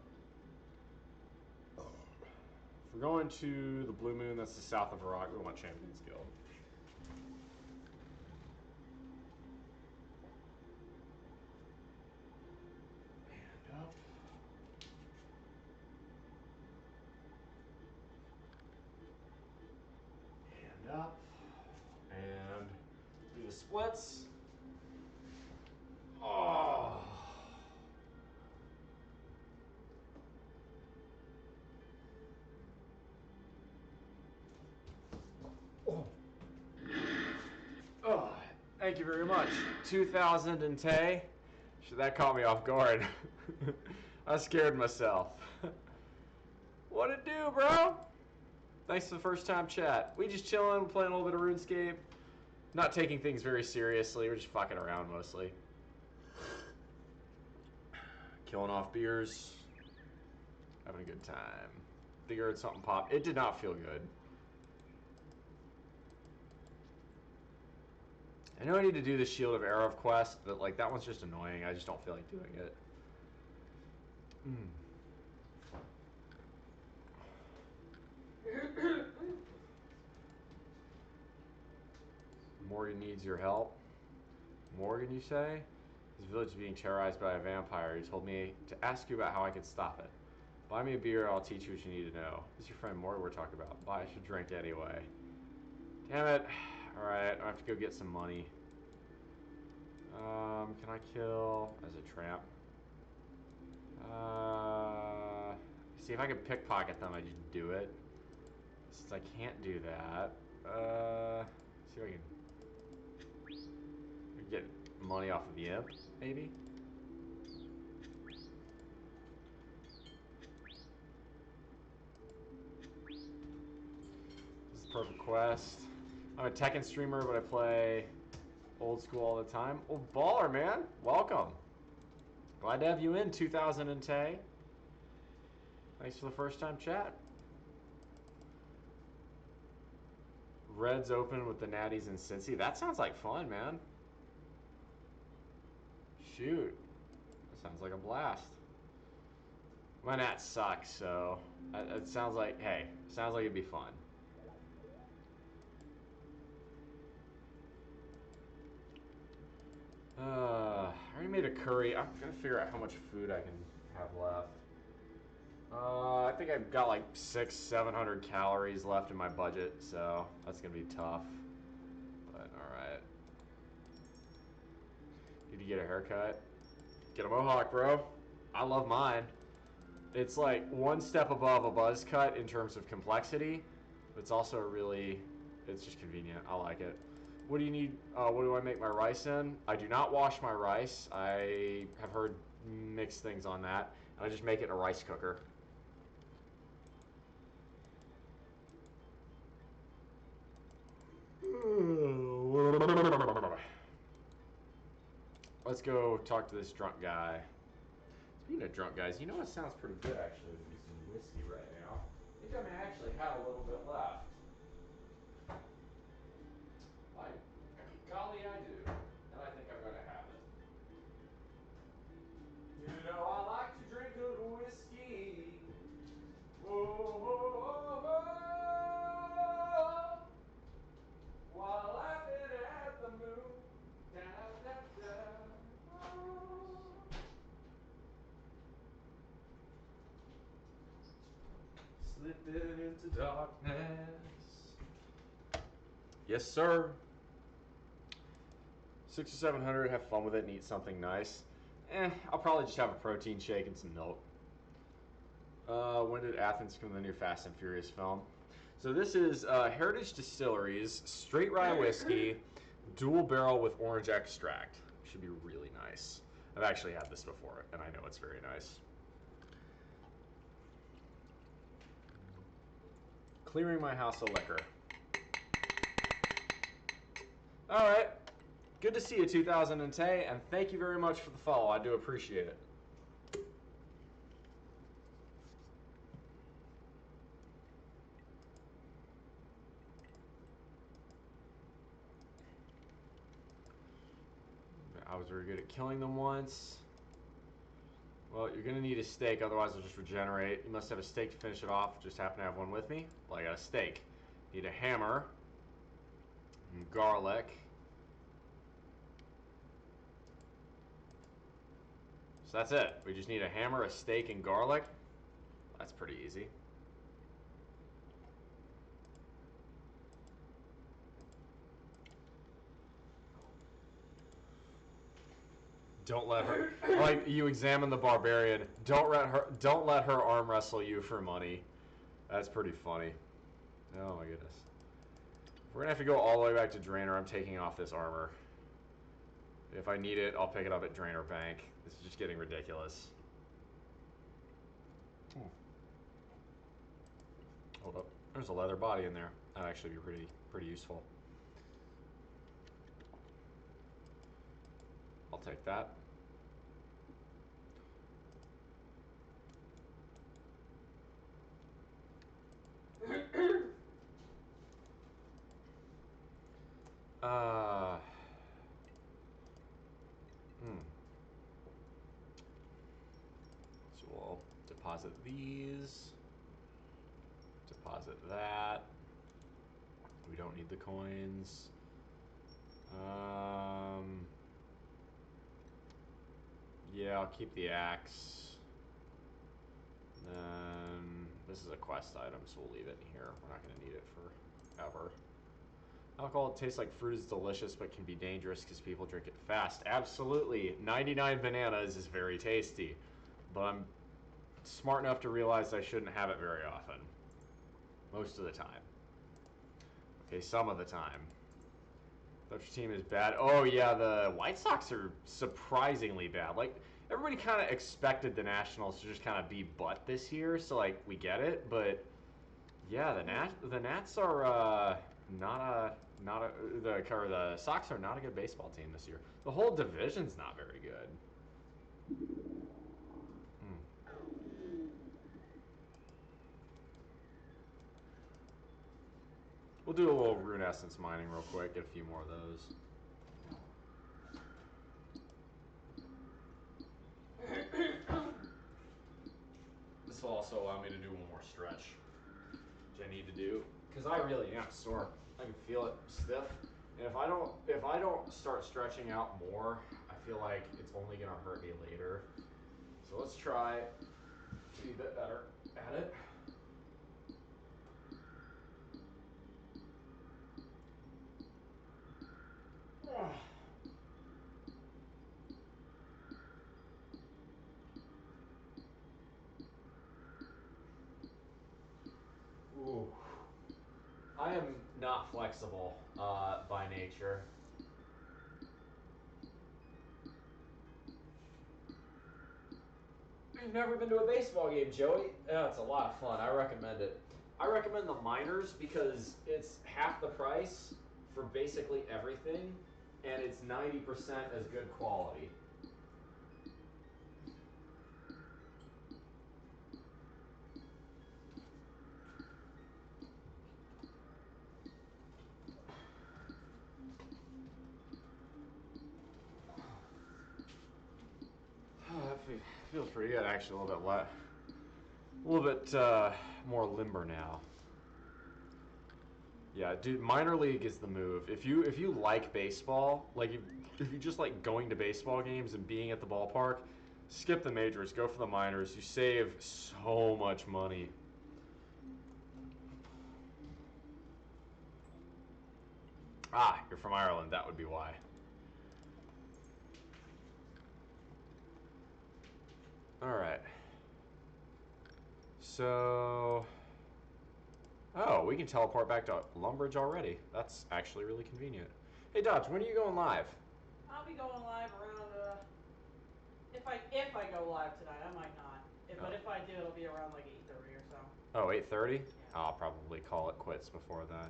If we're going to the Blue Moon, that's the south of Varrock. We want Champions Guild. And up. And up. And do the splits. Oh. Oh, thank you very much. 2,000 and Tay. That caught me off guard. I scared myself. What it do, bro? Thanks for the first time chat. We just chilling, playing a little bit of RuneScape. Not taking things very seriously. We're just fucking around mostly. Killing off beers. Having a good time. Figured something pop. It did not feel good. I know I need to do the Shield of Arrow quest, but like that one's just annoying. I just don't feel like doing it. Morgan needs your help. Morgan, you say? His village is being terrorized by a vampire. He told me to ask you about how I can stop it. Buy me a beer, I'll teach you what you need to know. This is your friend Morgan we're talking about. Buy, I should drink anyway. Damn it. Alright, I have to go get some money. Can I kill as a tramp? See if I can pickpocket them, I just do it. Since I can't do that, see if I can get money off of the imp, maybe? This is the perfect quest. I'm a Tekken streamer, but I play old school all the time. Oh, baller, man. Welcome. Glad to have you in, 2000 and Tay. Thanks for the first time chat. Red's open with the Natties and Cincy. That sounds like fun, man. Shoot. That sounds like a blast. My Nats suck, so it sounds like, hey, sounds like it'd be fun. I already made a curry. I'm gonna figure out how much food I can have left. I think I've got like 600-700 calories left in my budget, so that's gonna be tough. But alright. Need to get a haircut. Get a mohawk, bro. I love mine. It's like one step above a buzz cut in terms of complexity. But it's also really, it's just convenient. I like it. What do you need? What do I make my rice in? I do not wash my rice. I have heard mixed things on that. I just make it in a rice cooker. Let's go talk to this drunk guy. Speaking of drunk guys, you know what sounds pretty good actually with me some whiskey right now? I think I may actually have a little bit left. Like, golly I do. And I think I'm gonna have it. You know I like to drink good whiskey. Whoa, whoa, whoa, whoa. While laughing at the moon. Da, da, da. Slipping into darkness. Yes, sir. 600 or 700, have fun with it and eat something nice. I'll probably just have a protein shake and some milk. When did Athens come the new Fast and Furious film? So this is Heritage Distilleries straight rye whiskey, dual barrel with orange extract. Should be really nice. I've actually had this before, and I know it's very nice. Clearing my house of liquor. All right. Good to see you, 2010, and thank you very much for the follow. I do appreciate it. I was very good at killing them once. Well, you're gonna need a steak, otherwise it'll just regenerate. You must have a steak to finish it off. Just happen to have one with me. Well, I got a steak. Need a hammer, and garlic. So that's it. We just need a hammer, a steak, and garlic. That's pretty easy. Don't let her, like you examine the barbarian. Don't let her arm wrestle you for money. That's pretty funny. Oh my goodness. We're gonna have to go all the way back to Draenor. I'm taking off this armor. If I need it, I'll pick it up at Draenor Bank. This is just getting ridiculous. Hold up. There's a leather body in there. That'd actually be pretty useful. I'll take that. So we'll deposit these. Deposit that. We don't need the coins. Yeah, I'll keep the axe. Then this is a quest item, so we'll leave it in here. We're not going to need it forever. Alcohol tastes like fruit is delicious, but can be dangerous because people drink it fast. Absolutely. 99 bananas is very tasty, but I'm smart enough to realize I shouldn't have it very often. Most of the time. Okay, some of the time. But your team is bad. Oh yeah, the White Sox are surprisingly bad. Like, everybody kind of expected the Nationals to just kind of be butt this year, so like we get it. But yeah, the Nats are the Sox are not a good baseball team this year. The whole division's not very good. We'll do a little rune essence mining real quick, get a few more of those. This will also allow me to do one more stretch, which I need to do, because I really am sore. I can feel it stiff. And if I don't start stretching out more, I feel like it's only gonna hurt me later. So let's try to be a bit better at it. Ooh. I am not flexible by nature. You've never been to a baseball game, Joey? Yeah, it's a lot of fun. I recommend it. I recommend the minors because it's half the price for basically everything, and it's 90% as good quality. That feels pretty good, actually. A little bit more limber now. Yeah, dude, minor league is the move. If you like baseball, like if you just like going to baseball games and being at the ballpark, skip the majors, go for the minors. You save so much money. Ah, you're from Ireland. That would be why. Alright. So... Oh, we can teleport back to Lumbridge already. That's actually really convenient. Hey, Dodge, when are you going live? I'll be going live around, if I go live tonight, I might not. But if I do, it'll be around like 8:30 or so. Oh, 8:30? Yeah. I'll probably call it quits before then.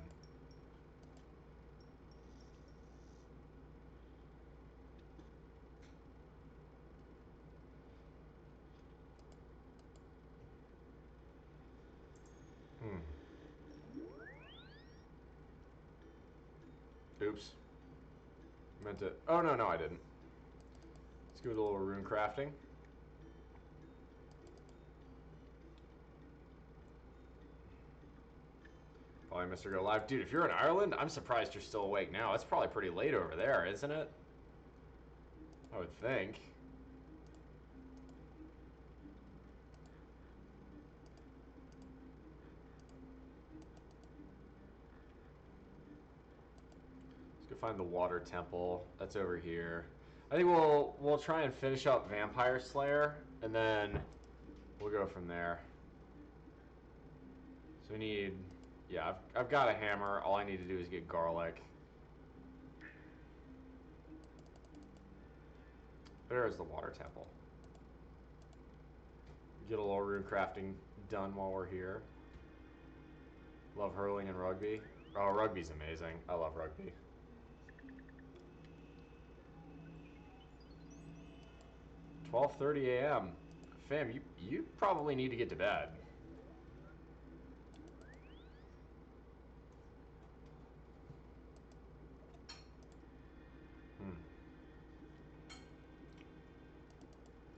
Oops. Meant to... Oh, no, I didn't. Let's go with a little rune crafting. Probably Mr. Go Live. Dude, if you're in Ireland, I'm surprised you're still awake now. It's probably pretty late over there, isn't it? I would think. Let's go find the water temple. That's over here. I think we'll try and finish up Vampire Slayer, and then we'll go from there. So we need... Yeah, I've got a hammer. All I need to do is get garlic. There is the water temple. Get a little rune crafting done while we're here. Love hurling and rugby. Oh, rugby's amazing. I love rugby. $12:30 a.m. Fam, you probably need to get to bed.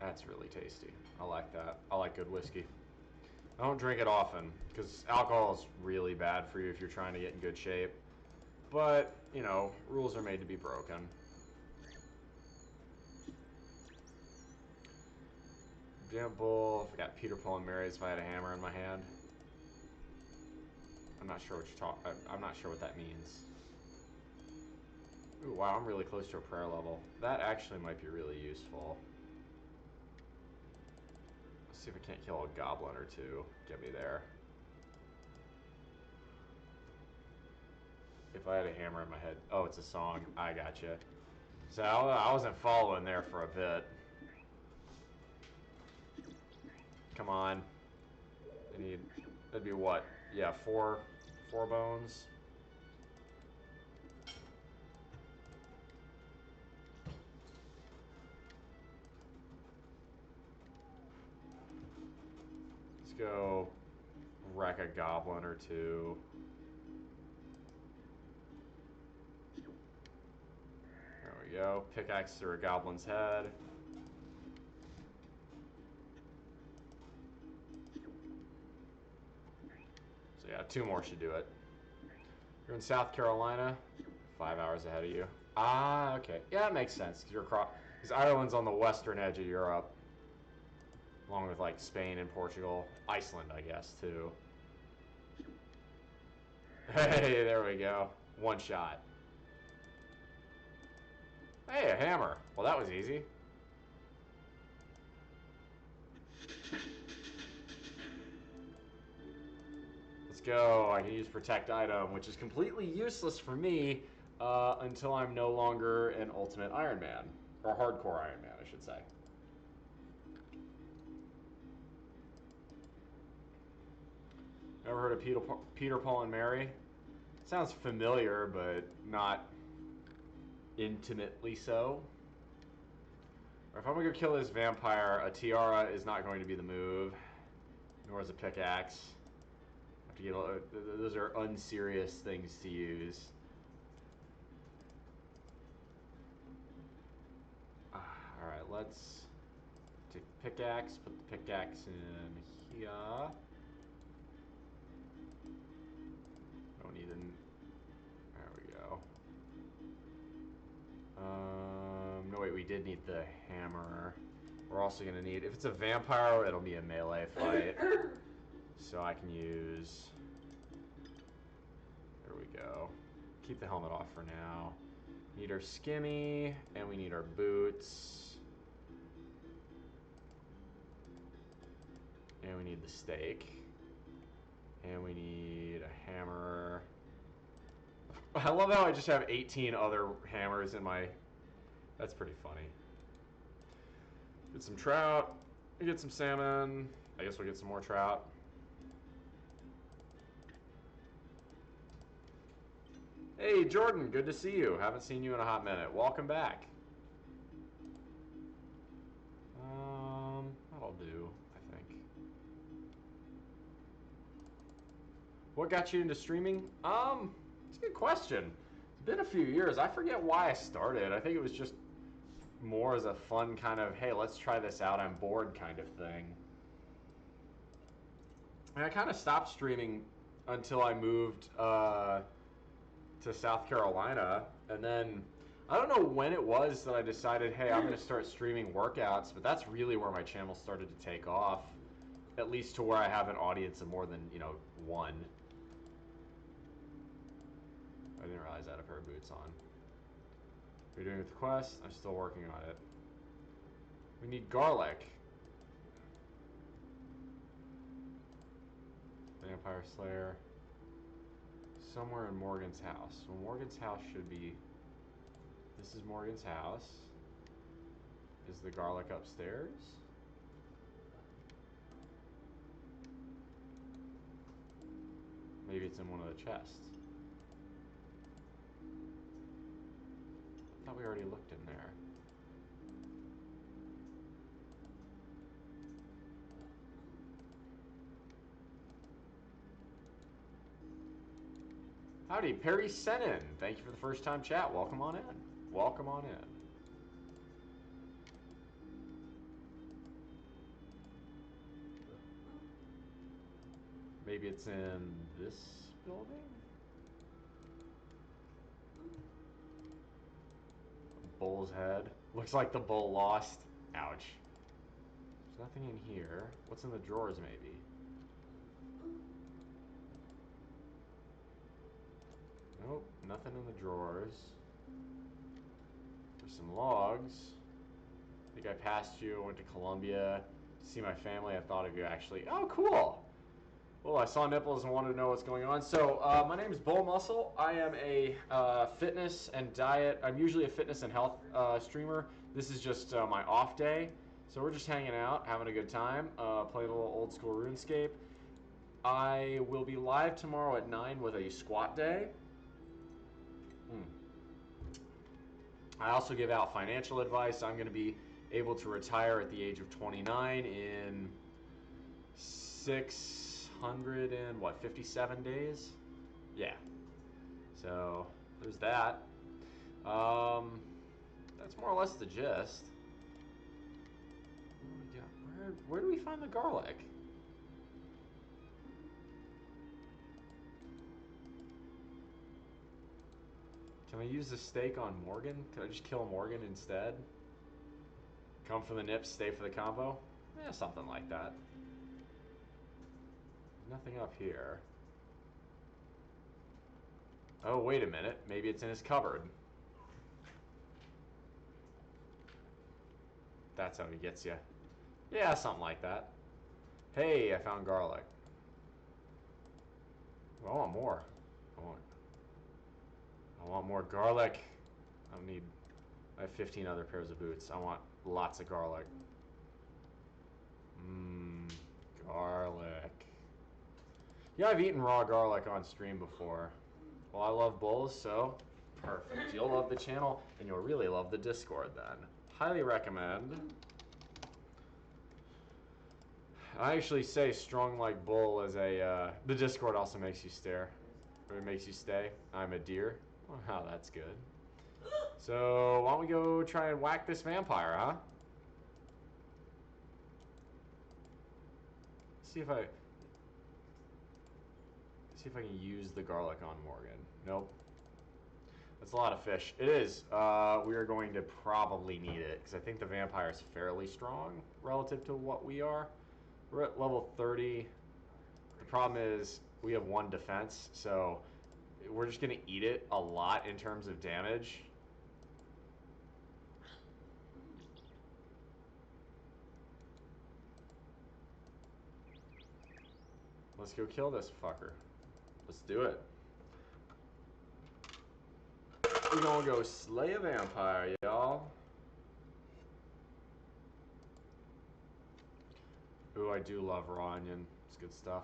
That's really tasty. I like that. I like good whiskey. I don't drink it often because alcohol is really bad for you if you're trying to get in good shape. But, you know, rules are made to be broken. Example, if I got Peter, Paul, and Mary's if I had a hammer in my hand. I'm not sure what you're talking. I'm not sure what that means. Ooh, wow, I'm really close to a prayer level. That actually might be really useful. Let's see if I can't kill a goblin or two. Get me there. If I had a hammer in my head. Oh, it's a song. I gotcha. So I wasn't following there for a bit. Come on. I need... That'd be what? Yeah, four bones. Let's go wreck a goblin or two. There we go. Pickaxe through a goblin's head. So yeah, 2 more should do it. You're in South Carolina, 5 hours ahead of you. Ah, okay. Yeah, that makes sense. Because Ireland's on the western edge of Europe. Along with like Spain and Portugal. Iceland, I guess, too. Hey, there we go. 1 shot. Hey, a hammer. Well, that was easy. Let's go. I can use protect item, which is completely useless for me until I'm no longer an ultimate Iron Man. Or hardcore Iron Man, I should say. Ever heard of Peter, Paul, and Mary? Sounds familiar, but not intimately so. Or if I'm gonna go kill this vampire, a tiara is not going to be the move, nor is a pickaxe. I have to get those are unserious things to use. All right, let's take the pickaxe, put the pickaxe in here. Don't need an. There we go. No wait, we did need the hammer. We're also gonna need, if it's a vampire, it'll be a melee fight. So I can use, there we go. Keep the helmet off for now. Need our skimmy, and we need our boots. And we need the steak. And we need a hammer. I love how I just have 18 other hammers in my... That's pretty funny. Get some trout. We get some salmon. I guess we'll get some more trout. Hey, Jordan, good to see you. Haven't seen you in a hot minute. Welcome back. That'll do, I think. What got you into streaming? It's a good question. It's been a few years. I forget why I started. I think it was just more as a fun kind of, hey, let's try this out, I'm bored kind of thing. And I kind of stopped streaming until I moved to South Carolina. And then, I don't know when it was that I decided, hey, I'm going to start streaming workouts, but that's really where my channel started to take off. At least to where I have an audience of more than, you know, one. I didn't realize I had a pair of boots on. What are you doing with the quest? I'm still working on it. We need garlic. Vampire Slayer. Somewhere in Morgan's house. Well, Morgan's house should be... This is Morgan's house. Is the garlic upstairs? Maybe it's in one of the chests. I thought we already looked in there. Howdy, Perry Senin. Thank you for the first time chat. Welcome on in. Welcome on in. Maybe it's in this building? Bull's head. Looks like the bull lost. Ouch. There's nothing in here. What's in the drawers, maybe? Nope, nothing in the drawers. There's some logs. I think I passed you, went to Columbia to see my family. I thought of you actually. Oh, cool. Well, I saw nipples and wanted to know what's going on. So, my name is BullMuscle. I am a fitness and diet. I'm usually a fitness and health streamer. This is just my off day. So we're just hanging out, having a good time, playing a little old school RuneScape. I will be live tomorrow at 9 with a squat day. I also give out financial advice. I'm going to be able to retire at the age of 29 in 657 days? Yeah. So, there's that. That's more or less the gist. Where do we find the garlic? Can I use the steak on Morgan? Could I just kill Morgan instead? Come for the nips, stay for the combo? Yeah, something like that. Nothing up here. Oh, wait a minute. Maybe it's in his cupboard. That's how he gets you. Yeah, something like that. Hey, I found garlic. I want more. I want more garlic. I have 15 other pairs of boots. I want lots of garlic. Garlic. Yeah, I've eaten raw garlic on stream before. Well, I love bulls, so perfect. You'll love the channel, and you'll really love the Discord then. Highly recommend. I actually say strong like bull as a, the Discord also makes you stare. Or it makes you stay. I'm a deer. Wow, that's good. So, why don't we go try and whack this vampire, huh? See if I can use the garlic on Morgan. Nope. That's a lot of fish. It is. We are going to probably need it, because I think the vampire is fairly strong relative to what we are. We're at level 30. The problem is we have 1 defense, so we're just going to eat it a lot in terms of damage. Let's go kill this fucker. Let's do it. We're gonna go slay a vampire, y'all. Ooh, I do love raw onion. It's good stuff.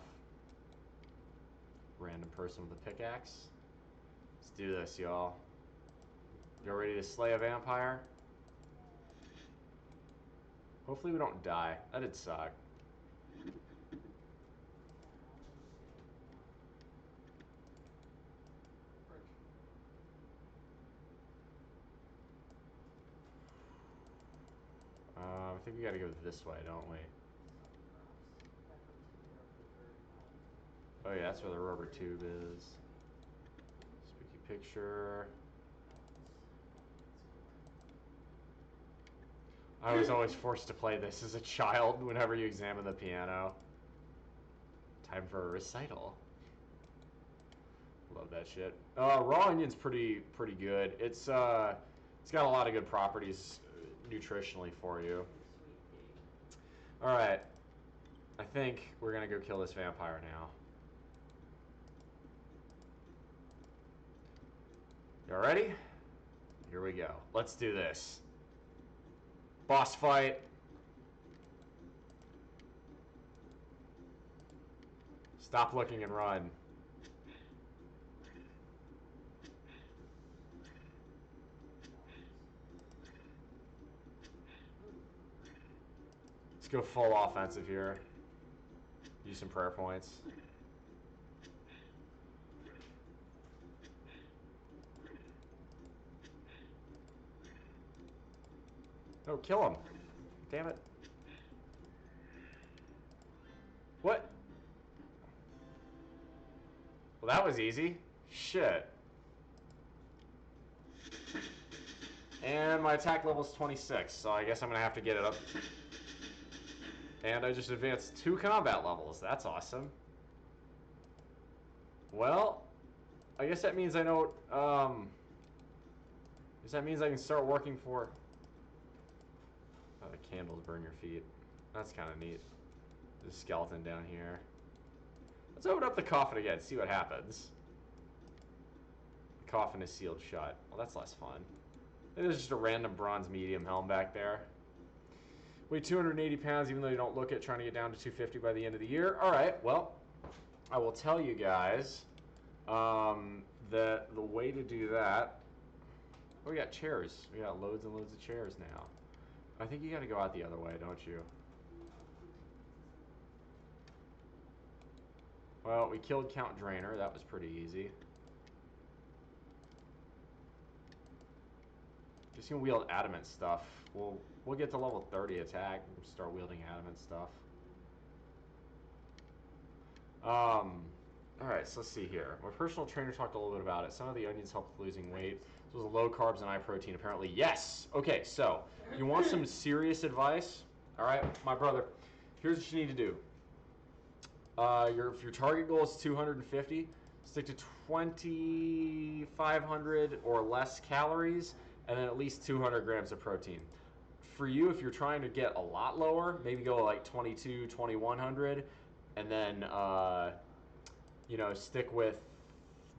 Random person with a pickaxe. Let's do this, y'all. Y'all ready to slay a vampire? Hopefully we don't die. That'd suck. I think we gotta go this way, don't we? Oh yeah, that's where the rubber tube is. Spooky picture. I was always forced to play this as a child whenever you examine the piano. Time for a recital. Love that shit. Raw onion's pretty good. It's got a lot of good properties nutritionally for you. Alright. I think we're gonna go kill this vampire now. Y'all ready? Here we go. Let's do this. Boss fight. Stop looking and run. Let's go full offensive here. Use some prayer points. Oh, kill him. Damn it. What? Well, that was easy. Shit. And my attack level is 26, so I guess I'm going to have to get it up. And I just advanced 2 combat levels. That's awesome. Well, I guess that means I know... I guess that means I can start working for... Oh, the candles burn your feet. That's kind of neat. There's a skeleton down here. Let's open up the coffin again, see what happens. The coffin is sealed shut. Well, that's less fun. There's just a random bronze medium helm back there. Weigh 280 pounds, even though you don't look it, trying to get down to 250 by the end of the year. All right, well, I will tell you guys that the way to do that... Oh, we got chairs. We got loads and loads of chairs now. I think you got to go out the other way, don't you? Well, we killed Count Drainer. That was pretty easy. Just gonna wield adamant stuff. We'll get to level 30 attack and start wielding adamant stuff. Alright, so let's see here. My personal trainer talked a little bit about it. Some of the onions help with losing weight. This was low carbs and high protein, apparently. Yes! Okay, so you want some serious advice? Alright, my brother, here's what you need to do. If your target goal is 250, stick to 2,500 or less calories, and then at least 200 grams of protein. For you, if you're trying to get a lot lower, maybe go like 22, 2,100, and then you know, stick with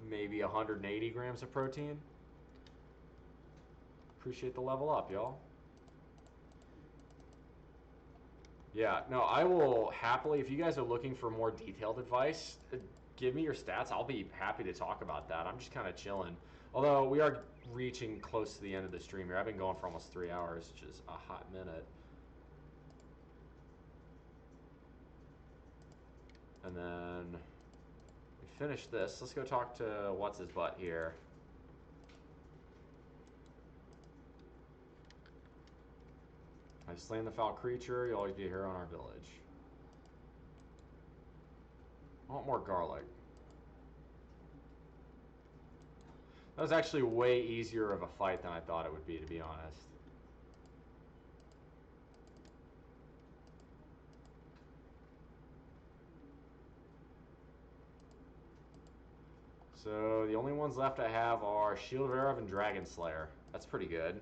maybe 180 grams of protein. Appreciate the level up, y'all. Yeah, no, I will happily, if you guys are looking for more detailed advice, give me your stats. I'll be happy to talk about that. I'm just kind of chilling. Although we are reaching close to the end of the stream here. I've been going for almost 3 hours, which is a hot minute. And then we finish this. Let's go talk to what's his butt here. I've slain the foul creature. You'll always be a hero in our village. I want more garlic. That was actually way easier of a fight than I thought it would be, to be honest. So the only ones left I have are Shield of Erev and Dragon Slayer. That's pretty good.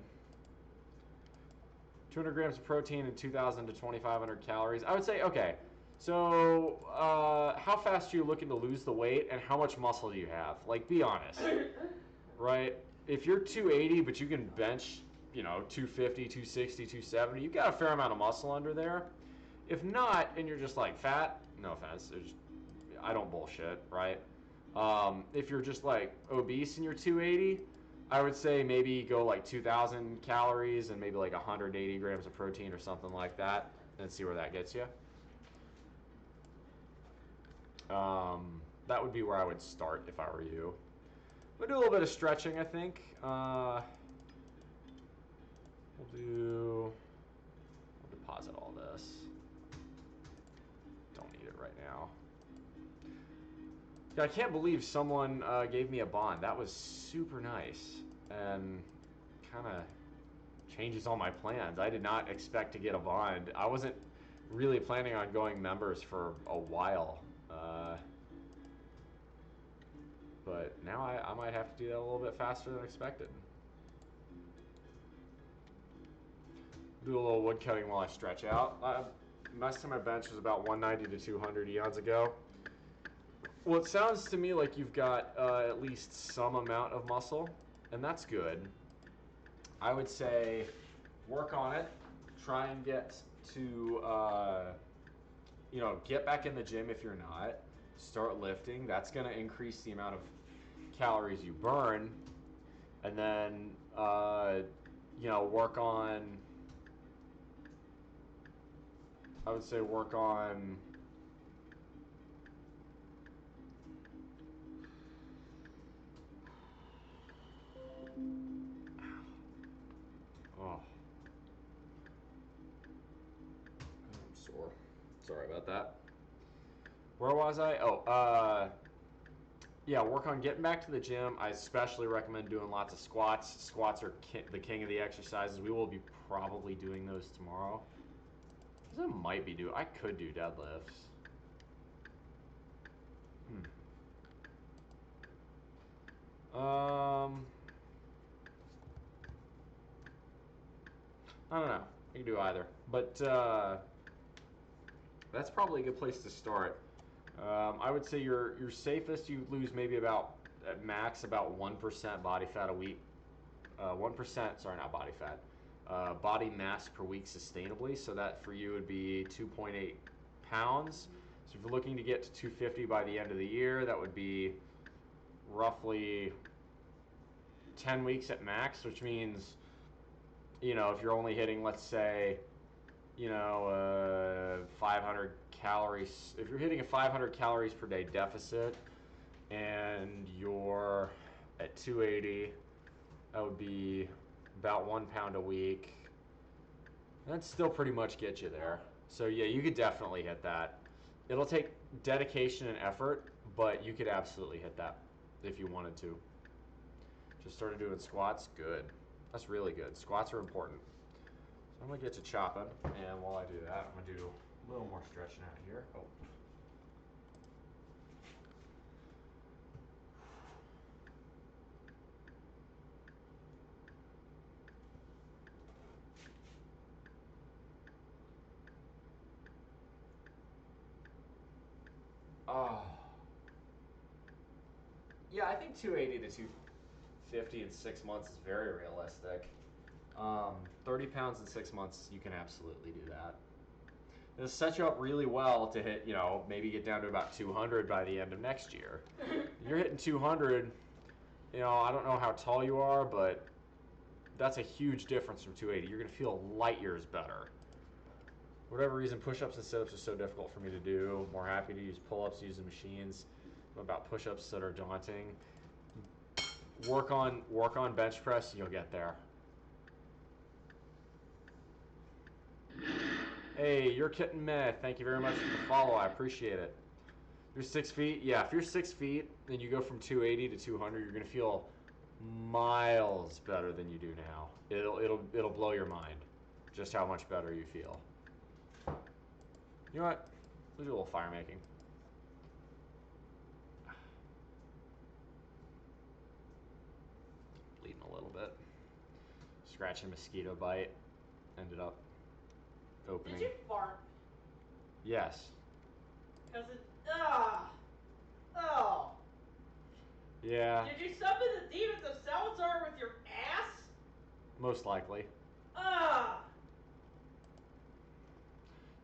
200 grams of protein and 2,000 to 2,500 calories. I would say, okay, So, how fast are you looking to lose the weight, and how much muscle do you have? Like, be honest, right? If you're 280, but you can bench, 250, 260, 270, you've got a fair amount of muscle under there. If not, and you're just like fat, no offense, I don't bullshit, right? If you're just like obese and you're 280, I would say maybe go like 2,000 calories and maybe like 180 grams of protein or something like that, and see where that gets you. That would be where I would start if I were you. We'll do a little bit of stretching, I think. We'll deposit all this. Don't need it right now. Yeah, I can't believe someone gave me a bond. That was super nice and kind of changes all my plans. I did not expect to get a bond. I wasn't really planning on going members for a while. But now I might have to do that a little bit faster than expected. Do a little wood cutting while I stretch out. Last time I benched was about 190 to 200 eons ago. Well, it sounds to me like you've got at least some amount of muscle, and that's good. I would say work on it. Try and get to, get back in the gym if you're not. Start lifting. That's going to increase the amount of calories you burn. And then, work on, I would say work on I'm sore. Sorry about that. Where was I? Yeah, work on getting back to the gym. I especially recommend doing lots of squats. Squats are the king of the exercises. We will be probably doing those tomorrow. I could do deadlifts. I don't know. I can do either. But that's probably a good place to start. I would say your safest, you lose maybe at max about 1% body fat a week. 1%, sorry, not body fat. Body mass per week sustainably. So that for you would be 2.8 pounds. So if you're looking to get to 250 by the end of the year, that would be roughly 10 weeks at max, which means, if you're only hitting, let's say, 500 calories, if you're hitting a 500 calories per day deficit and you're at 280, that would be about 1 pound a week. That'd still pretty much get you there. So yeah, you could definitely hit that. It'll take dedication and effort, but you could absolutely hit that if you wanted to. Just started doing squats, good. That's really good. Squats are important. So I'm gonna get to chopping, and while I do that, I'm gonna do a little more stretching out here. Yeah, I think 280 to 250 in 6 months is very realistic. 30 pounds in 6 months, you can absolutely do that. It'll set you up really well to hit, maybe get down to about 200 by the end of next year. You're hitting 200, I don't know how tall you are, but that's a huge difference from 280. You're going to feel light years better. For whatever reason, push-ups and sit-ups are so difficult for me to do. More happy to use pull-ups, use the machines. About push-ups that are daunting. Work on bench press, and you'll get there. Hey, you're kitten meh. Thank you very much for the follow. I appreciate it. You're 6 feet. Yeah, if you're 6 feet and you go from 280 to 200, you're gonna feel miles better than you do now. It'll blow your mind, just how much better you feel. You know what? Let's do a little fire making. Bleeding a little bit. Scratching mosquito bite. Ended up opening. Did you fart? Yes. Because it, oh. Yeah, Did you summon the demons of Salazar with your ass? most likely. Ah.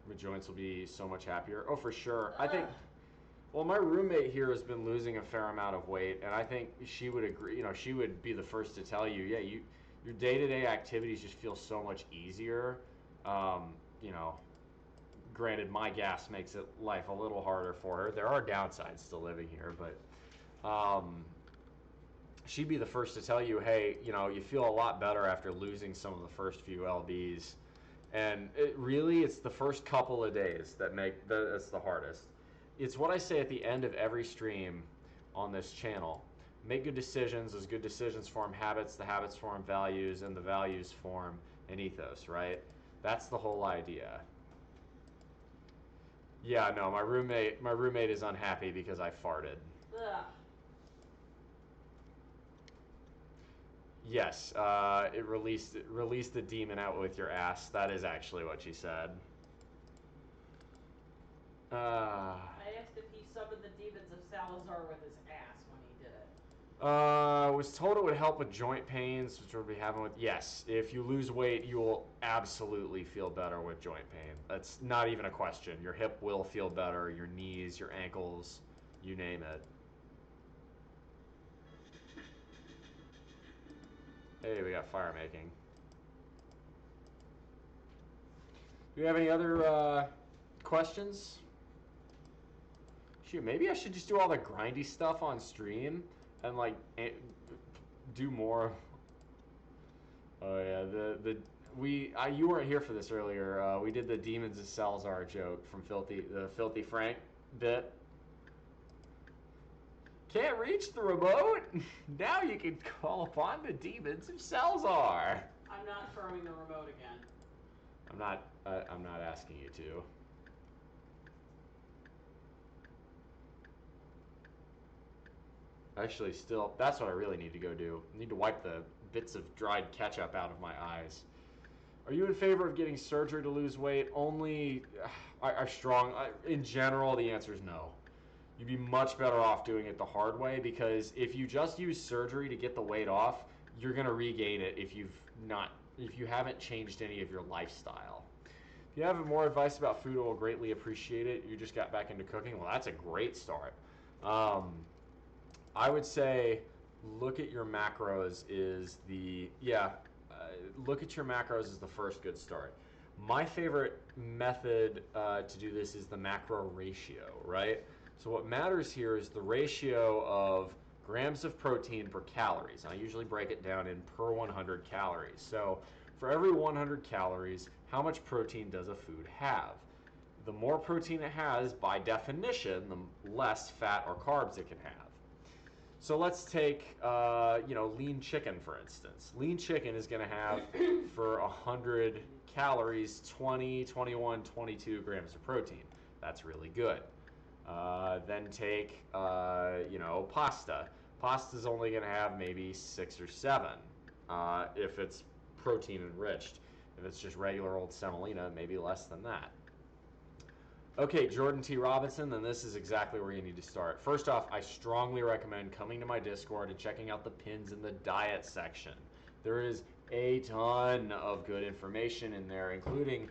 The joints will be so much happier. Oh, for sure. I think, well, my roommate here has been losing a fair amount of weight, and I think she would agree. You know, she would be the first to tell you, yeah, your day-to-day activities just feel so much easier. You know, granted, my gas makes life a little harder for her. There are downsides to living here, but she'd be the first to tell you, hey, you know, you feel a lot better after losing some of the first few lbs. And it's the first couple of days that's the hardest. It's what I say at the end of every stream on this channel. Make good decisions, as good decisions form habits, the habits form values, and the values form an ethos, right? That's the whole idea. Yeah, no, my roommate is unhappy because I farted. Ugh. Yes, it released the demon out with your ass. That is actually what she said. I asked if he summoned the demons of Salazar with his ass when he did it. I was told it would help with joint pains, which we'll be having with. Yes, if you lose weight, you will absolutely feel better with joint pain. That's not even a question. Your hip will feel better, your knees, your ankles, you name it. Hey, we got fire making. Do you have any other questions? Shoot, maybe I should just do all the grindy stuff on stream and like do more. Oh yeah, you weren't here for this earlier. We did the Demons of Salazar joke from the Filthy Frank bit. Can't reach the remote? Now you can call upon the Demons of Salazar. I'm not throwing the remote again. I'm not asking you to. Actually, still, that's what I really need to go do. I need to wipe the bits of dried ketchup out of my eyes. Are you in favor of getting surgery to lose weight? Only, in general, the answer is no. You'd be much better off doing it the hard way, because if you just use surgery to get the weight off, you're gonna regain it if you haven't changed any of your lifestyle. If you have more advice about food, I will greatly appreciate it. You just got back into cooking. Well, that's a great start. I would say look at your macros look at your macros is the first good start. My favorite method to do this is the macro ratio, right? So what matters here is the ratio of grams of protein per calories. I usually break it down in per 100 calories. So for every 100 calories, how much protein does a food have? The more protein it has, by definition, the less fat or carbs it can have. So let's take, lean chicken, for instance. Lean chicken is going to have, for 100 calories, 20, 21, 22 grams of protein. That's really good. Then take, pasta. Pasta's only going to have maybe 6 or 7 if it's protein enriched. If it's just regular old semolina, maybe less than that. Okay, Jordan T. Robinson, then this is exactly where you need to start. First off, I strongly recommend coming to my Discord and checking out the pins in the diet section. There is a ton of good information in there, including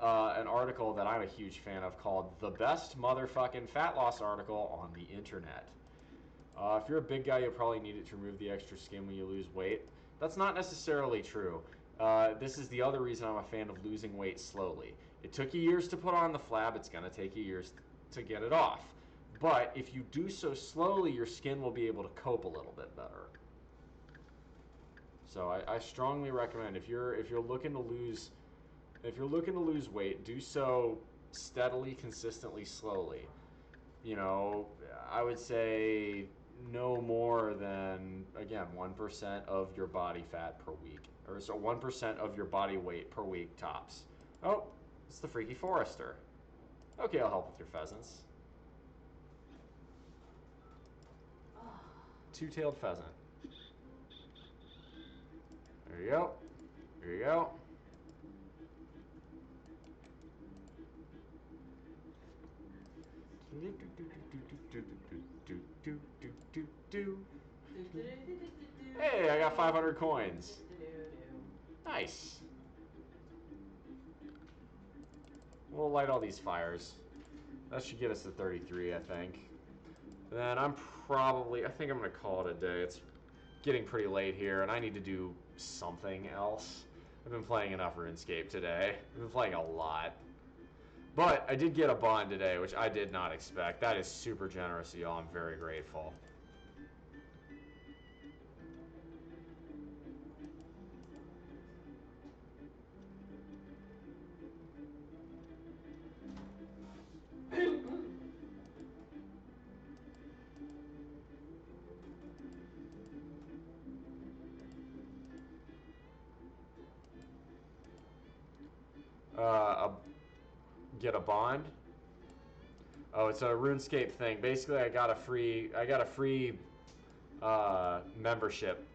an article that I'm a huge fan of called The Best Motherfucking Fat Loss Article on the Internet. If you're a big guy, you'll probably need it to remove the extra skin when you lose weight. That's not necessarily true. This is the other reason I'm a fan of losing weight slowly. It took you years to put on the flab, it's going to take you years to get it off. But if you do so slowly, your skin will be able to cope a little bit better. So I strongly recommend if you're looking to lose weight, do so steadily, consistently, slowly. You know, I would say no more than, again, 1% of your body fat per week, or so 1% of your body weight per week tops. Oh, it's the Freaky Forester. Okay, I'll help with your pheasants. Two-tailed pheasant. There you go. There you go. Hey, I got 500 coins. Nice. We'll light all these fires. That should get us to 33, I think. Then I think I'm going to call it a day. It's getting pretty late here, and I need to do something else. I've been playing enough RuneScape today. I've been playing a lot. But I did get a bond today, which I did not expect. That is super generous of y'all. I'm very grateful. Get a bond. Oh, it's a RuneScape thing. Basically, I got a free membership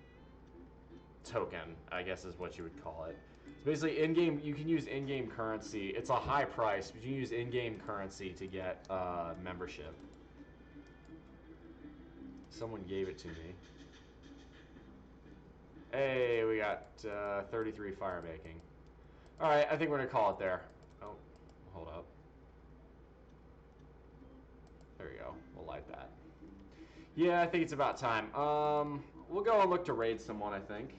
token, I guess is what you would call it. So basically, in-game, you can use in-game currency. It's a high price, but you can use in-game currency to get membership. Someone gave it to me. Hey, we got 33 fire making. All right, I think we're gonna call it there. Oh, hold up. There we go. We'll light that. Yeah, I think it's about time. We'll go and look to raid someone, I think.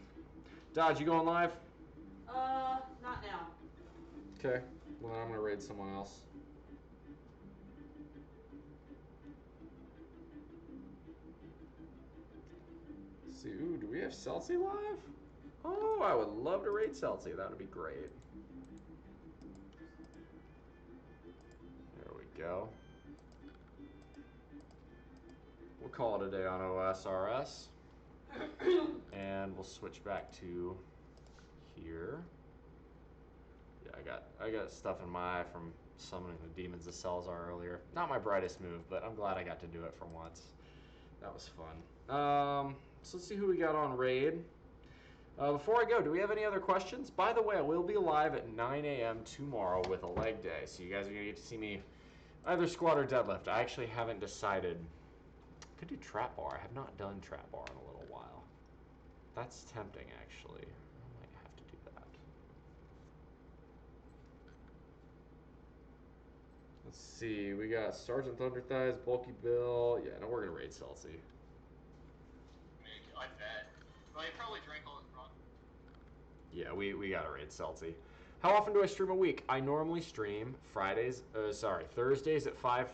Dodge, you going live? Not now. Okay. Well, I'm gonna raid someone else. Let's see, ooh, do we have Celsi live? Oh, I would love to raid Celsi. That would be great. There we go. We'll call it a day on OSRS. And we'll switch back to here. Yeah, I got stuff in my eye from summoning the demons of Salazar earlier. Not my brightest move, but I'm glad I got to do it for once. That was fun. So let's see who we got on raid. Before I go, do we have any other questions? By the way, I will be live at 9 a.m. tomorrow with a leg day, so you guys are gonna get to see me either squat or deadlift. I actually haven't decided. I could do trap bar. I have not done trap bar in a little while. That's tempting, actually. I might have to do that. Let's see. We got Sergeant Thunderthighs, Bulky Bill. Yeah, no, we're gonna raid Celsi. I bet. Well, I probably drank all his broth. Yeah, we gotta raid Celsi. How often do I stream a week? I normally stream Thursdays at 5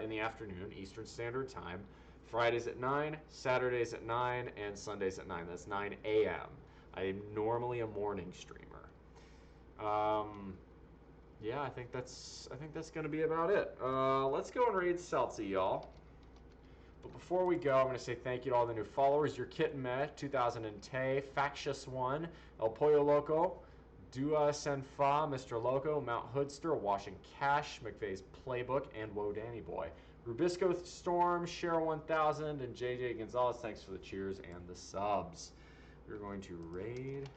in the afternoon, Eastern Standard Time. Fridays at 9, Saturdays at 9, and Sundays at 9. That's 9 a.m. I am normally a morning streamer. Yeah, I think that's gonna be about it. Let's go and raid Celsi, y'all. But before we go, I'm going to say thank you to all the new followers. Your Kitten Me, 2010, Factious One, El Pollo Loco, Dua Senfa, Mr. Loco, Mount Hoodster, Washing Cash, McVeigh's Playbook, and Woe Danny Boy. Rubisco Storm, Cheryl 1000, and JJ Gonzalez, thanks for the cheers and the subs. We're going to raid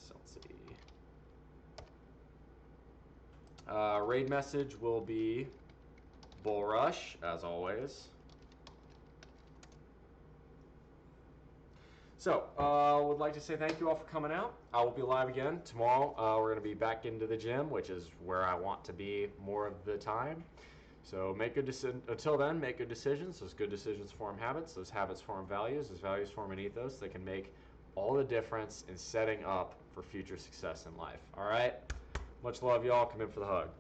Celsi. Raid message will be Bull Rush, as always. So, would like to say thank you all for coming out. I will be live again tomorrow. We're going to be back into the gym, which is where I want to be more of the time. So make good until then, make good decisions. Those good decisions form habits. Those habits form values. Those values form an ethos that can make all the difference in setting up for future success in life. All right? Much love, y'all. Come in for the hug.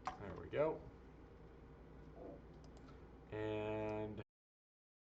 There we go.